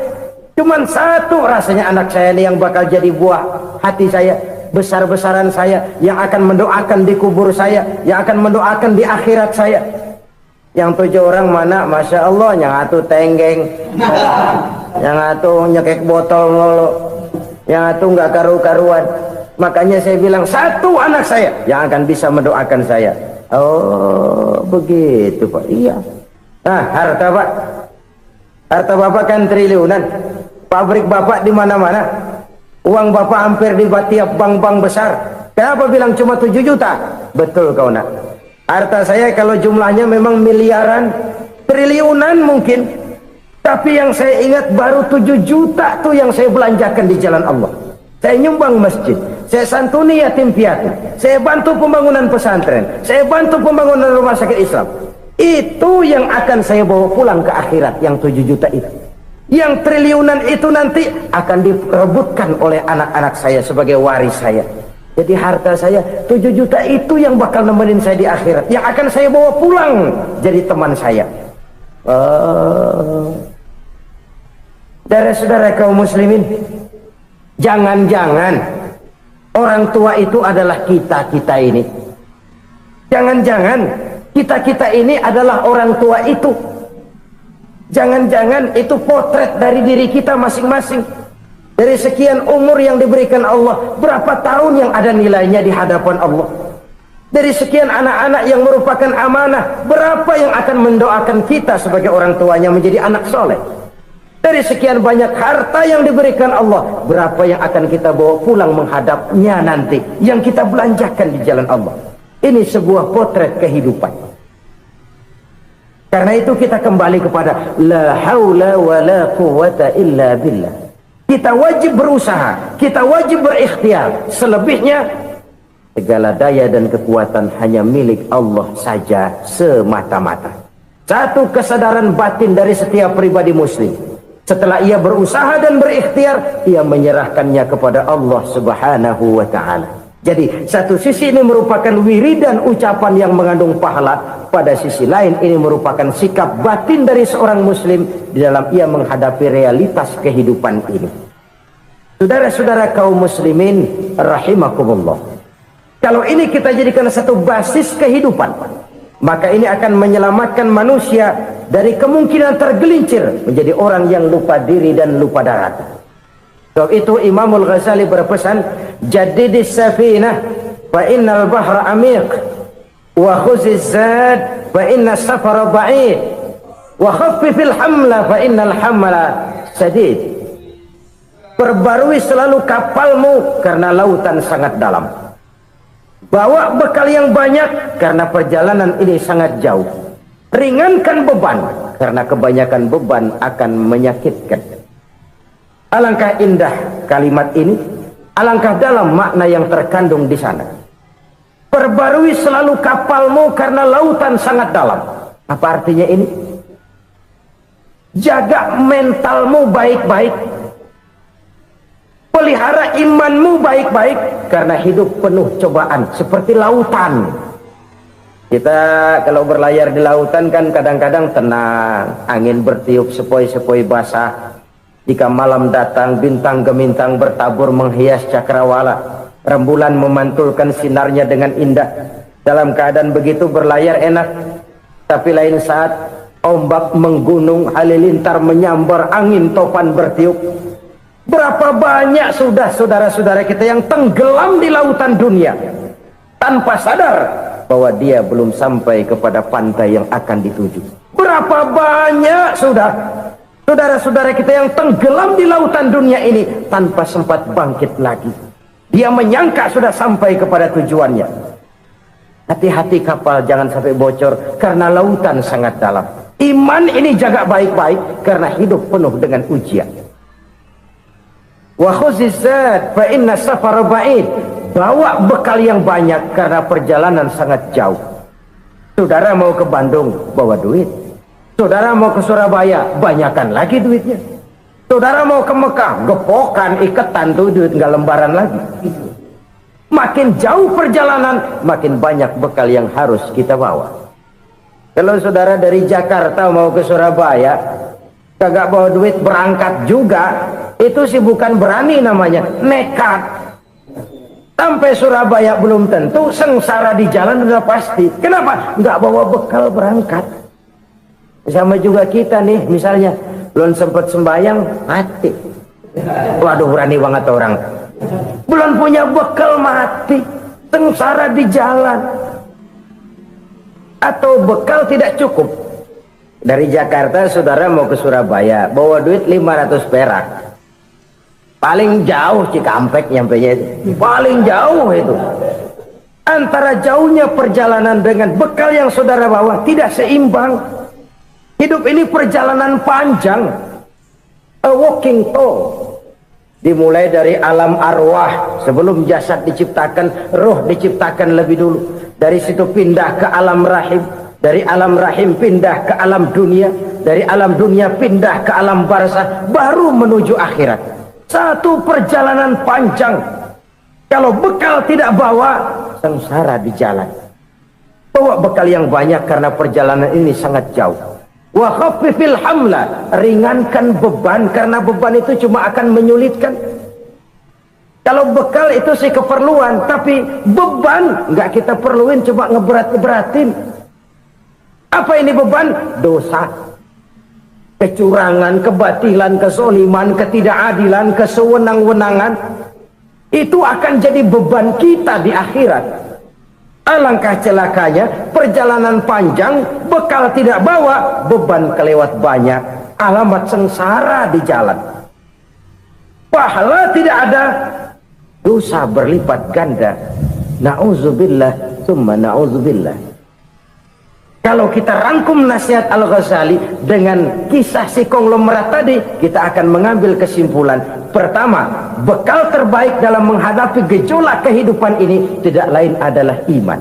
S2: Cuma 1 rasanya anak saya ini yang bakal jadi buah hati saya, besar-besaran saya, yang akan mendoakan di kubur saya, yang akan mendoakan di akhirat saya. Yang 7 orang mana? Masya Allah, yang 1 tenggeng, yang 1 nyekek botol mulu, yang 1 nggak karu-karuan. Makanya saya bilang 1 anak saya yang akan bisa mendoakan saya. Oh begitu Pak. Iya. Nah harta Pak, harta Bapak kan triliunan, pabrik Bapak di mana-mana, uang Bapak hampir di tiap bank-bank besar. Kenapa bilang cuma 7 juta? Betul kau nak. Harta saya kalau jumlahnya memang miliaran, triliunan mungkin, tapi yang saya ingat baru 7 juta tuh yang saya belanjakan di jalan Allah. Saya nyumbang masjid, saya santuni yatim piatu, saya bantu pembangunan pesantren, saya bantu pembangunan rumah sakit Islam. Itu yang akan saya bawa pulang ke akhirat, yang 7 juta itu. Yang triliunan itu nanti akan diperebutkan oleh anak-anak saya sebagai waris saya. Jadi harta saya 7 juta itu yang bakal nemenin saya di akhirat, yang akan saya bawa pulang jadi teman saya. Saudara-saudara kaum muslimin, jangan-jangan orang tua itu adalah kita-kita ini. Jangan-jangan kita-kita ini adalah orang tua itu. Jangan-jangan itu potret dari diri kita masing-masing. Dari sekian umur yang diberikan Allah, berapa tahun yang ada nilainya di hadapan Allah? Dari sekian anak-anak yang merupakan amanah, berapa yang akan mendoakan kita sebagai orang tuanya menjadi anak soleh? Dari sekian banyak harta yang diberikan Allah, berapa yang akan kita bawa pulang menghadapnya nanti, yang kita belanjakan di jalan Allah? Ini sebuah potret kehidupan. Karena itu kita kembali kepada la haula wa la quwwata illa billah. Kita wajib berusaha, kita wajib berikhtiar. Selebihnya, segala daya dan kekuatan hanya milik Allah saja semata-mata. Satu kesadaran batin dari setiap pribadi muslim. Setelah ia berusaha dan berikhtiar, ia menyerahkannya kepada Allah Subhanahu wa ta'ala. Jadi satu sisi ini merupakan wiridan ucapan yang mengandung pahala, pada sisi lain ini merupakan sikap batin dari seorang muslim di dalam ia menghadapi realitas kehidupan ini. Saudara-saudara kaum muslimin rahimakumullah, kalau ini kita jadikan satu basis kehidupan, maka ini akan menyelamatkan manusia dari kemungkinan tergelincir menjadi orang yang lupa diri dan lupa darat. Sebab itu Imamul Ghazali berpesan, jaddidis safinah fa innal bahra amiq wa khuziz zad fa inna safara ba'id wa khaffifil hamla fa innal hamla sadid. Perbarui selalu kapalmu karena lautan sangat dalam. Bawa bekal yang banyak karena perjalanan ini sangat jauh. Ringankan beban karena kebanyakan beban akan menyakitkan. Alangkah indah kalimat ini, alangkah dalam makna yang terkandung di sana. Perbarui selalu kapalmu karena lautan sangat dalam. Apa artinya ini? Jaga mentalmu baik-baik. Pelihara imanmu baik-baik, karena hidup penuh cobaan seperti lautan. Kita kalau berlayar di lautan kan kadang-kadang tenang, angin bertiup sepoi-sepoi basah. Jika malam datang, bintang gemintang bertabur menghias cakrawala, rembulan memantulkan sinarnya dengan indah. Dalam keadaan begitu berlayar enak. Tapi lain saat ombak menggunung, halilintar menyambar, angin topan bertiup. Berapa banyak sudah saudara-saudara kita yang tenggelam di lautan dunia tanpa sadar bahwa dia belum sampai kepada pantai yang akan dituju. Berapa banyak sudah saudara-saudara kita yang tenggelam di lautan dunia ini tanpa sempat bangkit lagi. Dia menyangka sudah sampai kepada tujuannya. Hati-hati kapal jangan sampai bocor karena lautan sangat dalam. Iman ini jaga baik-baik karena hidup penuh dengan ujian. Wa khuzizat fa inna safara ba'id. Bawa bekal yang banyak karena perjalanan sangat jauh. Saudara mau ke Bandung, bawa duit. Saudara mau ke Surabaya, banyakan lagi duitnya. Saudara mau ke Mekah, gepokan, iketan tuh duit nggak lembaran lagi. Makin jauh perjalanan, makin banyak bekal yang harus kita bawa. Kalau saudara dari Jakarta mau ke Surabaya, kagak bawa duit berangkat juga, itu sih bukan berani namanya, nekat. Sampai Surabaya belum tentu, sengsara di jalan udah pasti. Kenapa? Nggak bawa bekal berangkat. Sama juga kita nih, misalnya belum sempat sembahyang, mati. Waduh, berani banget orang. Belum punya bekal, mati. Sengsara di jalan. Atau bekal tidak cukup. Dari Jakarta saudara mau ke Surabaya, bawa duit 500 perak. Paling jauh Cikampek nyampenya itu. Paling jauh itu. Antara jauhnya perjalanan dengan bekal yang saudara bawa tidak seimbang. Hidup ini perjalanan panjang. A walking tour. Dimulai dari alam arwah. Sebelum jasad diciptakan, roh diciptakan lebih dulu. Dari situ pindah ke alam rahim. Dari alam rahim pindah ke alam dunia. Dari alam dunia pindah ke alam barzah. Baru menuju akhirat. Satu perjalanan panjang. Kalau bekal tidak bawa, sengsara di jalan. Bawa bekal yang banyak karena perjalanan ini sangat jauh. Wa khaffifil hamla, ringankan beban karena beban itu cuma akan menyulitkan. Kalau bekal itu sih keperluan, tapi beban nggak kita perluin, cuma ngeberat-beratin. Apa ini beban? Dosa, kecurangan, kebatilan, kesoliman, ketidakadilan, kesewenang-wenangan. Itu akan jadi beban kita di akhirat. Alangkah celakanya, perjalanan panjang, bekal tidak bawa, beban kelewat banyak, alamat sengsara di jalan. Pahala tidak ada, dosa berlipat ganda. Na'udzubillah, summa na'udzubillah. Kalau kita rangkum nasihat Al-Ghazali dengan kisah si konglomerat tadi, kita akan mengambil kesimpulan. Pertama, bekal terbaik dalam menghadapi gejolak kehidupan ini tidak lain adalah iman.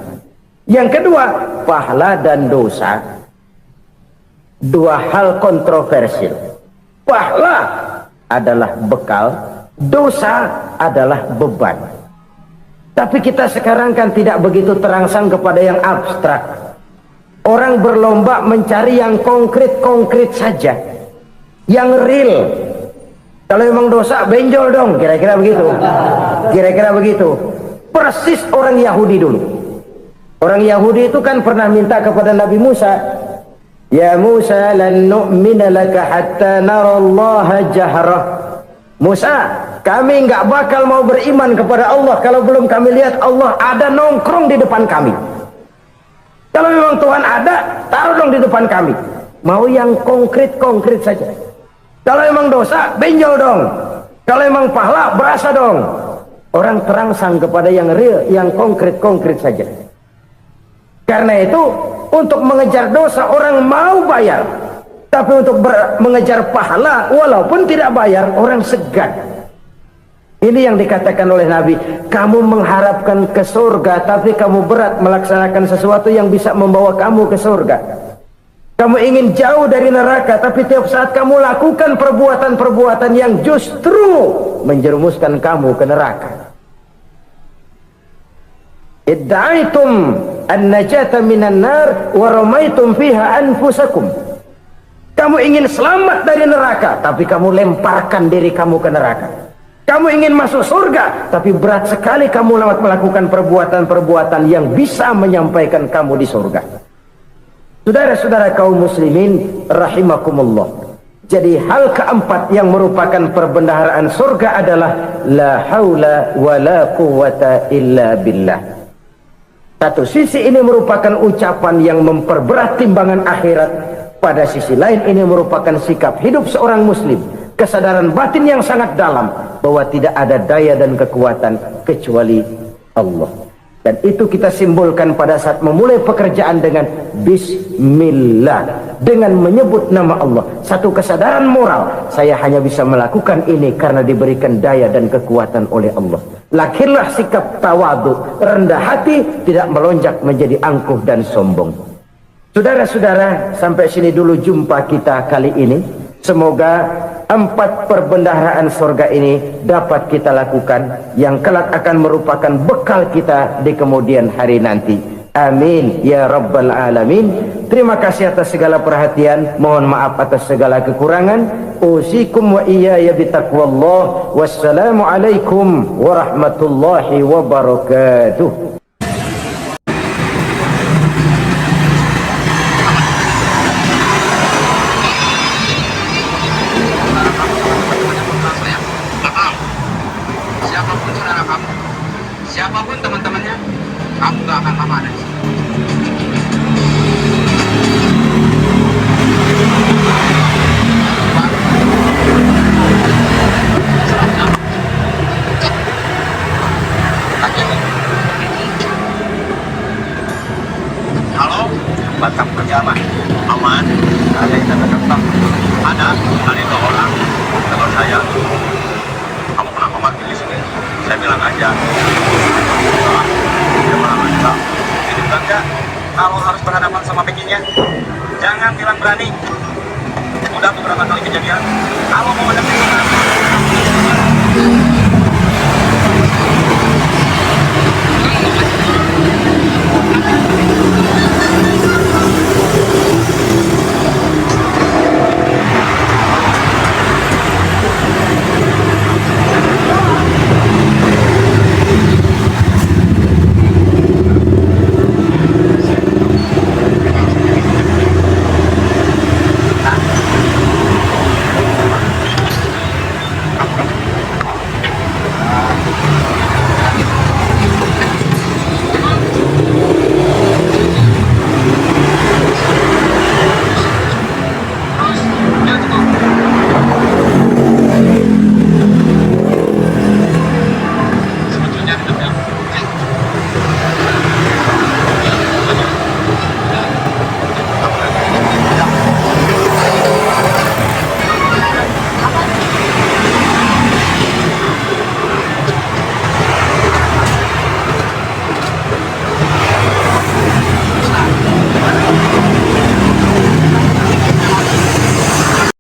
S2: Yang kedua, pahala dan dosa. Dua hal kontroversial. Pahala adalah bekal, dosa adalah beban. Tapi kita sekarang kan tidak begitu terangsang kepada yang abstrak. Orang berlomba mencari yang konkret-konkret saja, yang real. Kalau memang dosa, benjol dong, kira-kira begitu. Kira-kira begitu. Persis orang Yahudi dulu. Orang Yahudi itu kan pernah minta kepada Nabi Musa, Ya Musa, lan nu'mina laka hatta narallaha jahrah. Musa, kami nggak bakal mau beriman kepada Allah kalau belum kami lihat Allah ada nongkrong di depan kami. Kalau memang Tuhan ada, taruh dong di depan kami. Mau yang konkret-konkret saja. Kalau memang dosa, benjol dong. Kalau memang pahala, berasa dong. Orang terangsang kepada yang real, yang konkret-konkret saja. Karena itu, untuk mengejar dosa, orang mau bayar. Tapi untuk mengejar pahala, walaupun tidak bayar, orang segan. Ini yang dikatakan oleh Nabi, kamu mengharapkan ke surga, tapi kamu berat melaksanakan sesuatu yang bisa membawa kamu ke surga. Kamu ingin jauh dari neraka, tapi tiap saat kamu lakukan perbuatan-perbuatan yang justru menjerumuskan kamu ke neraka. Idda'aitum an-najata minan nar wa ramaitum fiha anfusakum. Kamu ingin selamat dari neraka, tapi kamu lemparkan diri kamu ke neraka. Kamu ingin masuk surga, tapi berat sekali kamu melakukan perbuatan-perbuatan yang bisa menyampaikan kamu di surga. Saudara-saudara kaum muslimin rahimakumullah. Jadi hal keempat yang merupakan perbendaharaan surga adalah la haula wa la quwwata illa billah. Satu sisi ini merupakan ucapan yang memperberat timbangan akhirat. Pada sisi lain ini merupakan sikap hidup seorang muslim. Kesadaran batin yang sangat dalam bahwa tidak ada daya dan kekuatan kecuali Allah. Dan itu kita simbolkan pada saat memulai pekerjaan dengan Bismillah, dengan menyebut nama Allah. Satu kesadaran moral, saya hanya bisa melakukan ini karena diberikan daya dan kekuatan oleh Allah. Lahirlah sikap tawadu, rendah hati, tidak melonjak menjadi angkuh dan sombong. Saudara-saudara, sampai sini dulu jumpa kita kali ini. Semoga 4 perbendaharaan surga ini dapat kita lakukan, yang kelak akan merupakan bekal kita di kemudian hari nanti. Amin ya rabbal alamin. Terima kasih atas segala perhatian, mohon maaf atas segala kekurangan. Usikum wa iyaya bitaqwallah. Wassalamu alaikum warahmatullahi wabarakatuh.
S3: Siapapun saudara kamu, siapapun teman-temannya, kamu gak akan lama ada di sini. Halo, Batam kerja aman? Aman? Ada yang datang? Ada 2 orang teman saya. Kamu kenapa mati di sini? Saya bilang aja. Dia bilang aja. Ini bilang ya, kalau harus berhadapan sama bikinnya, jangan bilang berani. Udah beberapa kali kejadian. Kalau mau ada